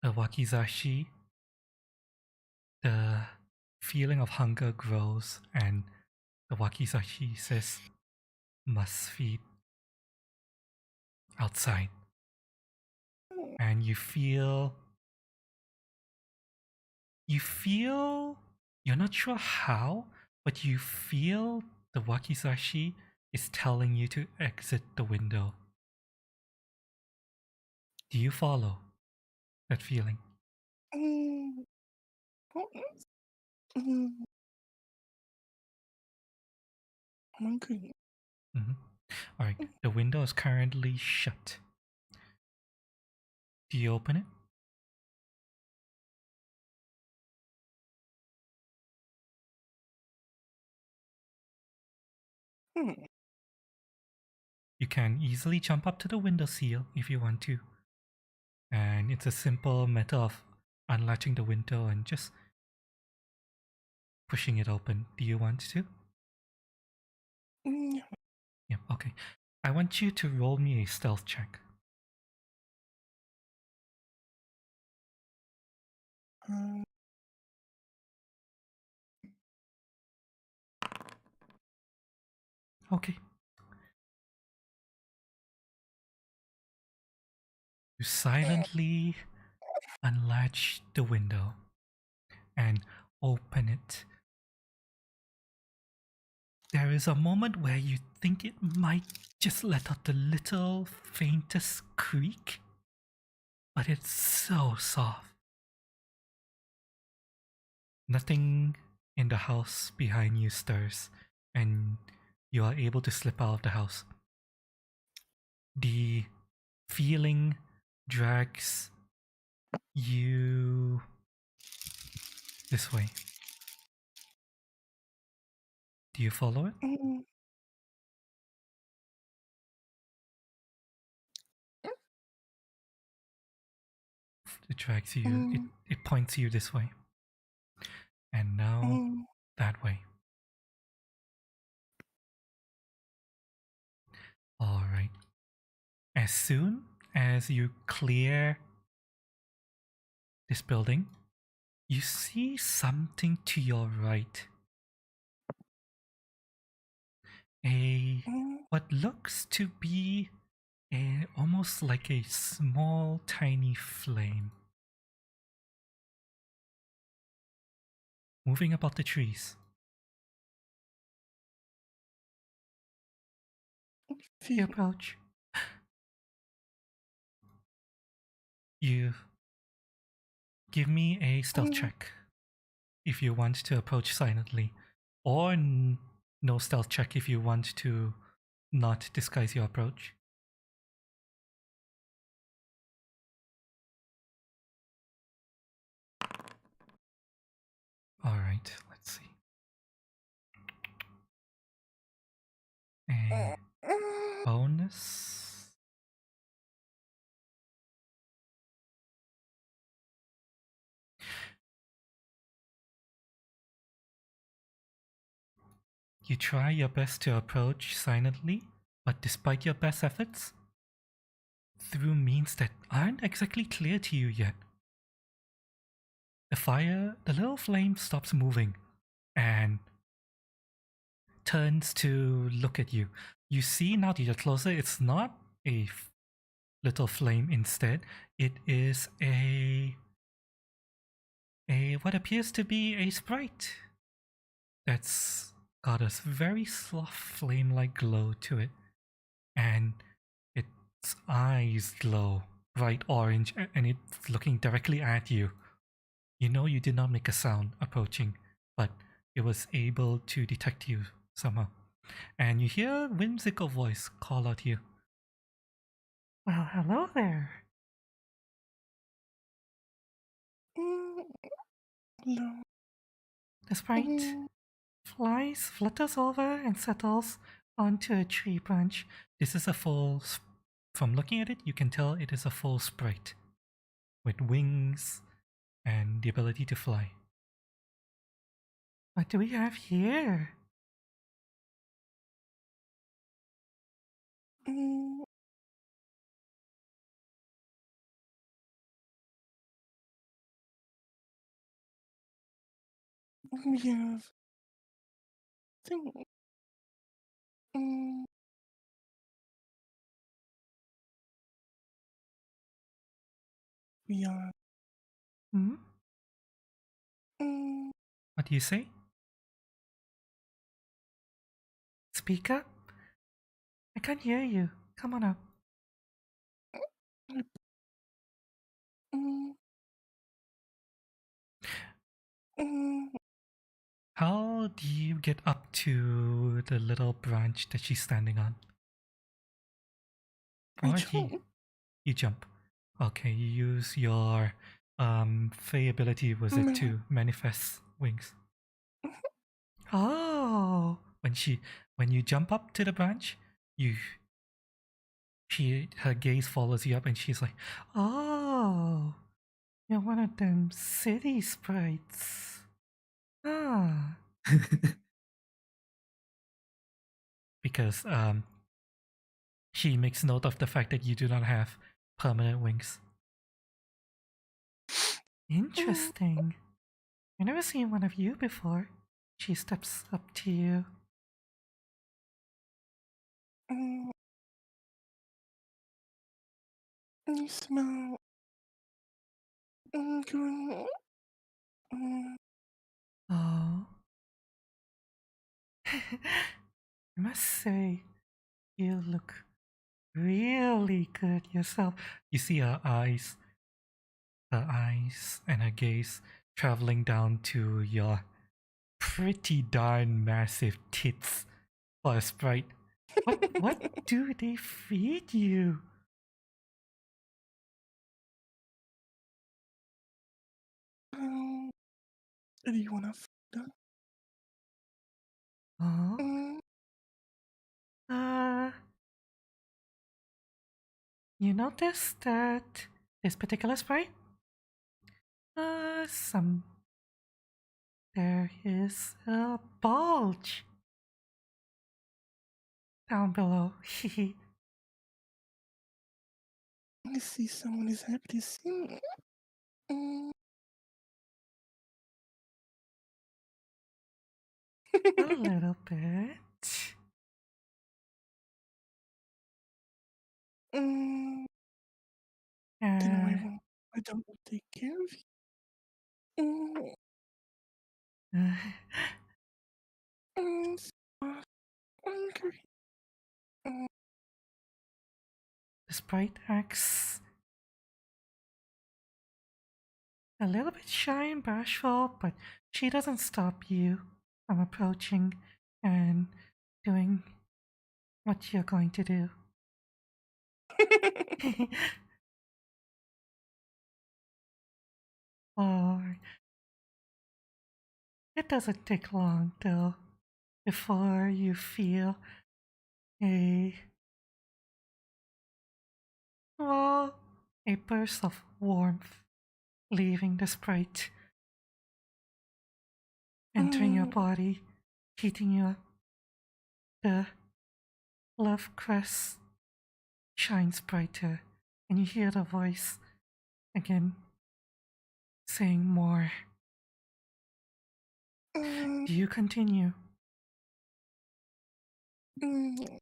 the wakizashi, the feeling of hunger grows, and the wakizashi says, "Must feed outside." And you're not sure how, but you feel the wakizashi is telling you to exit the window. Do you follow that feeling? mm, mm, I'm hungry. All right. The window is currently shut. Do you open it? Hmm. You can easily jump up to the window sill if you want to. And it's a simple matter of unlatching the window and just pushing it open. Do you want to? Mm, Yep, okay. I want you to roll me a stealth check. uh, Okay. You silently unlatch the window and open it. There is a moment where you think it might just let out the little faintest creak, but it's so soft. Nothing in the house behind you stirs, and you are able to slip out of the house. The feeling drags You this way. Do you follow it? Mm, It drags you. mm, It points you this way. And now mm. that way. All right. As soon as you clear this building, you see something to your right. What looks to be almost like a small, tiny flame moving about the trees. You approach. You give me a stealth check if you want to approach silently, or no stealth check if you want to not disguise your approach. All right, let's see. A bonus. You try your best to approach silently, but despite your best efforts, through means that aren't exactly clear to you yet, the little flame stops moving and turns to look at you. You see now that you're closer, it's not a little flame instead. It is a what appears to be a sprite that's got a very soft flame-like glow to it. And its eyes glow bright orange and it's looking directly at you. You know you did not make a sound approaching, but it was able to detect you somehow. And you hear a whimsical voice call out to you. Well, hello there. No. The sprite flies, flutters over, and settles onto a tree branch. This is a full. From looking at it, you can tell it is a full sprite with wings and the ability to fly. What do we have here? We have. Think. Mm, we are. Hmm? Mm, What do you say? Speak up? I can't hear you. Come on up. mm, mm. How do you get up to the little branch that she's standing on? I Or jump. you jump. Okay, you use your Fey ability, was it, to manifest wings? Oh, when you jump up to the branch, her gaze follows you up, and she's like, "Oh, you're one of them city sprites." Ah, because she makes note of the fact that you do not have permanent wings. Interesting. I've never seen one of you before. She steps up to you. You smell. Good. Oh. I must say, you look really good yourself. You see her eyes and her gaze traveling down to your pretty darn massive tits for a sprite. What do they feed you? Do you wanna food? Oh, Mm, uh, you notice that this particular sprite, there is a bulge down below. I see someone is happy to see me. Mm. A little bit. Mm. Uh, Then I don't take care of you. Mm. Mm. Okay. Mm. the sprite acts a little bit shy and bashful, but she doesn't stop you from approaching and doing what you're going to do. Or it doesn't take long though before you feel a well, a burst of warmth leaving the sprite, entering your Mm. body, heating you up. The love crest shines brighter, and you hear the voice again saying more. Mm. Do you continue? Mm.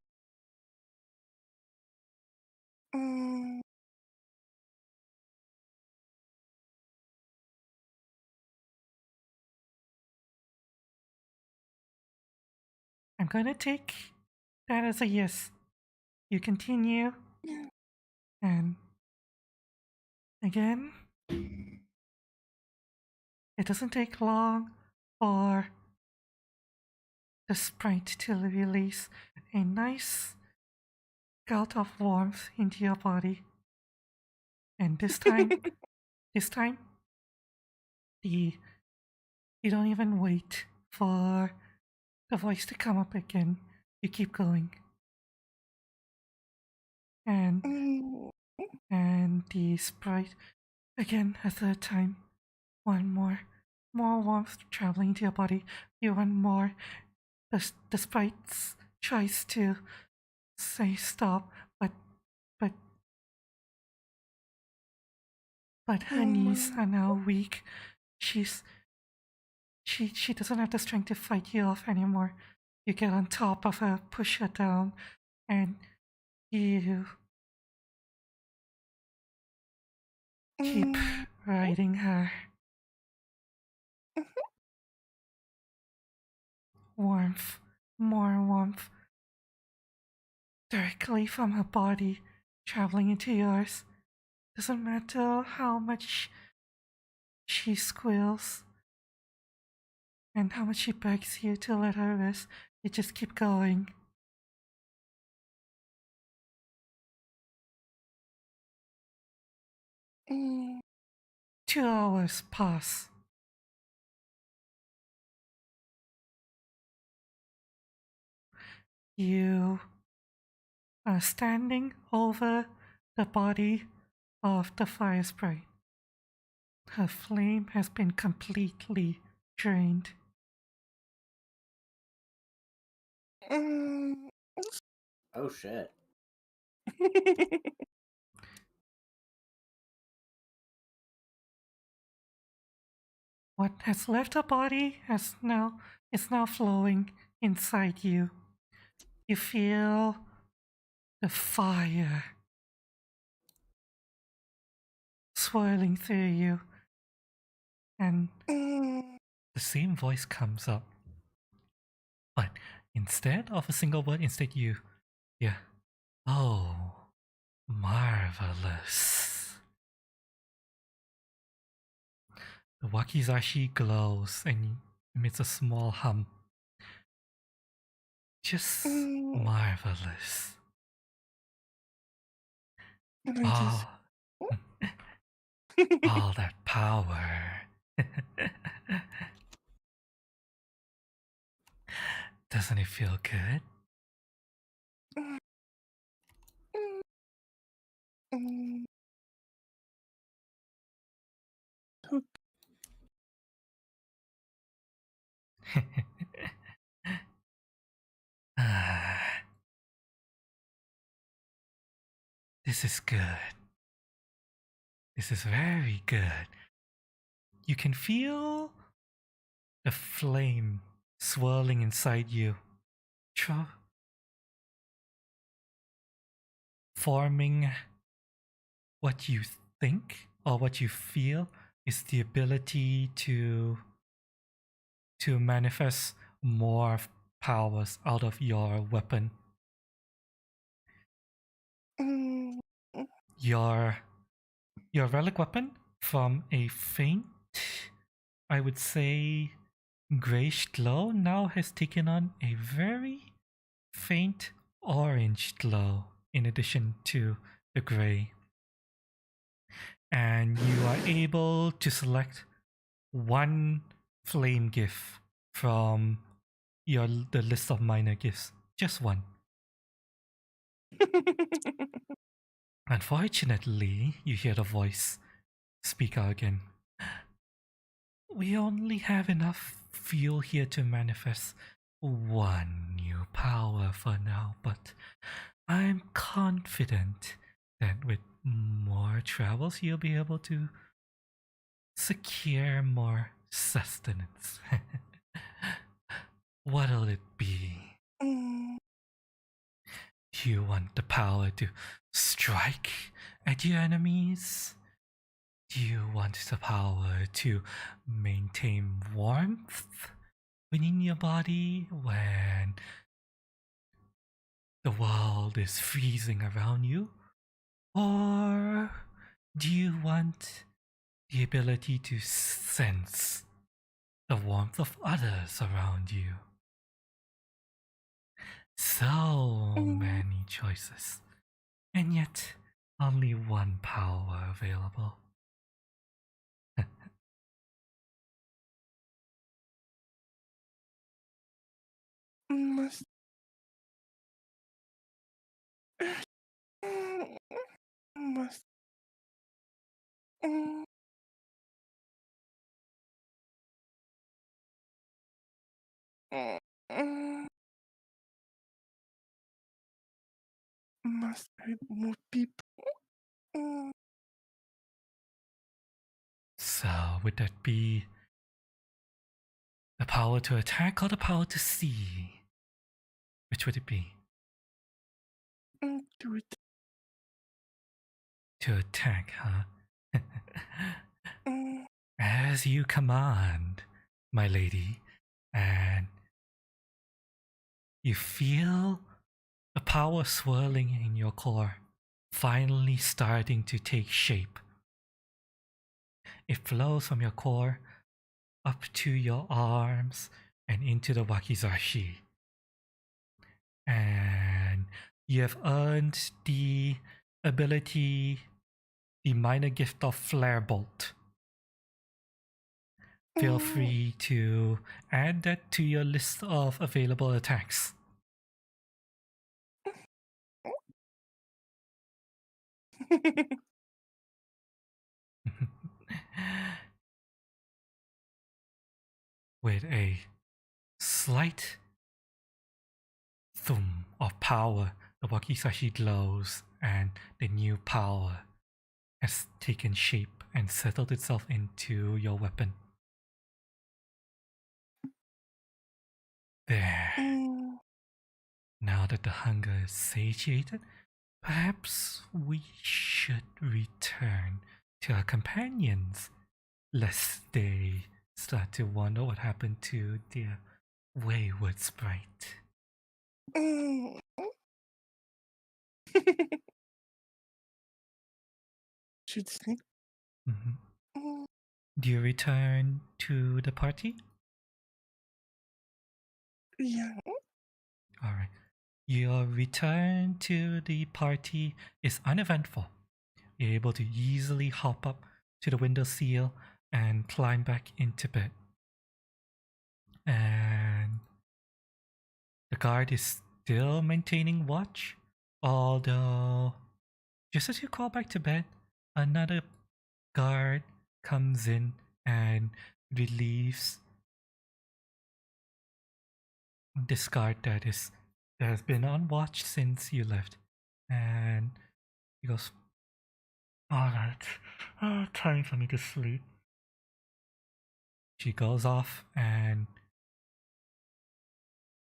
Mm. I'm gonna take that as a yes. You continue, and again, it doesn't take long for the sprite to release a nice gouts of warmth into your body. And this time, the you don't even wait for the voice to come up again. You keep going, and Mm. and the sprite again a third time. One more warmth traveling to your body. You want more. The sprite tries to say stop, but her Oh knees my. are now weak. She's she doesn't have the strength to fight you off anymore. You get on top of her, push her down, and you keep Mm. riding her. Warmth, more warmth, directly from her body, traveling into yours. Doesn't matter how much she squeals and how much she begs you to let her rest, you just keep going. Mm. 2 hours pass. You are standing over the body of the fire sprite. Her flame has been completely drained. Mm. Oh shit. What has left her body is now flowing inside you. You feel the fire swirling through you, and Mm. the same voice comes up. But instead of a single word, instead you hear, oh, marvelous. The wakizashi glows and emits a small hum. Just Mm. marvelous. And I just. All, all that power. Doesn't it feel good? Mm, Ah, this is good. This is very good. You can feel the flame swirling inside you, forming what you think or what you feel is the ability to manifest more powers out of your weapon. mm, Your relic weapon, from a faint, I would say, grayish glow, now has taken on a very faint orange glow in addition to the gray. And you are able to select one flame gift from the list of minor gifts. Just one. Unfortunately, you hear the voice speak out again. We only have enough fuel here to manifest one new power for now, but I'm confident that with more travels, you'll be able to secure more sustenance. What'll it be? mm. Do you want the power to strike at your enemies? Do you want the power to maintain warmth within your body when the world is freezing around you? Or do you want the ability to sense the warmth of others around you? So many choices, and yet only one power available. Must. Must. Must hurt more people. So, would that be the power to attack or the power to see? Which would it be? Do it. To attack, huh? As you command, my lady, and you feel the power swirling in your core, finally starting to take shape. It flows from your core up to your arms and into the wakizashi. And you have earned the ability, the minor gift of Flare Bolt. Feel free to add that to your list of available attacks. With a slight thum of power, the wakizashi glows and the new power has taken shape and settled itself into your weapon. There. Now that the hunger is satiated, perhaps we should return to our companions, lest they start to wonder what happened to their wayward sprite. Should sleep. Do you return to the party? Yeah. Alright. Your return to the party is uneventful. You're able to easily hop up to the windowsill and climb back into bed. And the guard is still maintaining watch, although just as you crawl back to bed, another guard comes in and relieves this guard that has been on watch since you left. And he goes, "Alright, time for me to sleep." She goes off and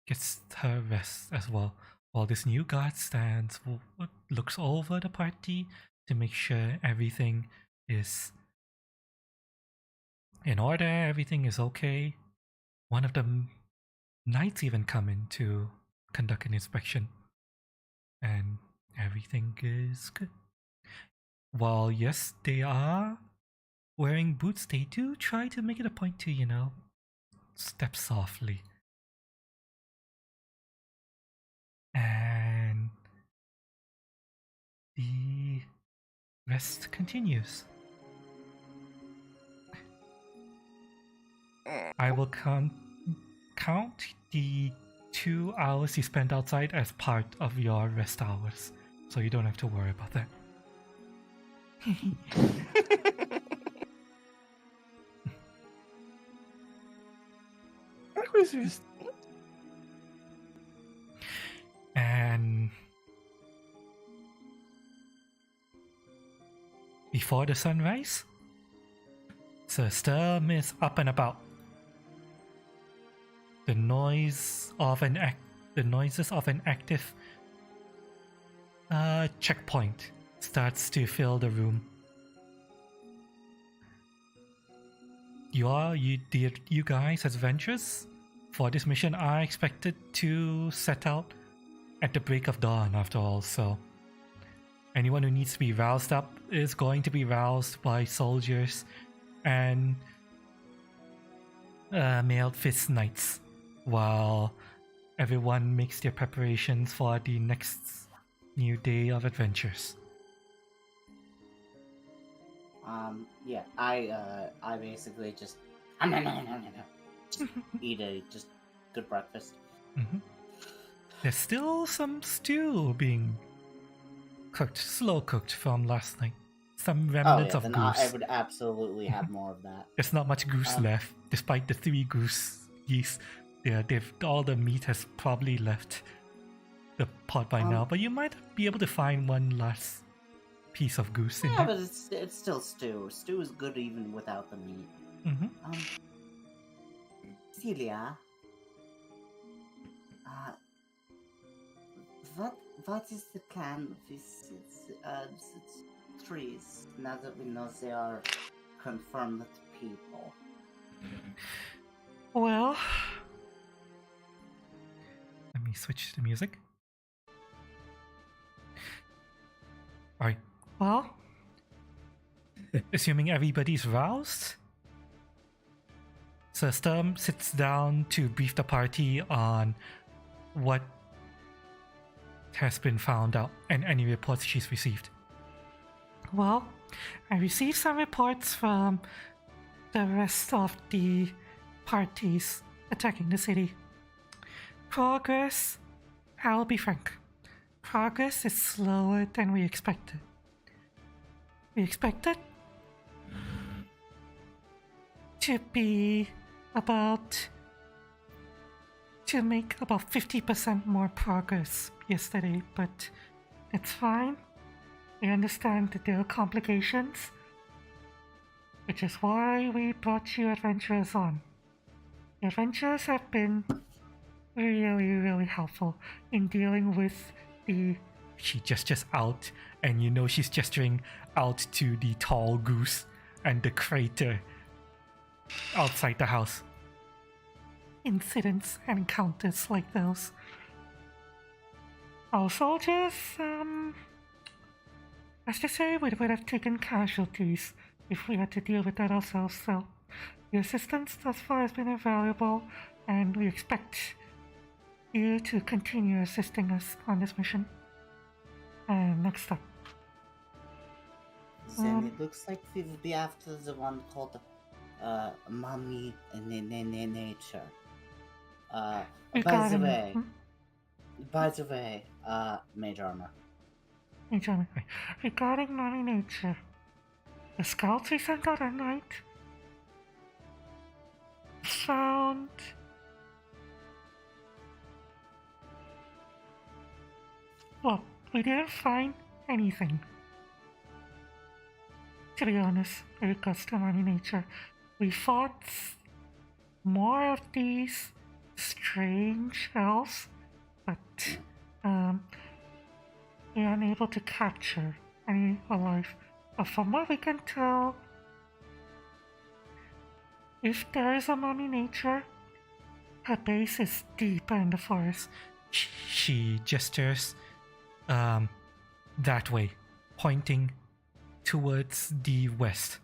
gets her rest as well, while this new guard stands, looks over the party to make sure everything is in order, everything is okay. One of the knights even come in to conduct an inspection, and everything is good. While yes, they are wearing boots, they do try to make it a point to, step softly. And the rest continues. I will count the 2 hours you spent outside as part of your rest hours, so you don't have to worry about that. I was just... And before the sunrise, Sir Sturm is up and about. The noises of an active checkpoint starts to fill the room. You guys as adventurers for this mission are expected to set out at the break of dawn, after all, so anyone who needs to be roused up is going to be roused by soldiers and mailed fist knights, while everyone makes their preparations for the next new day of adventures. Yeah, I basically just eat a just good breakfast. Mm-hmm. There's still some stew being cooked, slow cooked from last night. Some remnants of then goose. I would absolutely have more of that. There's not much goose left, despite the 3 geese. Yeah, all the meat has probably left the pot by now, but you might be able to find one last piece of goose in Yeah, there. but it's still stew. Stew is good even without the meat. Mm-hmm. Celia, what is the plan of these trees now that we know they are confirmed people? Well, let me switch the music. Alright, well, assuming everybody's roused, Sir Sturm sits down to brief the party on what has been found out and any reports she's received. Well, I received some reports from the rest of the parties attacking the city. Progress, I'll be frank, progress is slower than we expected. We expected to make about 50% more progress yesterday, but it's fine. We understand that there are complications, which is why we brought you adventurers on. The adventurers have been really, really helpful in dealing with the... She gestures out, and she's gesturing out to the tall goose and the crater outside the house. Incidents and encounters like those. Our soldiers, let's just say we would have taken casualties if we had to deal with that ourselves, so your assistance thus far has been invaluable, and we expect you to continue assisting us on this mission. And next up. Then it looks like we will be after the one called the mommy nature. By the Regarding way, mage armor. regarding mommy nature, the scouts we sent out at night found well, we didn't find anything. To be honest, in regards to mommy nature, we fought more of these strange elves, but we are unable to capture any alive. But from what we can tell, if there is a mommy nature, her base is deeper in the forest. She gestures that way, pointing towards the west.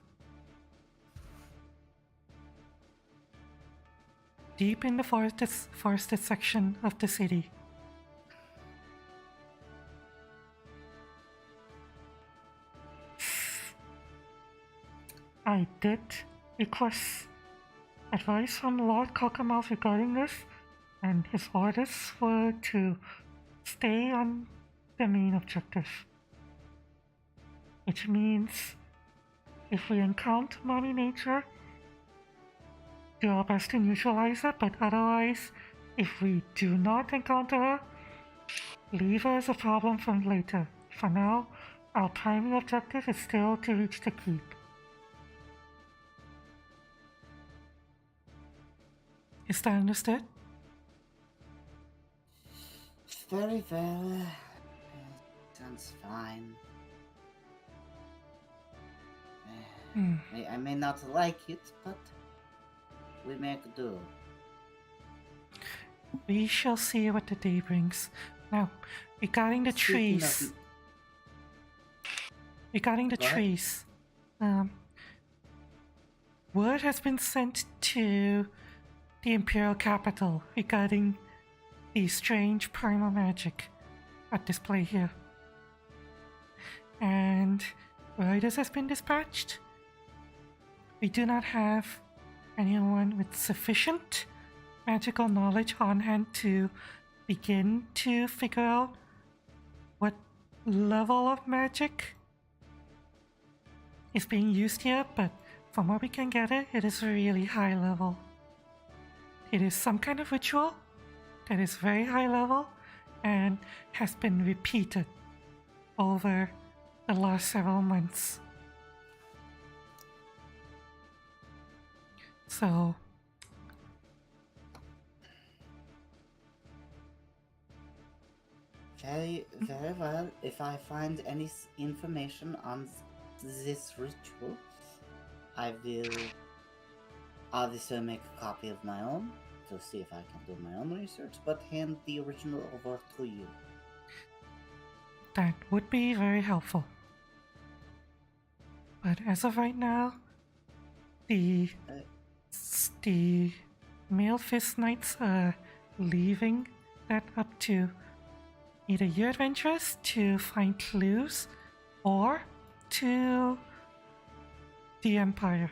Deep in the forested section of the city. I did request advice from Lord Cockermouth regarding this, and his orders were to stay on the main objective. Which means if we encounter mommy nature, do our best to neutralize it, but otherwise, if we do not encounter her, leave her as a problem for later. For now, our primary objective is still to reach the keep. Is that understood? Very well. Sounds fine. I may not like it, but we make do. We shall see what the day brings. Now, regarding the Speaking trees. of- Regarding the Go ahead. trees. Word has been sent to the Imperial capital regarding the strange primal magic at display here. And riders has been dispatched. We do not have anyone with sufficient magical knowledge on hand to begin to figure out what level of magic is being used here, but from what we can gather, it is a really high level. It is some kind of ritual that is very high level and has been repeated over the last several months. So, Very well. If I find any information on this ritual, I will obviously make a copy of my own to see if I can do my own research, but hand the original over to you. that would be very helpful. But as of right now, the male fist knights are leaving that up to either you adventurers to find clues or to the Empire.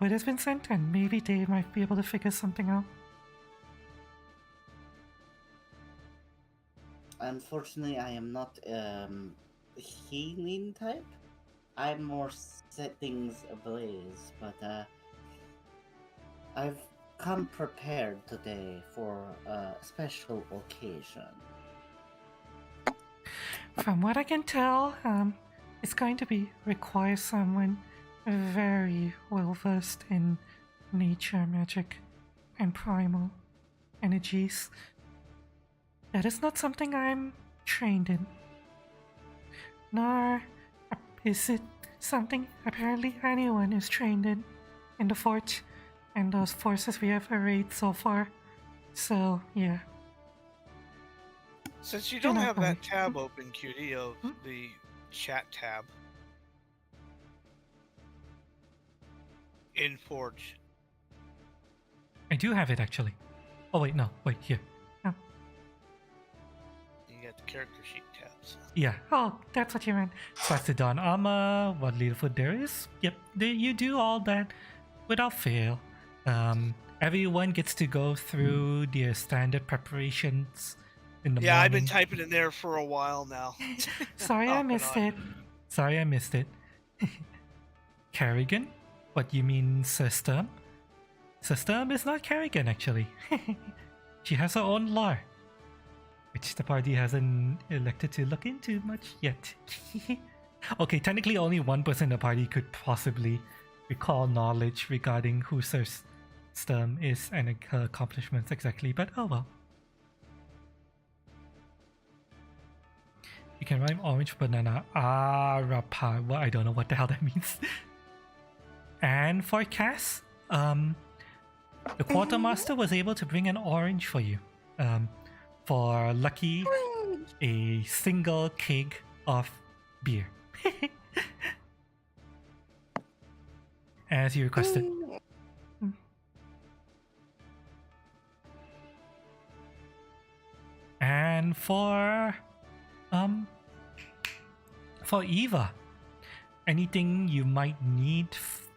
Word has been sent, and maybe they might be able to figure something out. Unfortunately, I am not healing type. I'm more set things ablaze, but I've come prepared today for a special occasion. From what I can tell, it's going to require someone very well versed in nature magic and primal energies. That is not something I'm trained in. Nor is it something apparently anyone is trained in the fort and those forces we have arrayed so far. So, yeah. Since you You're don't not have funny. that tab open, Cutie, of the chat tab in Forge. I do have it actually. Oh, wait, no. Wait, here. Oh, You got the character sheet tabs. yeah. Oh, that's what you meant. Swastidon armor, what little food there is. Yep, you do all that without fail. Everyone gets to go through their standard preparations in the Yeah, I've been morning. typing in there for a while now. Sorry, I Off and missed on. it. Sorry, I missed it. Kerrigan? What you mean, Sir Sturm? Sir Sturm is not Kerrigan, actually. She has her own lore, which the party hasn't elected to look into much yet. Okay, technically only 1% of the party could possibly recall knowledge regarding who Sir Sturm is and her accomplishments exactly, but oh well. You can rhyme orange banana. Arapa. Well, I don't know what the hell that means. And for Cass, the quartermaster was able to bring an orange for you. For Lucky, a single keg of beer. As you requested. And for Eva, anything you might need,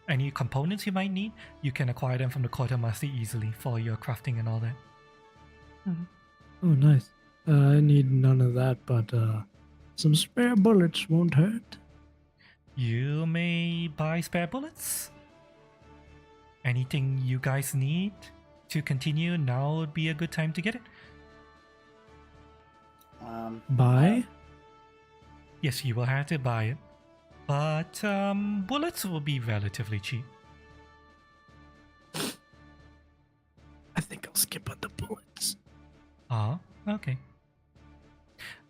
any components you might need, you can acquire them from the quartermaster easily for your crafting and all that. Oh, nice. I need none of that, but some spare bullets won't hurt. You may buy spare bullets. Anything you guys need to continue, now would be a good time to get it. Buy? Yes, you will have to buy it. But bullets will be relatively cheap. I think I'll skip on the bullets. Okay.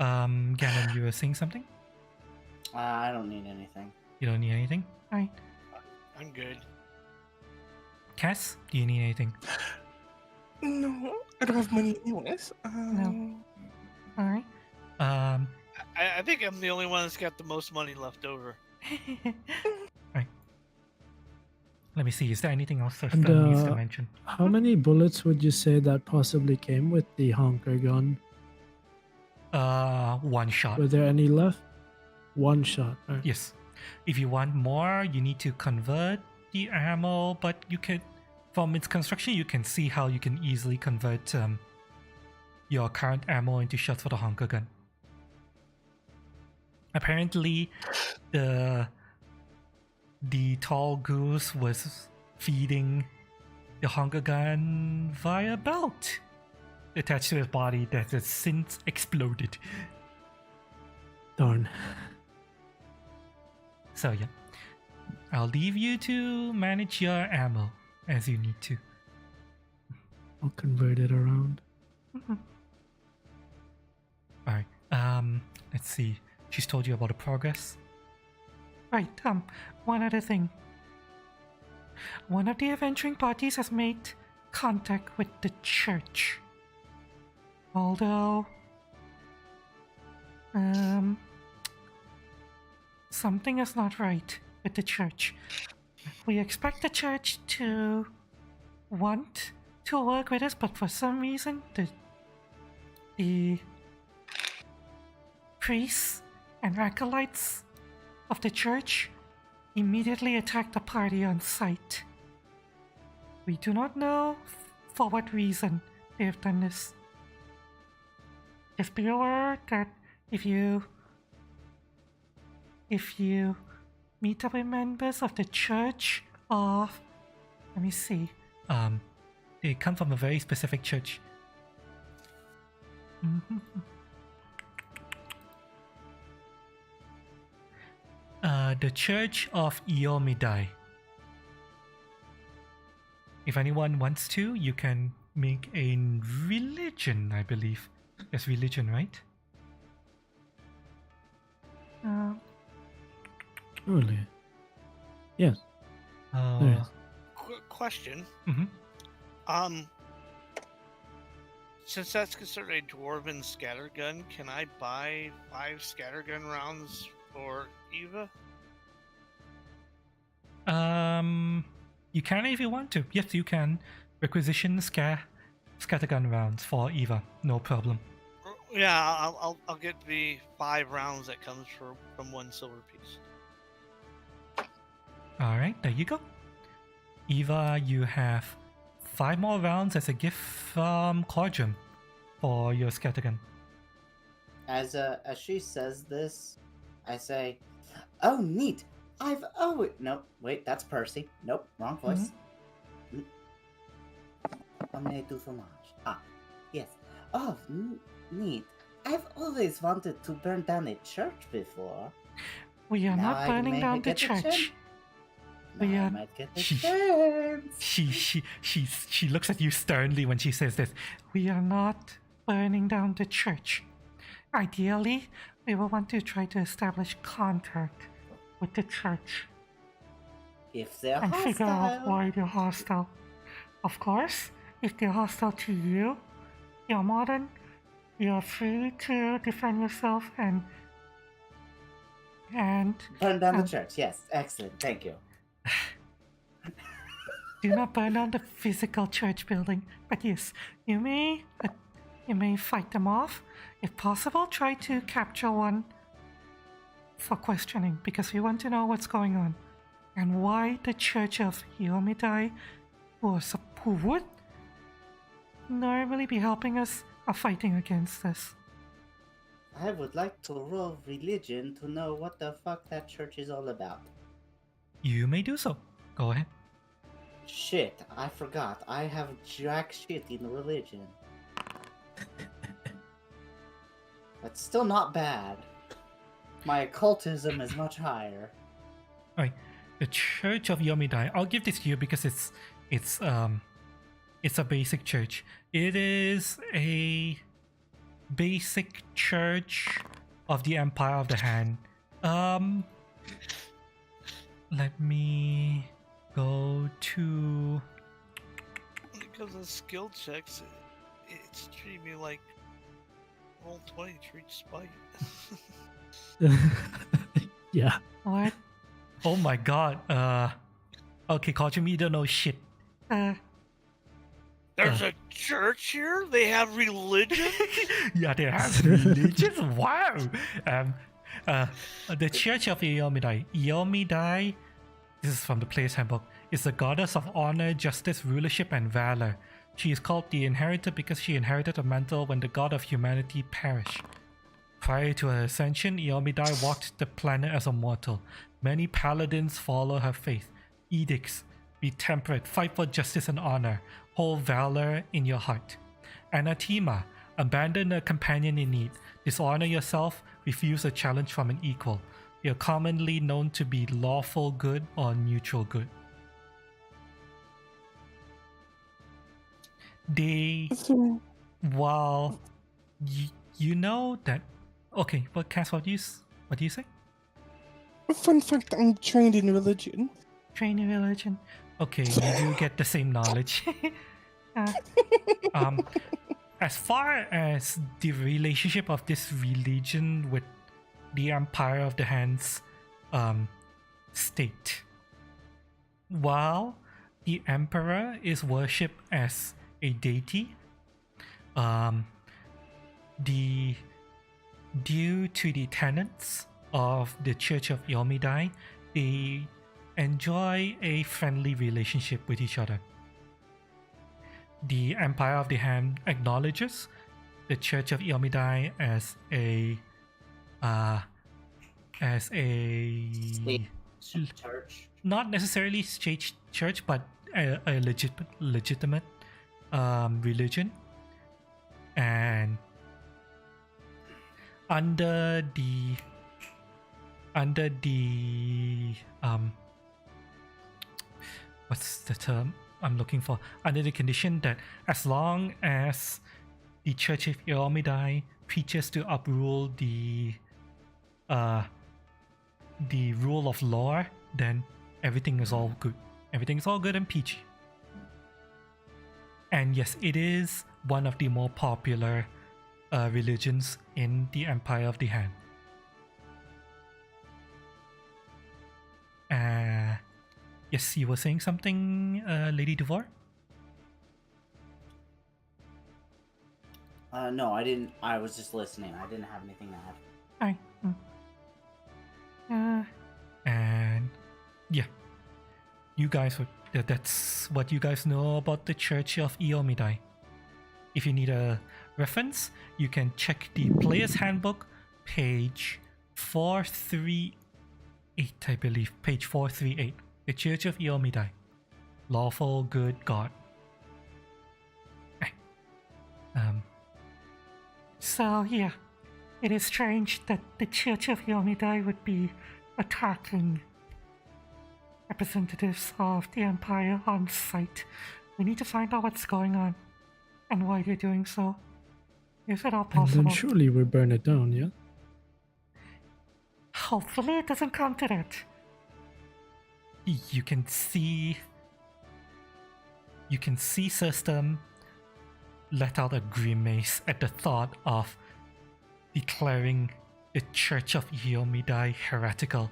Ganon, you were saying something? I don't need anything. You don't need anything? Alright. I'm good. Cass, do you need anything? No, I don't have money anyways. No. Alright. I think I'm the only one that's got the most money left over. Right. Let me see, is there anything else Sir And, Stern needs to mention? How many bullets would you say that possibly came with the honker gun? One shot. Were there any left? One shot. Right. Yes. If you want more, you need to convert the ammo, but you can, from its construction, you can see how you can easily convert your current ammo into shots for the honker gun. Apparently, the tall goose was feeding the honker gun via a belt attached to his body that has since exploded. Darn. So yeah, I'll leave you to manage your ammo as you need to. I'll convert it around. Alright, let's see. She's told you about the progress? Right, one other thing. One of the adventuring parties has made contact with the church. Although, something is not right with the church. We expect the church to want to work with us, but for some reason, the priests and acolytes of the church immediately attacked the party on sight. We do not know for what reason they have done this. Just be aware that if you meet up with members of the church of, let me see, they come from a very specific church. The Church of Iomidai. If anyone wants to, you can make a religion, I believe. Yes, religion, right? Really? Yes. Uh, Question. mhm. Since that's considered a dwarven scattergun, can I buy 5 scattergun rounds for Eva? You can if you want to. Yes, you can requisition scattergun rounds for Eva. No problem. Yeah, I'll get the 5 rounds that comes from 1 silver piece. All right, there you go. Eva, you have 5 more rounds as a gift from Cordium for your scattergun. As she says this, I say, "Oh, neat! Nope, wait, that's Percy. Nope, wrong voice. Omelette du fromage. Ah, yes. Oh, neat. I've always wanted to burn down a church before. We are Now not I burning may down the get the chance. church. Now We I are. might get the chance. She looks at you sternly when she says this. We are not burning down the church. Ideally, we will want to try to establish contact with the church If they're and figure out hostile, why they're hostile. Of course, if they're hostile to you, you're modern. You're free to defend yourself and burn down the church. Yes, excellent. Thank you. do not burn down the physical church building. But yes, you may fight them off. If possible, try to capture one for questioning, because we want to know what's going on and why the Church of Yomidai, who would normally be helping us, are fighting against us. I would like to roll religion to know what the fuck that church is all about. You may do so. Go ahead. Shit, I forgot. I have jack shit in religion. That's still not bad. My occultism is much higher. Alright, the Church of Yomidai. I'll give this to you because it's a basic church. It is a basic church of the Empire of the Hand. Let me go to. Because of skill checks, it's treating me like roll 20 to reach spite. Yeah. What? Oh my god. Okay, Kojima, you don't know shit. There's a church here? They have religion? Yeah, they have religion. Wow. The Church of Iomidai. Iomidai, this is from the Player's Handbook, is the goddess of honor, justice, rulership, and valor. She is called the Inheritor because she inherited a mantle when the god of humanity perished. Prior to her ascension, Iomidai walked the planet as a mortal. Many paladins follow her faith. Edicts: be temperate, fight for justice and honor, hold valor in your heart. Anathema: abandon a companion in need, dishonor yourself, refuse a challenge from an equal. You're commonly known to be lawful good or neutral good. They, So, while you know that. Okay, but Cass, what do you say? fun fact, I'm trained in religion. Train in religion. Okay, you do get the same knowledge. As far as the relationship of this religion with the Empire of the Hands state, while the Emperor is worshipped as a deity, due to the tenets of the Church of Yomidai, they enjoy a friendly relationship with each other. The Empire of the Hand acknowledges the Church of Yomidai as a State church. not necessarily state church, but a legitimate religion, and under the what's the term I'm looking for? Under the condition that as long as the Church of Yomidai preaches to uprule the rule of law, then everything is all good. Everything is all good and peachy. And yes, it is one of the more popular religions in the Empire of the Hand. Yes, you were saying something, Lady Duvar? No, I didn't. I was just listening. I didn't have anything to add. Alright. And yeah, you guys would that's what you guys know about the Church of Iomidai. If you need a reference, you can check the Player's Handbook, page 438, I believe. Page 438. The Church of Iomidai. Lawful good God. So yeah, it is strange that the Church of Iomidai would be attacking representatives of the Empire on site. We need to find out what's going on and why they're doing so. Is it all And then possible? surely we burn it down, yeah? Hopefully it doesn't come to that. You can see System let out a grimace at the thought of declaring the Church of Iomidai heretical.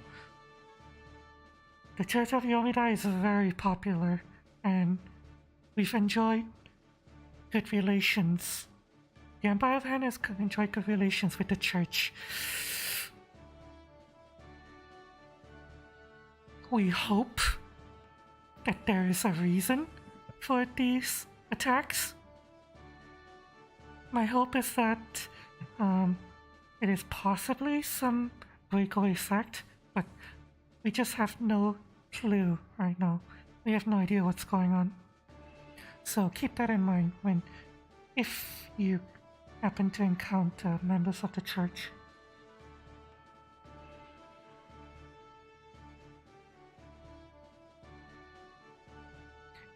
The Church of Iomidai is very popular, and we've enjoyed good relations. The Empire of Han has enjoyed good relations with the Church. We hope that there is a reason for these attacks. My hope is that it is possibly some breakaway sect, but we just have no clue right now. We have no idea what's going on. So keep that in mind if you happen to encounter members of the church.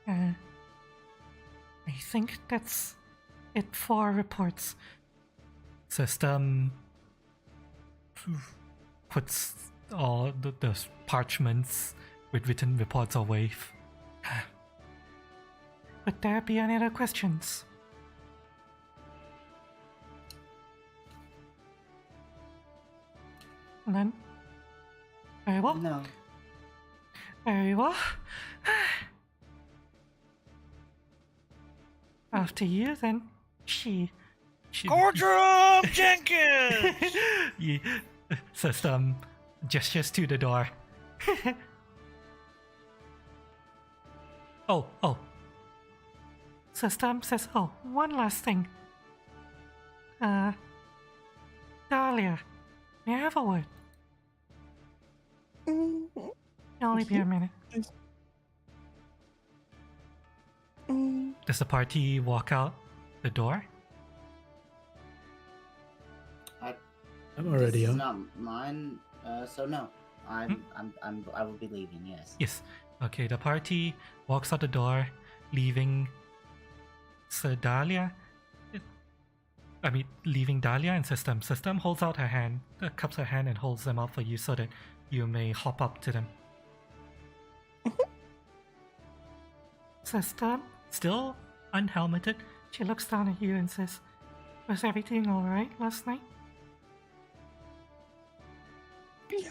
I think that's it for reports. System puts all the parchments with written reports away. Would there be any other questions? None? Very well. No. Very well. After you, then. She Courtroom Jenkins! Yeah, System gestures to the door. Oh. System says, oh, one last thing. Dahlia, may I have a word? It'll only be a minute. Does the party walk out the door? I'm already This is out. not mine, so no. I will be leaving. Yes. Yes. Okay, the party walks out the door, leaving Sir Dahlia. Leaving Dahlia and System. System holds out her hand, cups her hand and holds them out for you so that you may hop up to them. System, still unhelmeted, she looks down at you and says, was everything alright last night? Yeah.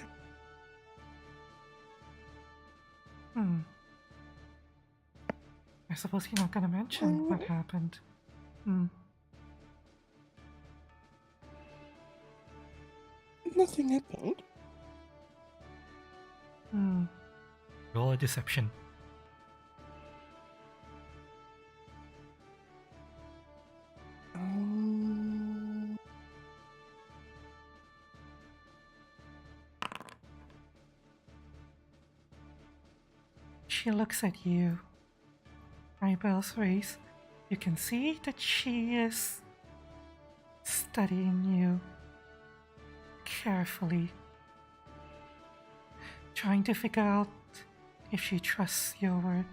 I suppose you're not gonna mention what happened. Nothing happened. Roll a deception. She looks at you. Eyebrows raised. You can see that she is studying you carefully, trying to figure out if she trusts your word.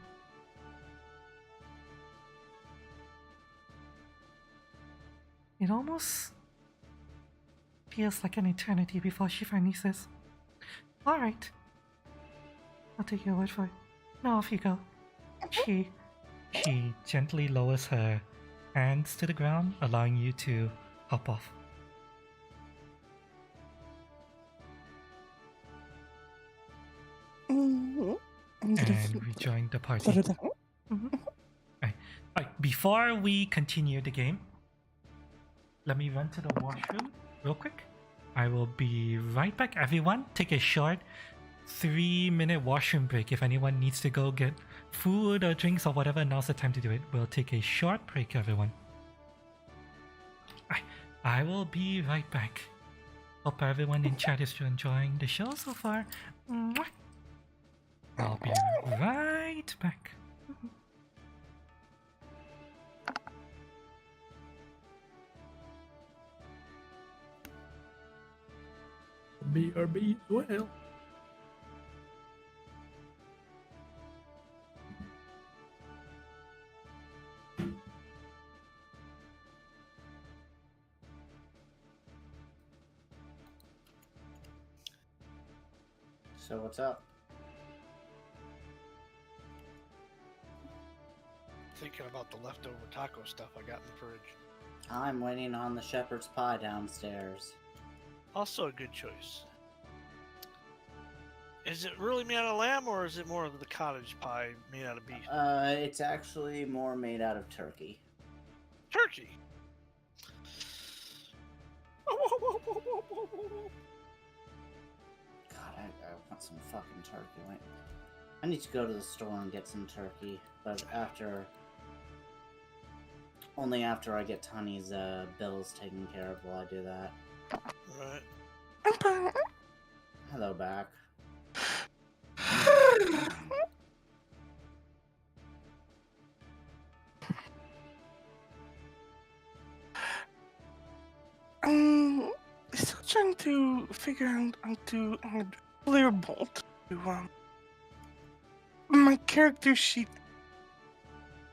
It almost feels like an eternity before she finally says, alright, I'll take your word for it. Now off you go. She gently lowers her hands to the ground, allowing you to hop off. And rejoin the party. Right, before we continue the game, let me run to the washroom real quick. I will be right back. Everyone, take a short 3-minute washroom break. If anyone needs to go get food or drinks or whatever, now's the time to do it. We'll take a short break, everyone. I will be right back. Hope everyone in chat is enjoying the show so far. Mwah. I'll be right back. BRB as well. So what's up? Thinking about the leftover taco stuff I got in the fridge. I'm waiting on the shepherd's pie downstairs. Also a good choice. Is it really made out of lamb, or is it more of the cottage pie made out of beef? It's actually more made out of turkey. Turkey! God, I want some fucking turkey. Wait. I need to go to the store and get some turkey, but only after I get Tony's bills taken care of will I do that. Right. Hello, back. Still trying to figure out how to add flare bolt to my character sheet.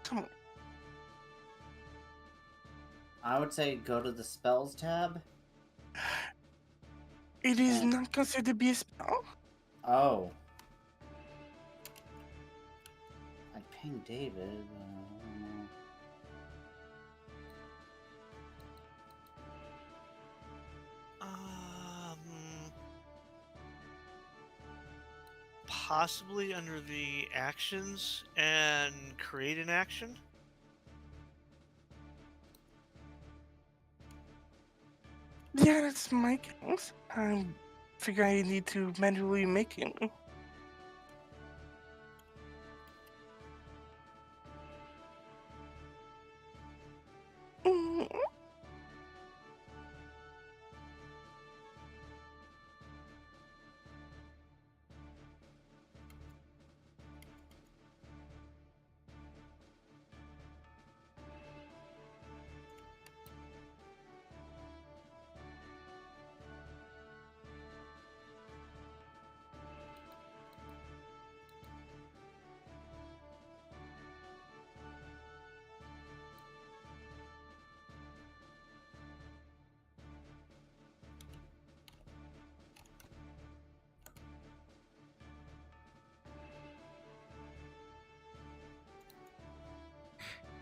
Come on. I would say go to the spells tab. It is not considered to be a spell. Oh. I pinged David. I don't know. Possibly under the actions and create an action. Yeah, that's my case. I figure I need to manually make it.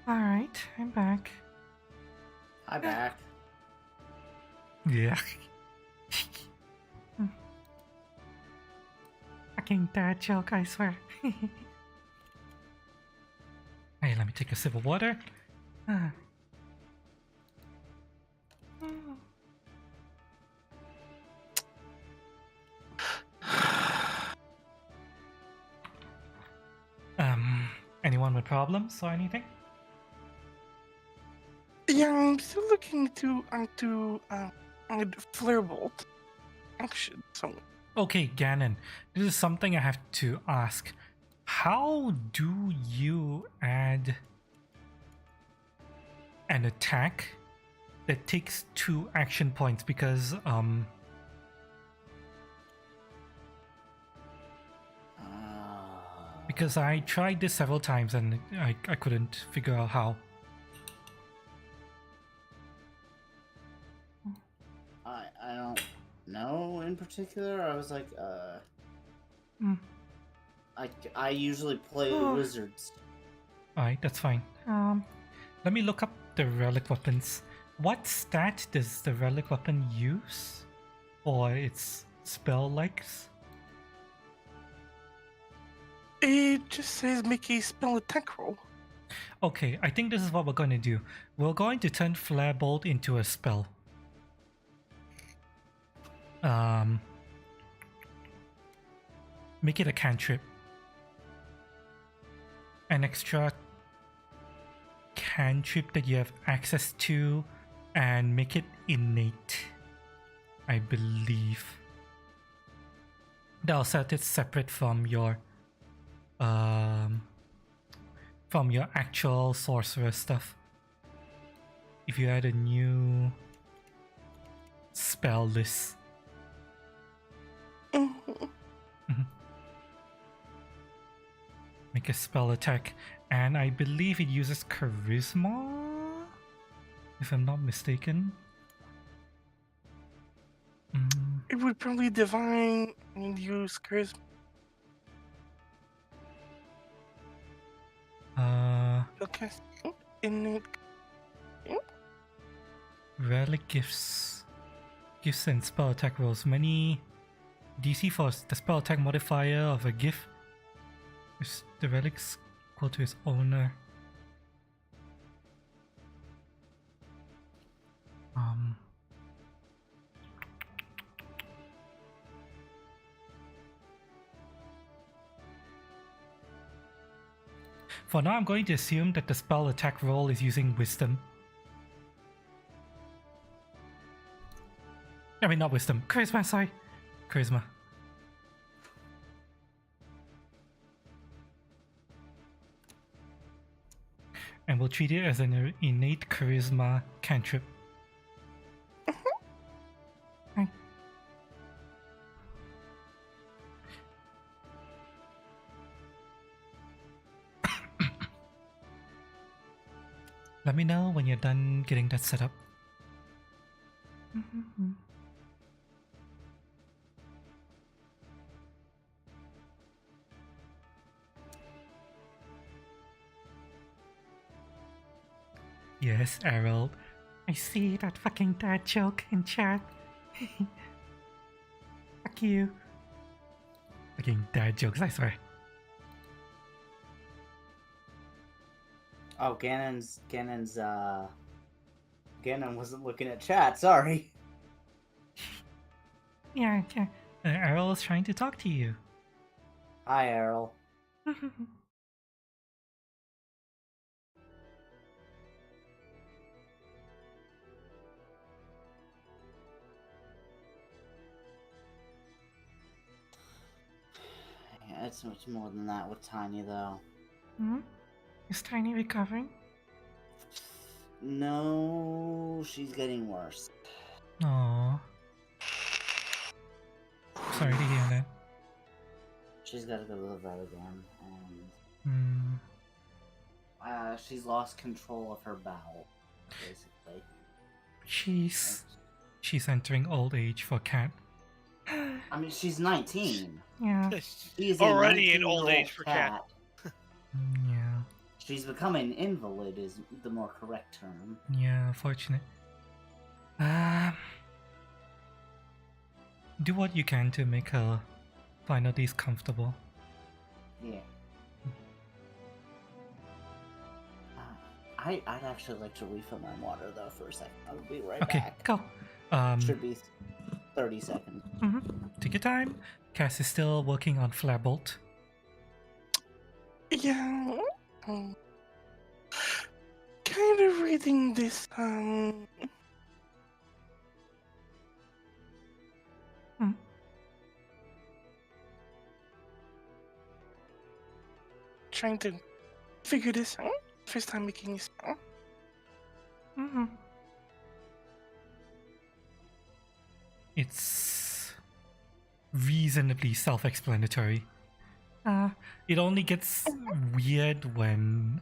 Alright, I'm back. Hi, back. Yeah. Fucking dad joke, I swear. Hey, let me take a sip of water. Ah. Anyone with problems or anything? Yeah, I'm still looking to add flare bolt action. So Okay, Ganon, this is something I have to ask. How do you add an attack that takes 2 action points? Because I tried this several times and I couldn't figure out how. I don't know in particular. I was like, I usually play the wizards. Alright, that's fine. Let me look up the relic weapons. What stat does the relic weapon use for its spell likes? it just says make a spell attack roll. Okay, I think this is what we're going to do. We're going to turn Flare Bolt into a spell. make it a cantrip. An extra cantrip that you have access to, and make it innate, I believe. That'll set it separate from your actual sorcerer stuff. If you add a new spell list. Make a spell attack, and I believe it uses charisma, if I'm not mistaken. It would probably divine and use charisma. Okay. Innate. Relic gifts and spell attack rolls. Many DC for the spell attack modifier of a gift. Is the relics equal to its owner? For now, I'm going to assume that the spell attack roll is using wisdom. I mean, not wisdom. Charisma, sorry. Charisma. And we'll treat it as an innate charisma cantrip. Hi. Let me know when you're done getting that set up. Yes, Errol. I see that fucking dad joke in chat. Fuck you. Fucking dad jokes, I swear. Oh, Ganon wasn't looking at chat, sorry. Yeah. Errol is trying to talk to you. Hi, Errol. Yeah, it's much more than that with Tiny, though. Is Tiny recovering? No, she's getting worse. Aww. Sorry to hear that. She's got to go to the vet again, and she's lost control of her bowel, basically. She's entering old age for Cat. I mean, she's 19. Yeah. She's Already in old age for Cat. Yeah. She's becoming an invalid is the more correct term. Yeah, unfortunate. Do what you can to make her final days comfortable. Yeah. I'd actually like to refill my water though for a second. I'll be right back. Okay, go. Should be 30 seconds. Take your time. Cass is still working on Flabolt. Yeah. Kind of reading this. Trying to figure this out. First time making this spell. It's reasonably self-explanatory. It only gets weird when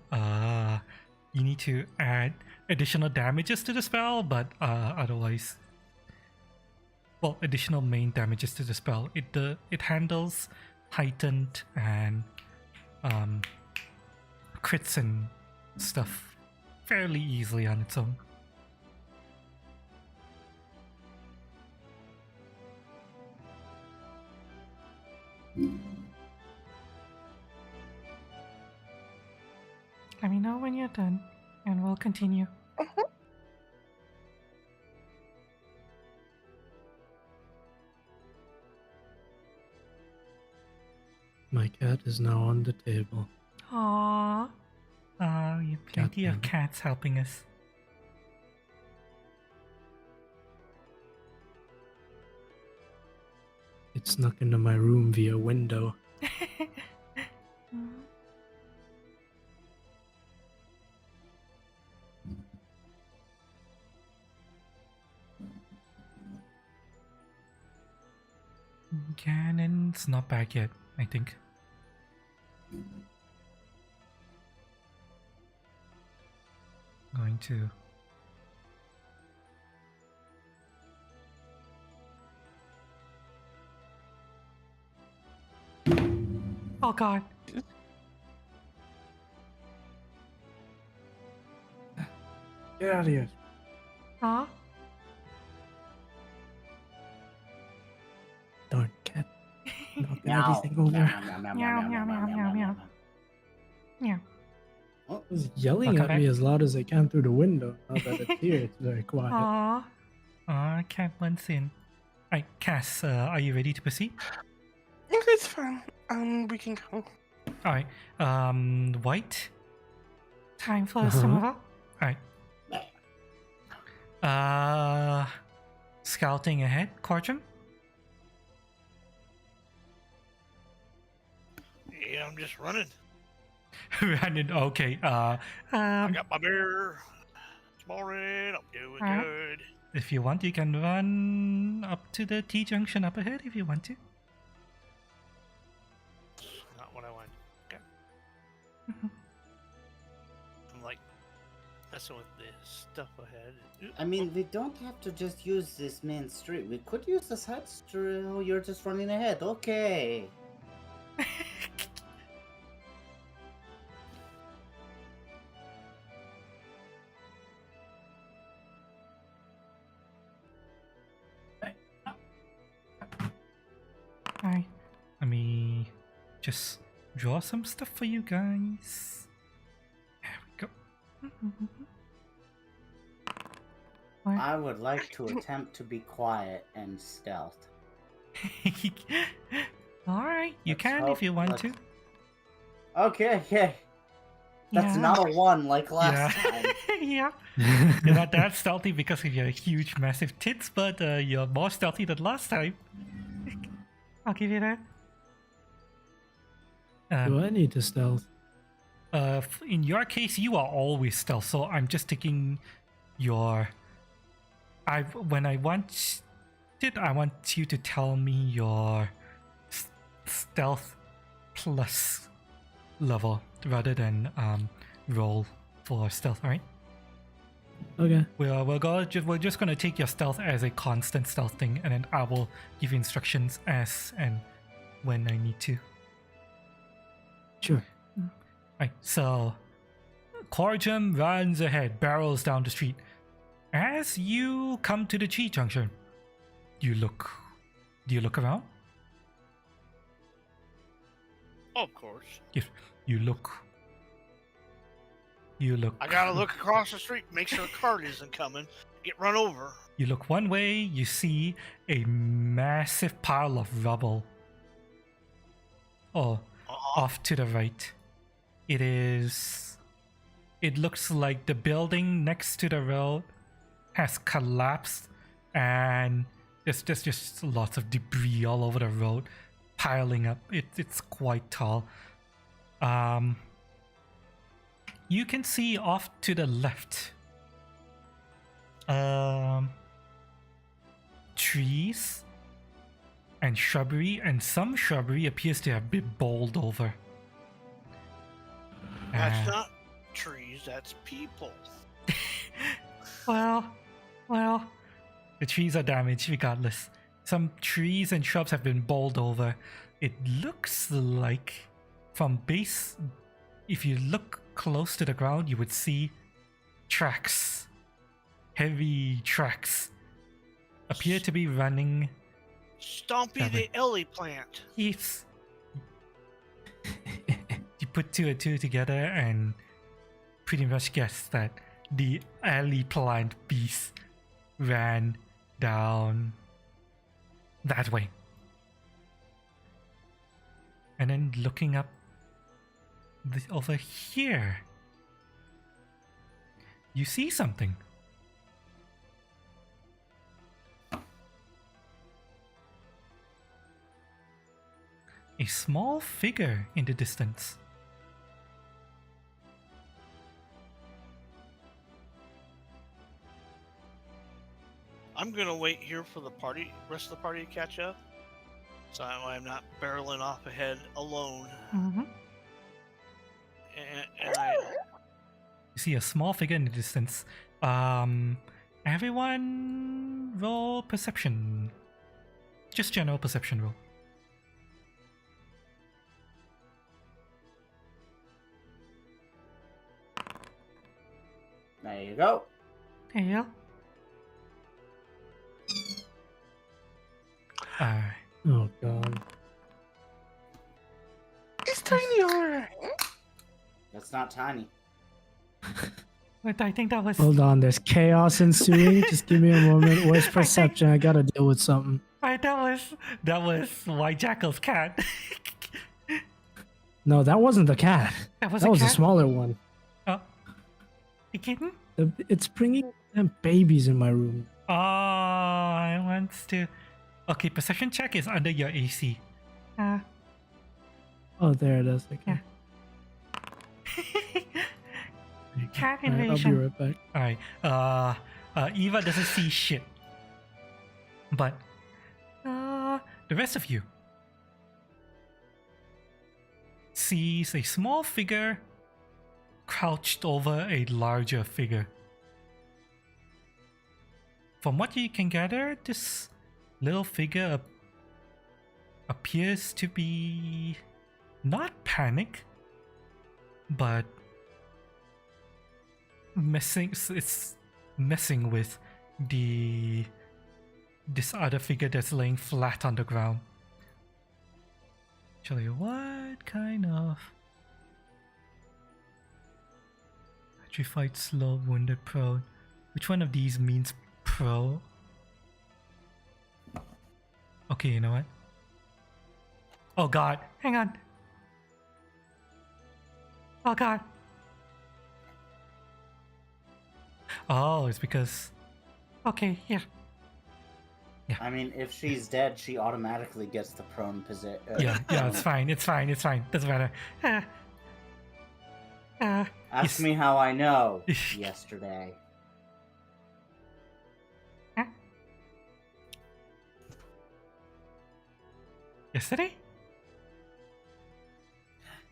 you need to add additional damages to the spell, but otherwise, well, additional main damages to the spell. It handles heightened and crits and stuff fairly easily on its own. Let me know when you're done, and we'll continue. My cat is now on the table. Aww. You have plenty of Catman. cats helping us. It snuck into my room via window. Cannon's not back yet, I think. Going to. Oh god. Get out of here. Huh? Darn cat. Knocking Meow. everything over. Meow, Meow, meow, meow, meow, meow. Yeah. Oh, It was yelling Welcome at me back. as loud as I can through the window. Now that it's here, it's very quiet. Aww. Aw, cat wants in. Alright, Cass, are you ready to proceed? It's fine. We can go. Alright, White? Time for us to Uh-huh. move up? Alright. Scouting ahead, Cortram? Yeah, I'm just running. Running, okay, I got my beer. It's morning. I'm doing Alright. good. if you want, you can run up to the T-junction up ahead if you want to. Not what I want. Okay. Mhm. I'm like messing with this stuff ahead. I mean, we don't have to just use this main street. We could use the side street. Oh, you're just running ahead. Okay. Alright, let me just draw some stuff for you guys. There we go. What? I would like to attempt to be quiet and stealth. Alright, you Let's can hope- if you want let's- to. Okay. That's Yeah. not a 1 like last time. Yeah. You're not that stealthy because of your huge, massive tits, but you're more stealthy than last time. I'll give you that. Do I need to stealth? In your case, you are always stealth, so I'm just taking your. When I want it, I want you to tell me your stealth plus level rather than roll for stealth. All right. Okay. We're just gonna take your stealth as a constant stealth thing, and then I will give you instructions as and when I need to. Sure. Right, so Corjum runs ahead, barrels down the street. As you come to the T-junction, do you look around? Of course. Yes, you look. I gotta look across the street, make sure a cart isn't coming. Get run over. You look one way, you see a massive pile of rubble. Oh, off to the right. It looks like the building next to the road has collapsed, and there's just lots of debris all over the road piling up. It's quite tall. You can see off to the left trees and shrubbery, and some shrubbery appears to have been bowled over. That's Uh, not trees, that's people. Well, the trees are damaged regardless. Some trees and shrubs have been bowled over. It looks like from base, if you look close to the ground, you would see tracks. Heavy tracks appear to be running. Stompy That way. the Ellie plant. Yes. You put two and two together and pretty much guess that the alley plant beast ran down that way. And then looking up over here, you see something. A small figure in the distance. I'm gonna wait here for the rest of the party to catch up, so I'm not barreling off ahead alone. Mm-hmm. And I You see a small figure in the distance. Everyone roll perception. Just general perception roll. There you go. There you go. Alright. Oh god. It's tiny, alright. That's not tiny. But I think that was. Hold on, there's chaos ensuing. Just give me a moment. Where's perception? I gotta deal with something. Alright, that was White Jackal's cat. No, that wasn't the cat. That was That a was a cat. smaller one. Oh, a kitten. It's bringing them babies in my room. Oh, it wants to. Okay, perception check is under your AC. Oh, there it is. Okay. Cat Alright, I'll be invasion. right back. Alright. Eva doesn't see shit. But the rest of you sees a small figure crouched over a larger figure. From what you can gather, this little figure appears to be not panic, but it's messing with this other figure that's laying flat on the ground. Actually, what kind of petrified, slow, wounded, prone? Which one of these means pro? Okay, you know what? Oh god, hang on. Oh god. Oh, it's because. Okay, yeah. I mean, if she's dead, she automatically gets the prone position. Yeah, it's fine, it's fine, it's fine. Doesn't matter. Ask me how I know. Yesterday. Yesterday?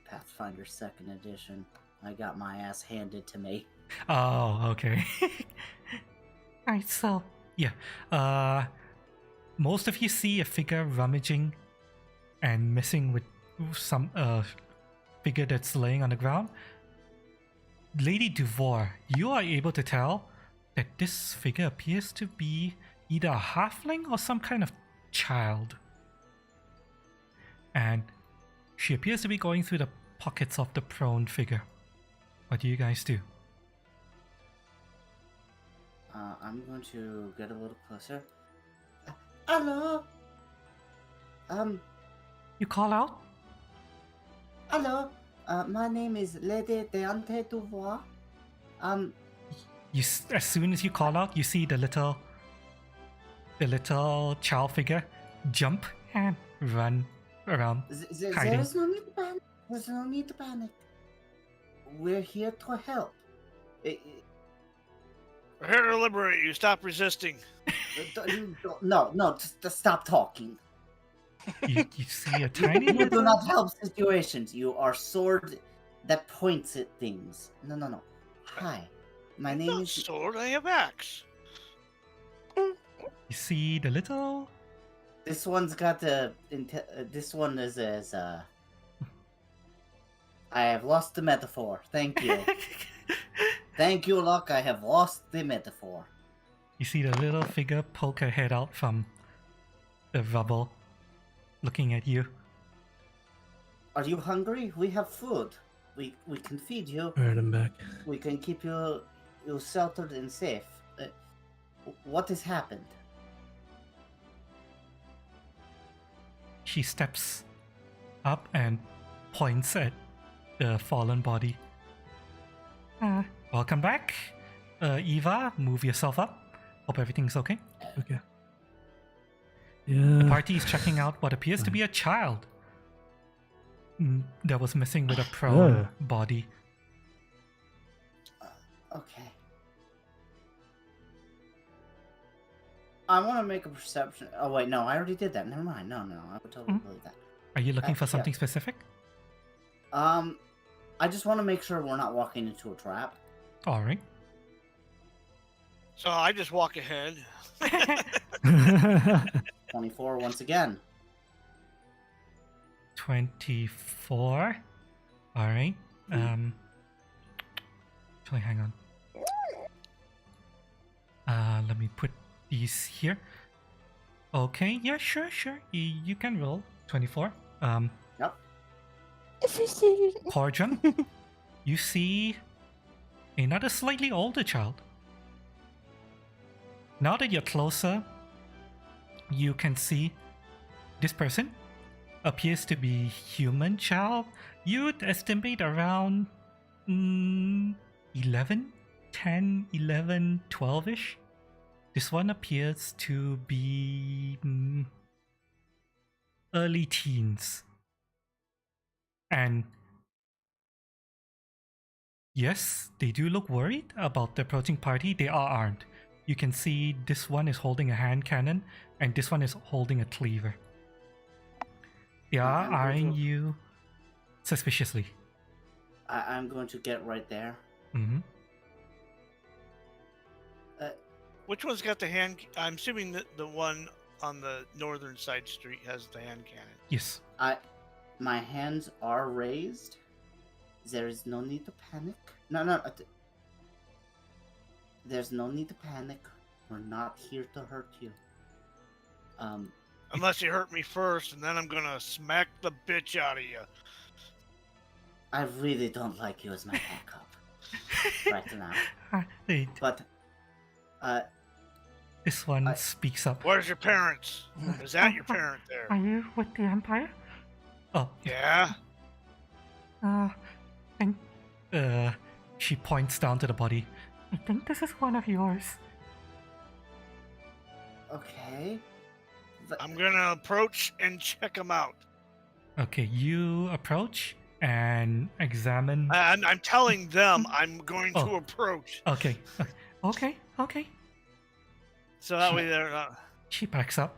Pathfinder 2nd edition. I got my ass handed to me. Oh, okay. Alright, so, yeah. Most of you see a figure rummaging and messing with some figure that's laying on the ground. Lady Duvor, you are able to tell that this figure appears to be either a halfling or some kind of child. And she appears to be going through the pockets of the prone figure. What do you guys do? I'm going to get a little closer. Hello. You call out? Hello. My name is Lady Deante Duvois. As soon as you call out, you see the little child figure jump and run around. Hiding. There's no need to panic. There's no need to panic. We're here to help. We're here to liberate you. Stop resisting. No, just stop talking. You see a tiny You do little. not help situations. You are sword that points at things. No. Hi, my name Not is. sword. I have axe. You see the little. This one's got the. This one is as. I have lost the metaphor. Thank you. Thank you, Locke. I have lost the metaphor. You see the little figure poke her head out from the rubble, looking at you. Are you hungry? We have food. We can feed you. Alright, I'm back. We can keep you sheltered and safe. What has happened? She steps up and points at the fallen body. Welcome back. Eva, move yourself up. Hope everything's okay. Okay. The Yeah. party is checking out what appears to be a child that was missing with a prone body. Okay. I want to make a perception. Oh wait, no, I already did that. Never mind. No, I would totally believe that. Are you looking for Yeah. something specific? I just want to make sure we're not walking into a trap. All right. So I just walk ahead. 24 once again. 24. All right. Actually, hang on. Let me put these here. Okay. Yeah. Sure. You can roll 24. Yep. Everything. Corjan, you see another slightly older child. Now that you're closer, you can see this person appears to be human child. You'd estimate around 11, 10, 11, 12-ish. This one appears to be early teens. And yes, they do look worried about the approaching party. They are armed. You can see this one is holding a hand cannon and this one is holding a cleaver. They are I'm eyeing going to- you suspiciously. I'm going to get right there. Mm-hmm. Which one's got the hand? I'm assuming that the one on the northern side street has the hand cannon. Yes. My hands are raised. There is no need to panic. No. There's no need to panic. We're not here to hurt you. Unless you hurt me first, and then I'm gonna smack the bitch out of you. I really don't like you as my backup right now. Wait, But this one I- speaks up. Where's your parents? Is that your parent Are there? you with the Empire? Oh, Yeah. and she points down to the body. I think this is one of yours. okay. I'm gonna approach and check them out. Okay, you approach and examine. I'm telling them I'm going to Oh. approach, Okay, okay. so that way they're not. She backs up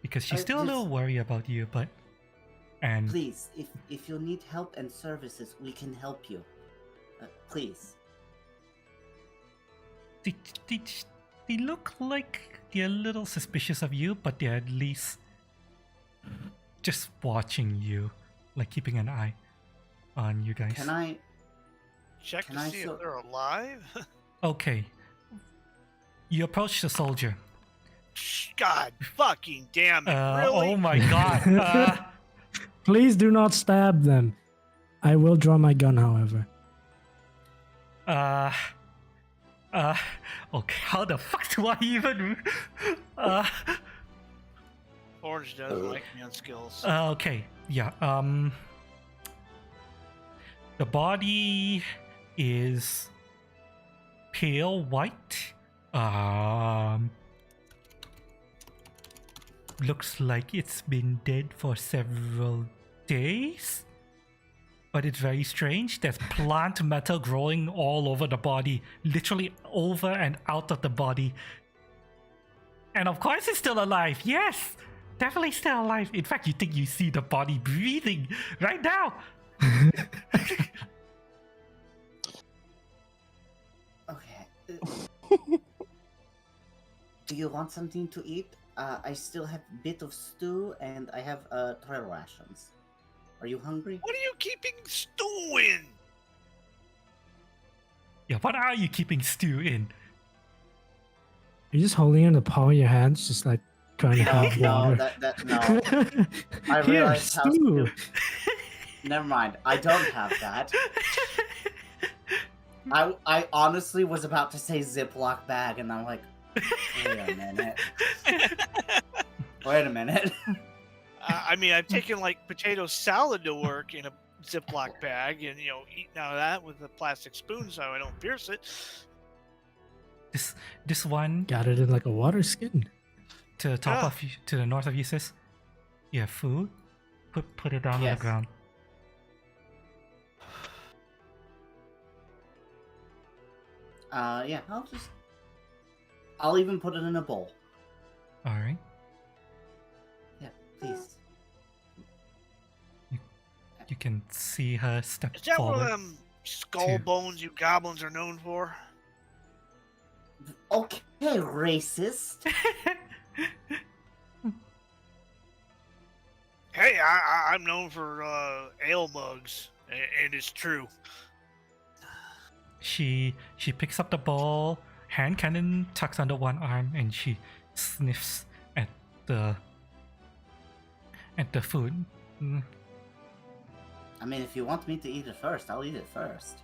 because she's I still a little just- worried about you, but and Please, if you need help and services, we can help you. Please. they look like they're a little suspicious of you, but they're at least just watching you, like keeping an eye on you guys. Can I? Check Can to I see so- if they're alive. Okay. You approach the soldier. God fucking damn it! Really? Oh my god. Please do not stab them. I will draw my gun, however. Okay, how the fuck do I even Orange doesn't like me on skills. okay, yeah, the body is pale white. Looks like it's been dead for several days. But it's very strange. There's plant matter growing all over the body, literally over and out of the body. And of course it's still alive. Yes, definitely still alive. In fact, you think you see the body breathing right now. Okay. Do you want something to eat? I still have a bit of stew and I have trail rations. Are you hungry? What are you keeping stew in? Yeah, what are you keeping stew in? You're just holding it in the palm of your hands, just like trying to have No, water. no. I Here, realized how stew. Never mind. I don't have that. I honestly was about to say Ziploc bag, and I'm like, wait a minute. Wait a minute. I mean, I've taken like potato salad to work in a Ziploc bag, and eating out of that with a plastic spoon so I don't pierce it. This one Got it in like a water skin. to the top Yeah. of you, to the north of you says, "You have food. Put it down on Yes. the ground." Yeah, I'll even put it in a bowl. All right. Yeah, please. You can see her step Is that forward. what skull Two. bones you goblins are known for? Okay, racist. Hey, I'm known for ale mugs, and it's true. She picks up the ball, hand cannon tucks under one arm, and she sniffs at the food. Mm, I mean, if you want me to eat it first, I'll eat it first.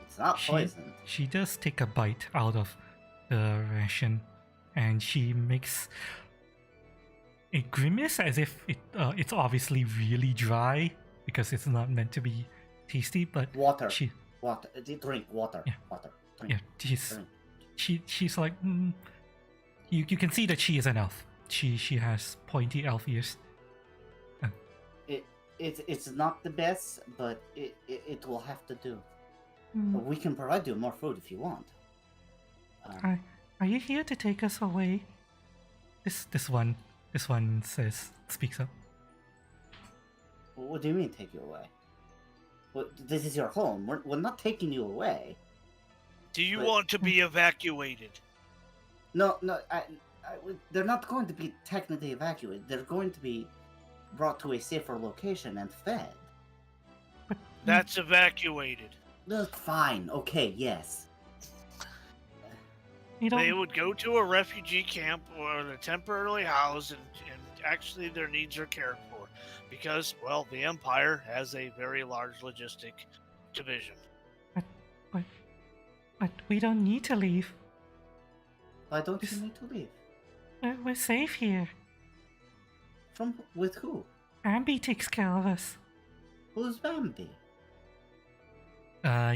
It's not She- poison. She does take a bite out of the ration, and she makes a grimace as if it's obviously really dry because it's not meant to be tasty. But Water. Water. Drink water. Yeah. Water. Drink. Yeah, she's like you can see that she is an elf. She has pointy elf ears. It's not the best, but it will have to do. Mm. But we can provide you more food if you want. Are you here to take us away? This one speaks up. What do you mean, take you away? This is your home. We're not taking you away. Do you But- want to be evacuated? No, they're not going to be technically evacuated. They're going to be brought to a safer location and fed. That's evacuated. Look, fine. Okay, yes. You They don't. would go to a refugee camp or they're temporarily housed, and actually their needs are cared for. Because, well, the Empire has a very large logistic division. But we don't need to leave. Why don't you need to leave? We're safe here. With who? Ambi takes care of us. Who's Bambi?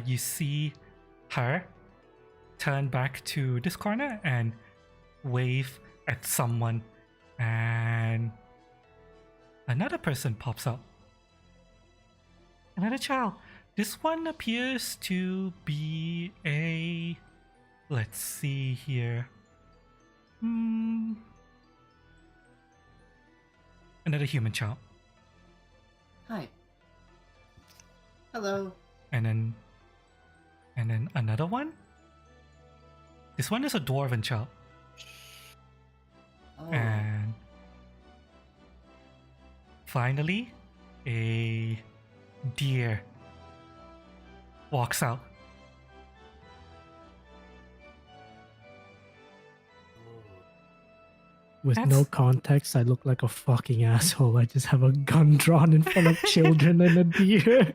You see her turn back to this corner and wave at someone, and another person pops up. Another child. This one appears to be a... Let's see here. Another human child. Hi. Hello. And then another one. This one is a dwarven child. Oh. And finally, a deer walks out. With no That's- context, I look like a fucking asshole. I just have a gun drawn in front of children and a deer.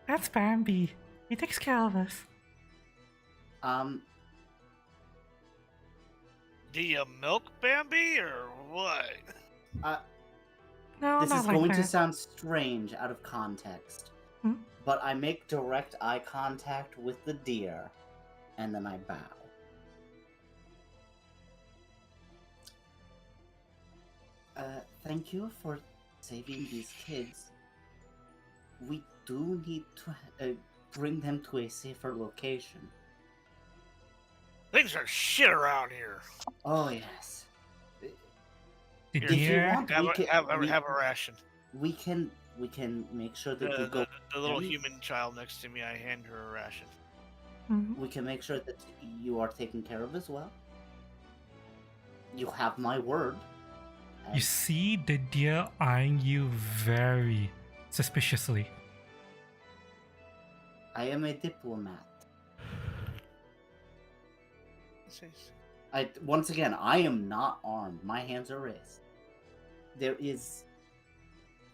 That's Bambi. He takes care of us. Do you milk Bambi or what? No, This not is like going that. to sound strange out of context. Hmm? But I make direct eye contact with the deer, and then I bow. Thank you for saving these kids. We do need to bring them to a safer location. Things are shit around here. Oh, yes. The Here, If you deer. want, Have, we a, can, have, a, we, have a ration. we can make sure that you go. The little Maybe- human child next to me, I hand her a ration. Mhm. We can make sure that you are taken care of as well. You have my word. You see the deer eyeing you very suspiciously. I am a diplomat. Once again, I am not armed. My hands are raised.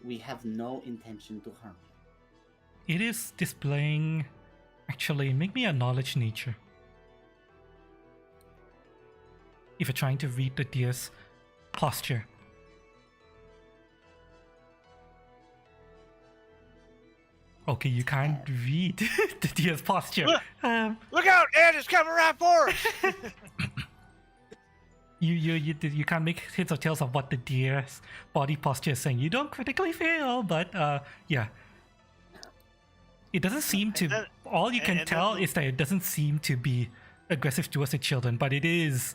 We have no intention to harm you. It is displaying. Actually, make me a knowledge nature. If you're trying to read the deer's posture. Okay, you can't read the deer's posture. Look! Um, Look out! Ed is coming right for us! you can't make heads or tails of what the deer's body posture is saying. You don't critically fail, but yeah. It doesn't seem to. then- All you can and then tell the- is that it doesn't seem to be aggressive towards the children, but it is.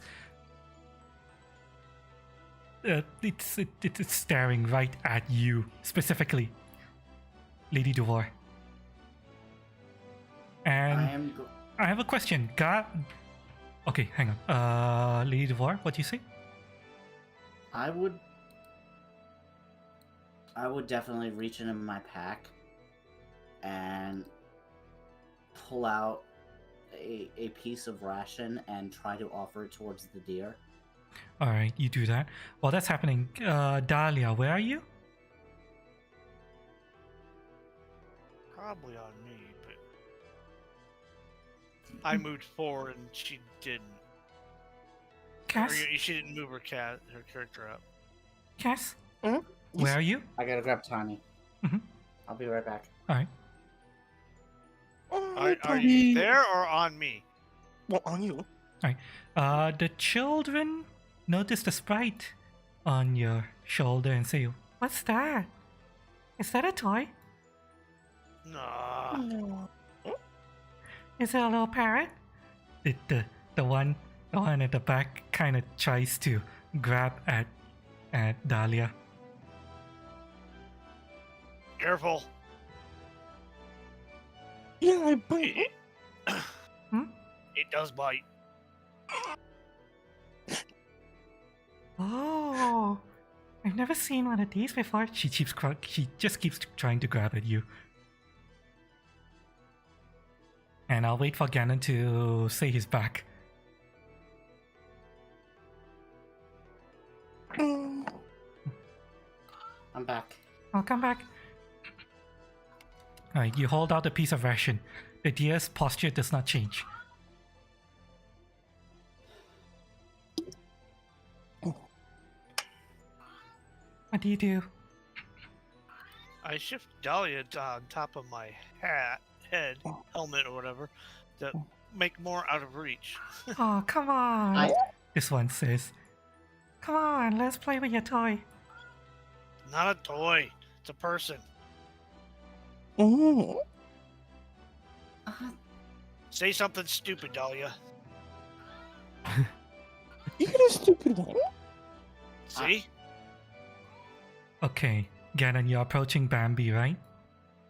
It's staring right at you specifically, Lady Devore. And I have a question. Okay, hang on. Lady Devore, what do you say? I would definitely reach into my pack and pull out a piece of ration and try to offer it towards the deer. All right, you do that. While that's happening, Dahlia, where are you? Probably on me, but I moved forward and she didn't. Cass? She didn't move her character up. Cass? Huh? Where are you? I gotta grab Tiny. Mhm. I'll be right back. All right. Are you there or on me? Well, on you. The children notice the sprite on your shoulder and say, "What's that? Is that a toy? Nah. No. Is it a little parrot?" The one at the back kind of tries to grab at Dahlia. Careful. Yeah, I bite. It, Hmm? it does bite. Oh, I've never seen one of these before. She just keeps trying to grab at you. And I'll wait for Ganon to say he's back. Mm. I'm back. I'll come back. Alright, you hold out a piece of ration. The deer's posture does not change. What do you do? I shift Dahlia on top of my head, helmet, or whatever, to make more out of reach. Oh, come on. I- This one says, "Come on, let's play with your toy." Not a toy. It's a person. Oh. Say something stupid, Dahlia. You're a stupid one. See? Okay, Ganon, you're approaching Bambi, right?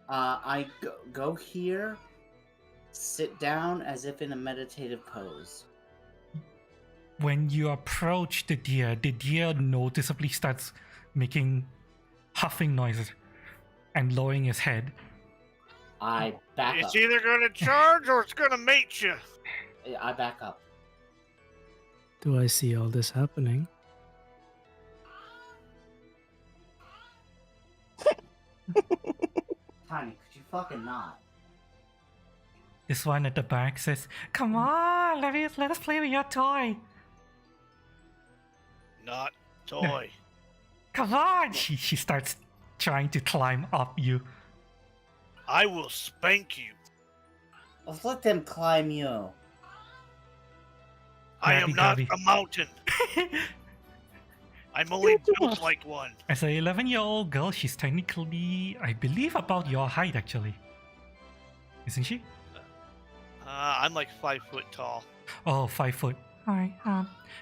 I go here, sit down as if in a meditative pose. When you approach the deer noticeably starts making huffing noises and lowering his head. I back up. It's either gonna charge or it's gonna mate you. I back up. Do I see all this happening? Tiny, could you fucking not? This one at the back says, "Come on, let us play with your toy." Not toy. Come on! She starts trying to climb up you. I will spank you. Let's let them climb you. I am not Grabby. a mountain. I'm only built like one. As an 11-year-old girl, she's technically, I believe, about your height actually. Isn't she? I'm like 5 foot tall. Oh, 5 foot. Alright,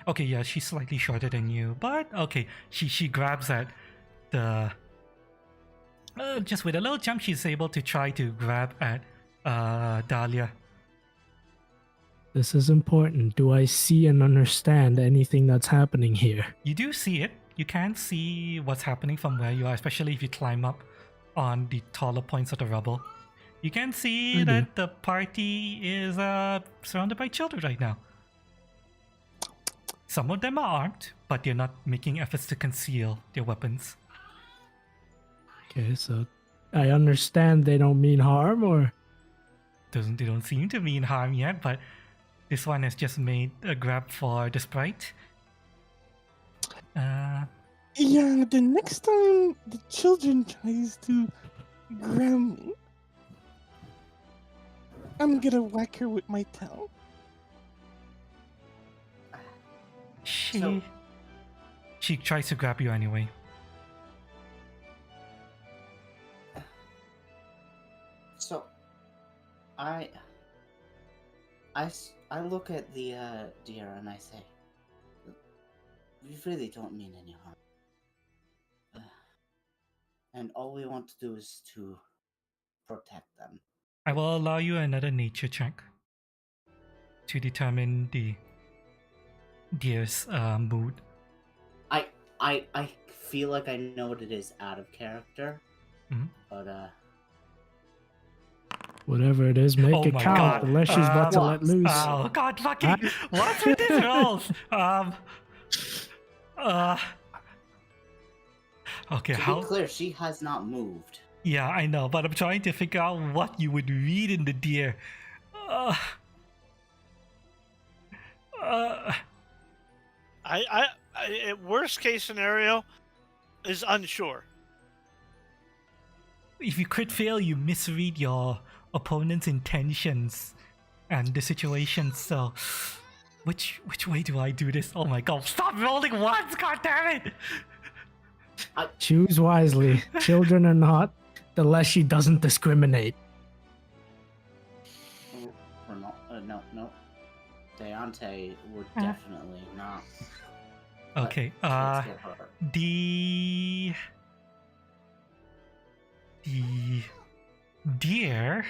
okay, yeah, she's slightly shorter than you, but okay, she grabs at the... just with a little jump, she's able to try to grab at Dahlia. This is important. Do I see and understand anything that's happening here? You do see it. You can see what's happening from where you are, especially if you climb up on the taller points of the rubble. You can see I do. that the party is surrounded by children right now. Some of them are armed, but they're not making efforts to conceal their weapons. Okay, so I understand they don't mean harm, or They don't seem to mean harm yet, but this one has just made a grab for the sprite. Yeah, the next time the children tries to grab me, I'm gonna whack her with my tail. She tries to grab you anyway. So, I look at the deer and I say, we really don't mean any harm. And all we want to do is to protect them. I will allow you another nature check to determine the deer's mood. I feel like I know what it is out of character, but Whatever it is, make Oh it my count. God. Unless she's about to let loose. Oh god, fucking! What's with these rolls? Okay, to how? be clear, she has not moved. Yeah, I know, but I'm trying to figure out what you would read in the deer. I worst case scenario is unsure. If you crit fail, you misread your opponent's intentions and the situation. So, which way do I do this? Oh my god! Stop rolling once! God damn it! Choose wisely, children or not, the less she doesn't discriminate. Or no. Deontay would definitely not. Okay. Kids get hurt. The deer.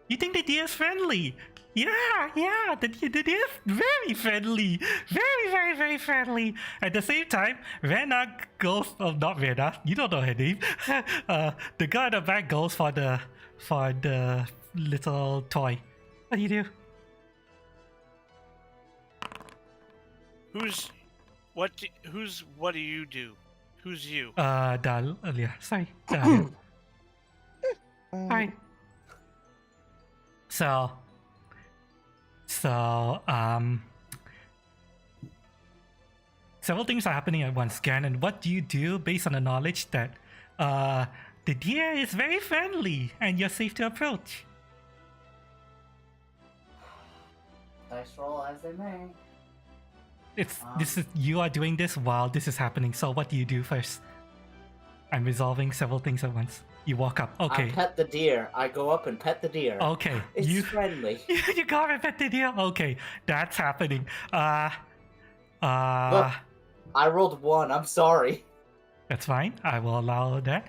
You think the deer is friendly? Yeah. The deer is very friendly, very friendly. At the same time, Rena goes. Oh, not Rena. You don't know her name. The guy in the back goes for the little toy. What do you do? What do you do? Who's you? Dahlia. Sorry, Dahlia. Alright. So, several things are happening at once, Gannon. What do you do based on the knowledge that the deer is very friendly and you're safe to approach? Dice roll as they may. You are doing this while this is happening. So what do you do first? I'm resolving several things at once. You walk up. Okay. I pet the deer. I go up and pet the deer. Okay. It's friendly. You got to pet the deer. Okay, that's happening. Look, I rolled 1. I'm sorry. That's fine. I will allow that.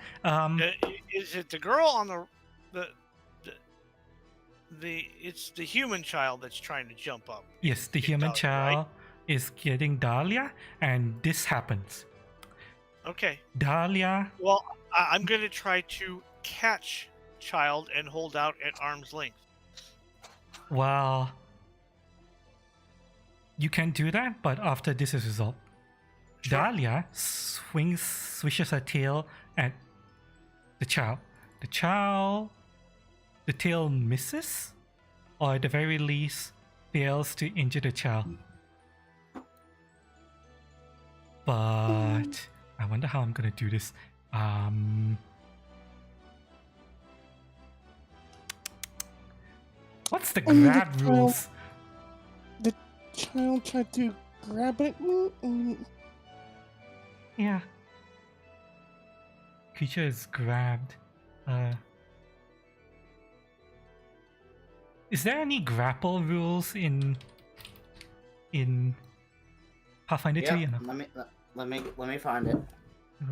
Is it the girl on the it's the human child that's trying to jump up? Yes, the human Dahlia, child right? is getting Dahlia, and this happens. Okay. Dahlia. Well, I'm going to try to catch child and hold out at arm's length. Well, you can do that, but after this is resolved. Sure. Dahlia swishes her tail at the child. The tail misses, or at the very least, fails to injure the child. But I wonder how I'm gonna do this. What's the grab rules? The child tried to grab at me. Yeah. Creature is grabbed. Is there any grapple rules in Pathfinder 3? Yeah, let me find it.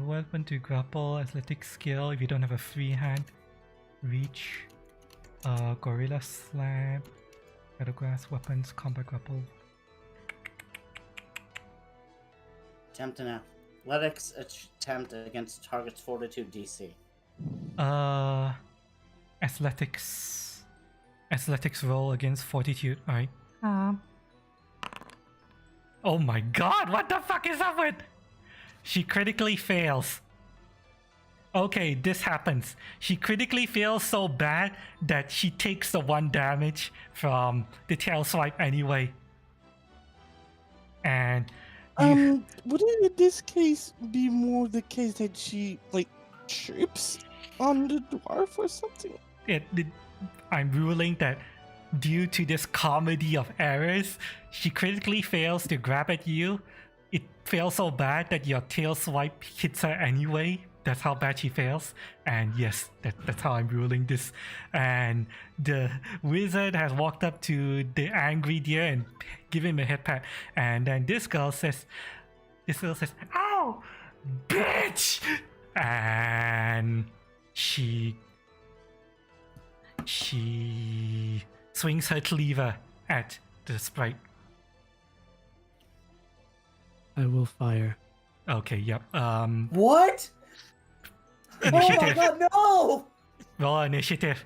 Weapon to grapple, athletic skill if you don't have a free hand, reach, gorilla slab, battlegrass weapons, combat grapple. Attempt an athletics attempt against target's fortitude DC. Athletics roll against fortitude. All right. Oh my god! What the fuck is up with? She critically fails. Okay, this happens. She critically fails so bad that she takes the 1 damage from the tail swipe anyway. And Would it in this case be more the case that she trips on the dwarf or something? the I'm ruling that due to this comedy of errors, she critically fails to grab at you. It fails so bad that your tail swipe hits her anyway. That's how bad she fails. And yes, that's how I'm ruling this. And the wizard has walked up to the angry deer and given him a head pat. And then this girl says, "Ow, bitch!" And she swings her cleaver at the sprite. I will fire. Okay, yep. What? Oh my Initiative. god, no! Roll initiative.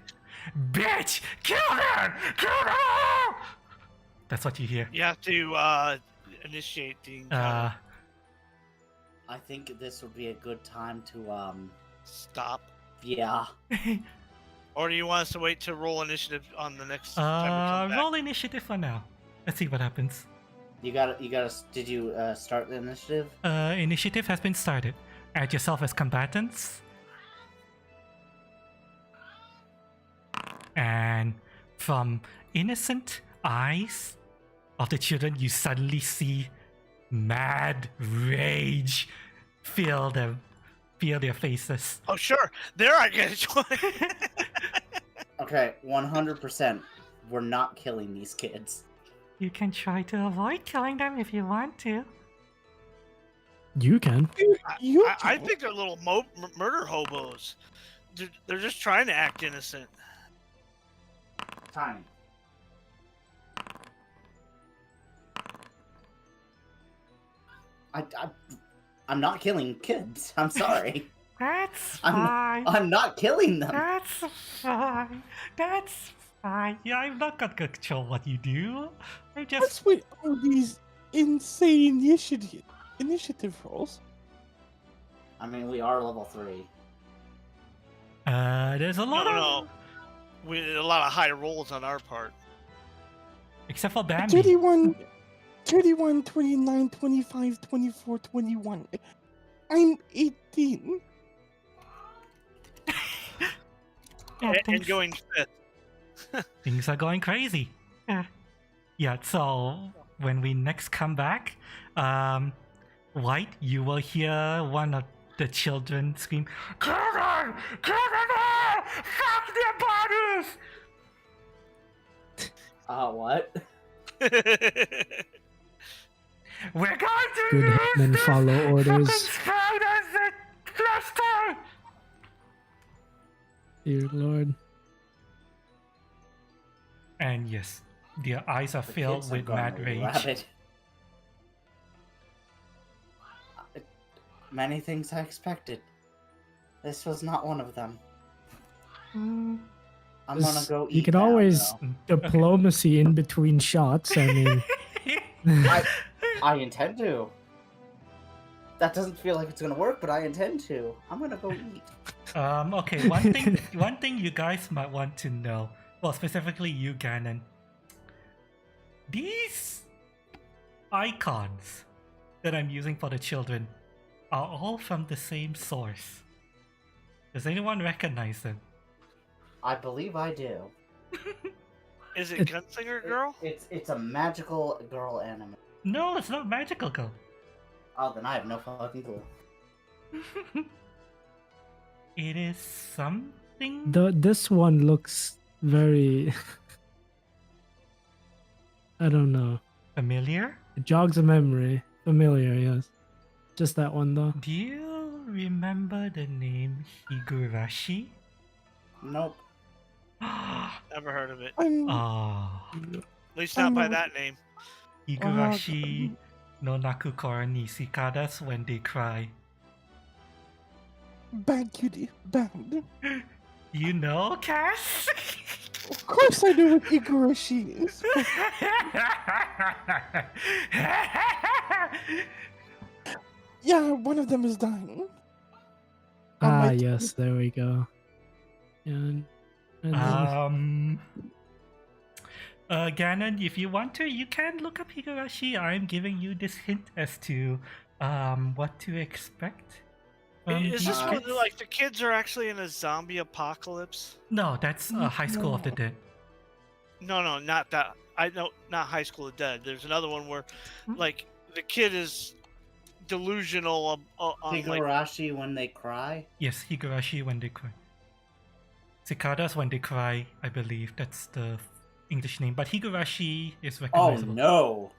Bitch! Kill her! Kill her! That's what you hear. You have to initiate the encounter. I think this would be a good time to, Stop. yeah. Or do you want us to wait to roll initiative on the next time we come back? Roll initiative for now. Let's see what happens. You gotta, did you, start the initiative? Initiative has been started. Add yourself as combatants. And from innocent eyes of the children, you suddenly see mad rage fill their faces. Oh, sure. There I get it. Okay, 100%. We're not killing these kids. You can try to avoid killing them if you want to. You can. I think they're little murder hobos. They're just trying to act innocent. Time. I'm not killing kids. I'm sorry. That's fine. I'm not killing them. That's fine. That's fine. Yeah, I'm not gonna control what you do. I just. What's with all these insane initiative rolls? I mean, we are level 3. There's a lot of. No. We did a lot of high rolls on our part. Except for Bambi. 31, 29, 25, 24, 21. I'm 18. Yeah, And going fifth. Things are going crazy. Yeah, so when we next come back, White, you will hear one of the children scream, "Kill them! Kill them all! Fuck their bodies!" What? We're going to Good use hitmen this follow fucking orders. spiders at cluster! Dear Lord. And yes, their eyes are The filled kids are with going mad rage. rabid. Many things I expected. This was not one of them. I'm gonna go eat. You can now, always though. diplomacy in between shots. I mean, I intend to. That doesn't feel like it's gonna work, but I intend to. I'm gonna go eat. Okay, one thing you guys might want to know, well, specifically you, Ganon. These icons that I'm using for the children are all from the same source. Does anyone recognize them? I believe I do. Is it Gunslinger Girl? It's a magical girl anime. No, it's not Magical Girl. Oh, then I have no fucking clue. It is something. this one looks very. I don't know. Familiar? It jogs a memory. Familiar, yes. Just that one though. Do you remember the name Higurashi? Nope. Never heard of it. Oh, At least not by that name. Higurashi no Nakukora ni cicadas when they cry. Bad cutie, bad. You know, Cass? Of course I know what Igarashi is. Yeah, one of them is dying. Ah, my- yes, there we go. And then- Ganon, if you want to, you can look up Higurashi. I'm giving you this hint as to what to expect Is these this where kids? like the kids are actually in a zombie apocalypse? No, that's High School of the Dead. No, not that. I know, not High School of the Dead. There's another one where, Hmm? like, the kid is delusional on like. Higurashi when they cry. Yes, Higurashi when they cry. Cicadas when they cry, I believe that's the English name. But Higurashi is Oh recognizable. no!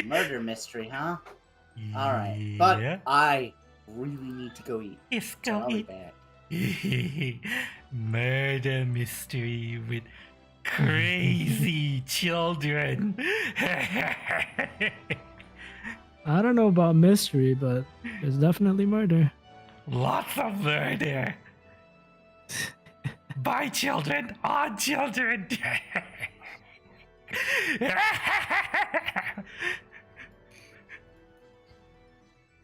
Murder mystery, huh? Alright. But Yeah. I really need to go eat. Yes, So go I'll be eat. back. Murder mystery with crazy children. I don't know about mystery, but there's definitely murder. Lots of murder. By children, on children.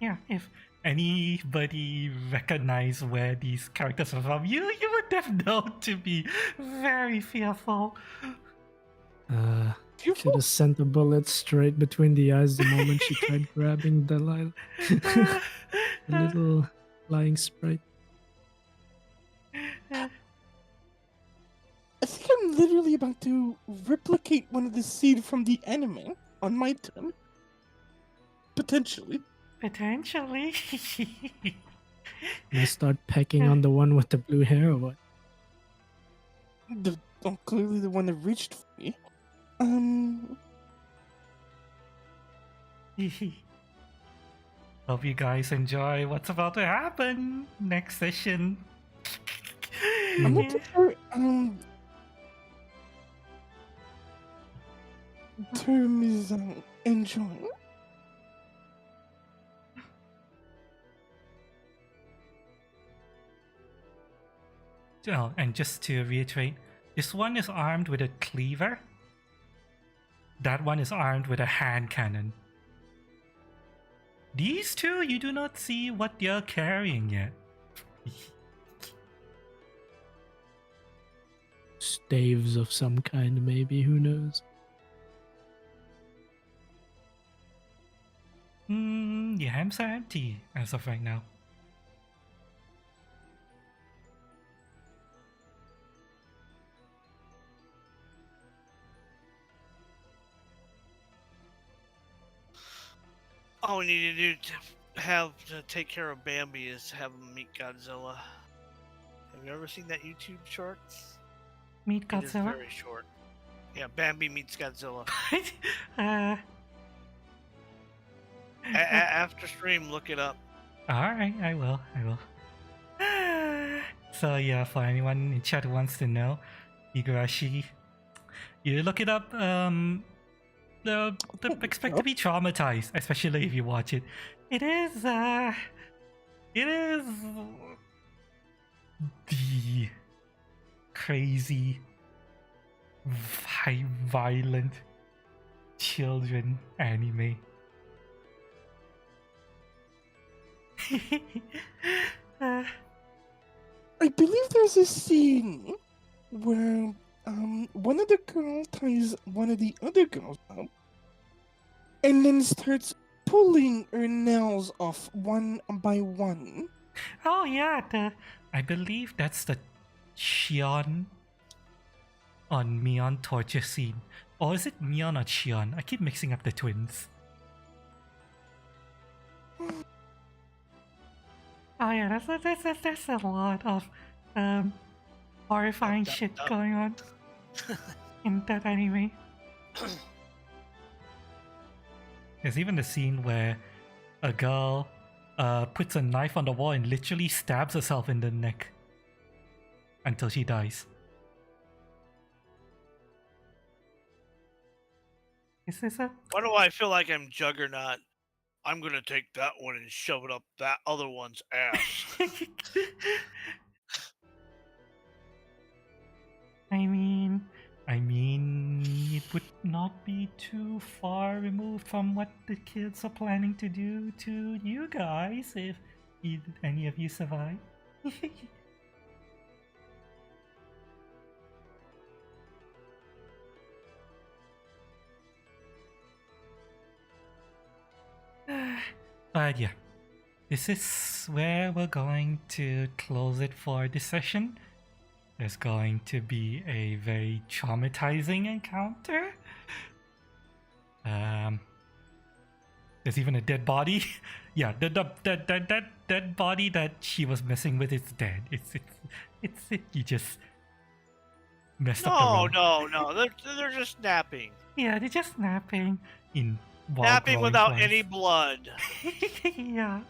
Yeah, if anybody recognize where these characters are from, you would have known to be very fearful. Should have sent a bullet straight between the eyes the moment she tried grabbing Delilah. The little flying sprite. I think I'm literally about to replicate one of the seed from the anime on my turn. Potentially. Potentially. Gonna start pecking on the one with the blue hair or what? Clearly the one that reached for me. Hope you guys enjoy what's about to happen next session. I'm not too sure, term is, enjoying. Oh, and just to reiterate, this one is armed with a cleaver. That one is armed with a hand cannon. These two, you do not see what they are carrying yet. Staves of some kind, maybe, who knows? The hands are empty as of right now. All we need to do to take care of Bambi is have him meet Godzilla. Have you ever seen that YouTube short? Meet It is Godzilla. very short. Yeah, Bambi meets Godzilla. After stream, look it up. Alright, I will. So yeah, for anyone in chat who wants to know, Higurashi, you look it up, they'll expect to be traumatized, especially if you watch it. It is the crazy, violent children anime. I believe there's a scene where one of the girls ties one of the other girls up and then starts pulling her nails off one by one. Oh yeah, I believe that's the Shion on Mion torture scene. Or is it Mion or Shion? I keep mixing up the twins. Oh yeah, there's a lot of horrifying shit going on in that anime. There's even the scene where a girl puts a knife on the wall and literally stabs herself in the neck until she dies. Is this a... Why do I feel like I'm Juggernaut? I'm gonna take that one and shove it up that other one's ass. I mean, it would not be too far removed from what the kids are planning to do to you guys if any of you survive. But yeah, this is where we're going to close it for this session. There's going to be a very traumatizing encounter. There's even a dead body. Yeah, that dead body that she was messing with is dead. You just messed up the roll. No. They're just napping. Yeah, they're just napping while Napping growing without plants. any blood. Yeah.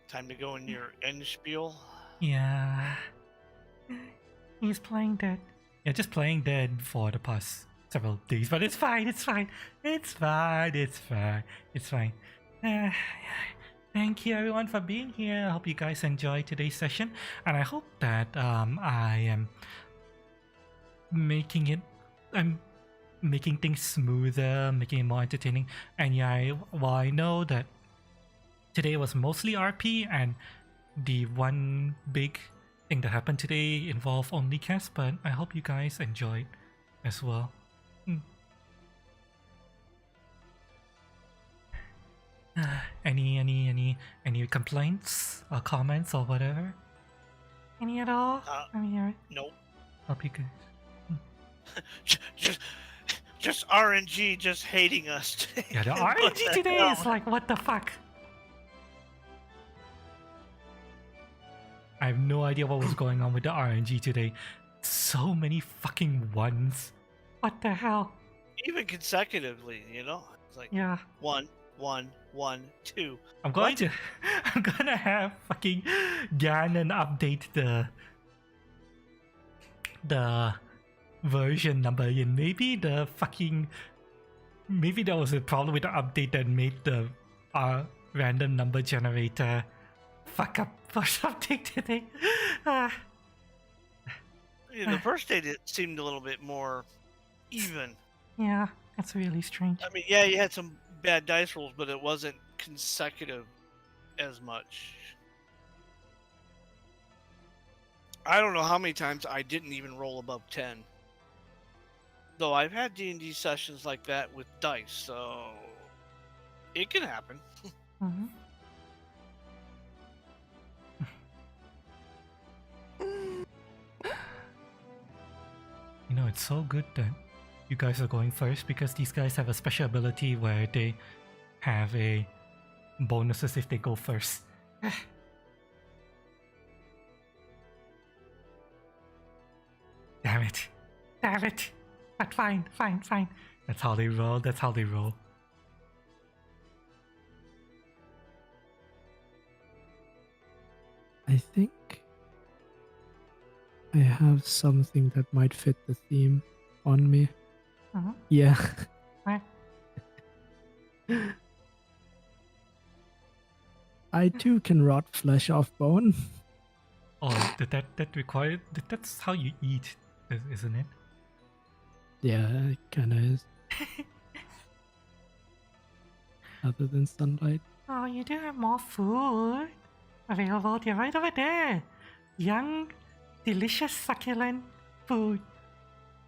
Time to go in your end spiel. Yeah. He's playing dead. Yeah, just playing dead for the past several days, but it's fine, it's fine. It's fine, it's fine, it's fine. Thank you everyone for being here. I hope you guys enjoyed today's session, and I hope that I am making things smoother, making it more entertaining. And yeah, while I know that today was mostly RP, and the one big thing that happened today involved only cast, but I hope you guys enjoyed as well. Any complaints or comments or whatever? Any at all? Nope. Hope you guys. Just RNG just hating us. Yeah, the RNG today is like, what the fuck? I have no idea what was going on with the RNG today. So many fucking ones. What the hell? Even consecutively, you know? It's like Yeah. 1, 1, 1, 2. I'm gonna have fucking Ganon update the version number again. Maybe that was a problem with the update that made the random number generator fuck up for something today. Yeah, the first day it seemed a little bit more even. Yeah, that's really strange. I mean, yeah, you had some bad dice rolls, but it wasn't consecutive as much. I don't know how many times I didn't even roll above 10. Though I've had D&D sessions like that with dice, so it can happen. Mm-hmm. You know, it's so good that you guys are going first, because these guys have a special ability where they have a bonuses if they go first. Damn it. But fine. That's how they roll. I think I have something that might fit the theme on me. Uh-huh. Yeah. What? I too can rot flesh off bone. Oh, that required... That's how you eat, isn't it? Yeah, it kinda is. Other than sunlight. Oh, you do have more food available. They're right over there. Young, delicious, succulent food.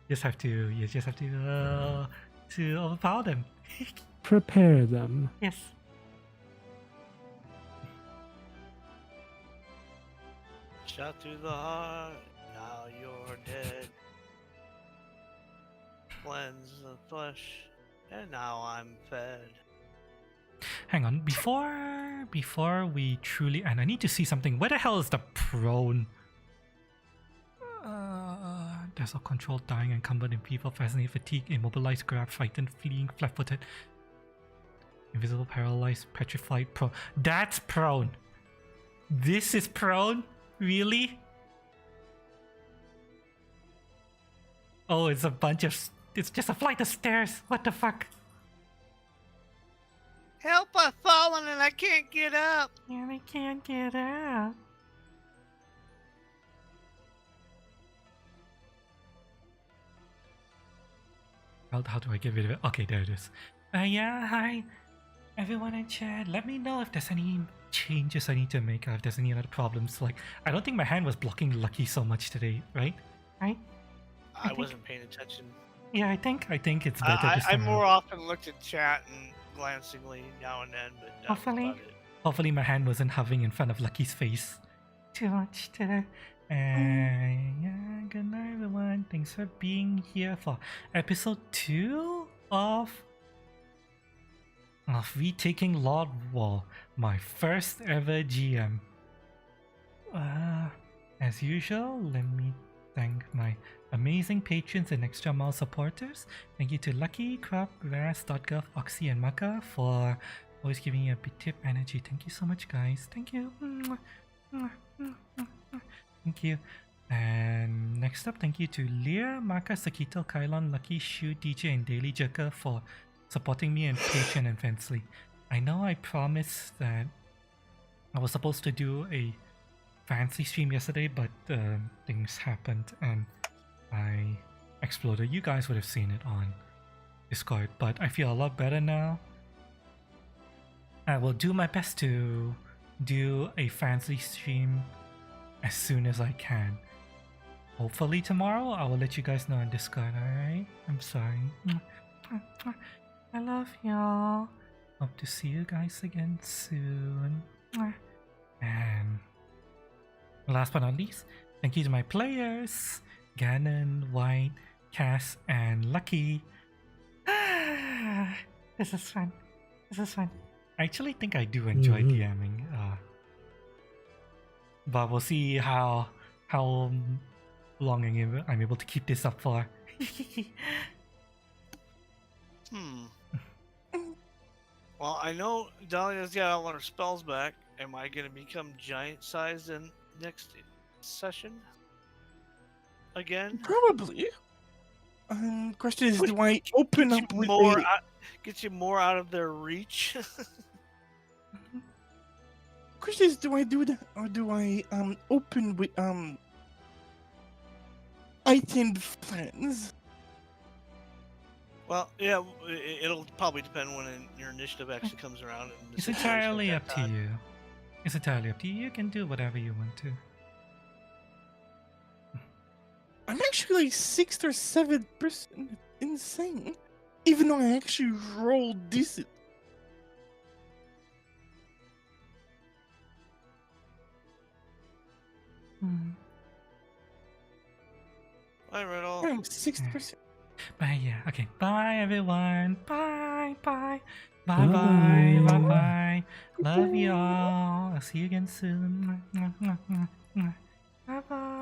You just have to overpower them. Prepare them. Yes. Shot through the heart, now you're dead. Cleanse the flesh, and now I'm fed. Hang on, before we truly... And I need to see something. Where the hell is the prone? There's a controlled, dying, encumbered in people, fascinated, fatigued, immobilized, grabbed, frightened, fleeing, flat-footed, invisible, paralyzed, petrified, prone. That's prone. This is prone? Really? Oh, it's a bunch of... It's just a flight of stairs. What the fuck? Help, I've fallen and I can't get up. Yeah, they can't get out. How do I get rid of it? Okay, there it is. Yeah, hi. everyone in chat, let me know if there's any changes I need to make, or if there's any other problems. Like, I don't think my hand was blocking Lucky so much today, right? Right? I think- wasn't paying attention. Yeah, I think it's better I this time more around. often looked at chat and glancingly now and then, but that was Hopefully. about it. Hopefully my hand wasn't hovering in front of Lucky's face too much today. And yeah, good night everyone. Thanks for being here for episode 2 of Retaking Lordwall, my first ever GM. As usual, let me thank my amazing patrons and extra mile supporters. Thank you to Lucky, Crop, Ras, Dotgov, Oxy, and Maka for always giving me a big tip energy. Thank you so much, guys. Thank you. Thank you. And next up, thank you to Lear, Maka, Sakito, Kylon, Lucky, Shu, DJ, and Daily Jerker for supporting me and Patreon and Fansly. I know I promised that I was supposed to do a fancy stream yesterday, but things happened and I exploded. You guys would have seen it on Discord, but I feel a lot better now. I will do my best to do a fancy stream as soon as I can. Hopefully tomorrow I will let you guys know on Discord, alright? I'm sorry. I love y'all. Hope to see you guys again soon. And last but not least, thank you to my players, Ganon, White, Cass, and Lucky. This is fun. This is fun. I actually think I do enjoy DMing. But we'll see how long I'm able to keep this up for. Well, I know Dahlia's got all her spells back. Am I gonna become giant sized in next session? Again? Probably. Question is, do I open Get up you with more a... get you more out of their reach? Question is, do I do that, or do I open with heightened friends? Well, yeah, it'll probably depend when your initiative actually comes around. And the It's situation entirely at up that to time. you. It's entirely up to you. You can do whatever you want to. I'm actually like 6th or 7th insane, even though I actually rolled decent. Bye, Riddle. I'm 6th. Bye, yeah. Okay. Bye, everyone. Bye, bye. Bye, Bye. bye. Bye, bye. Love y'all. I'll see you again soon.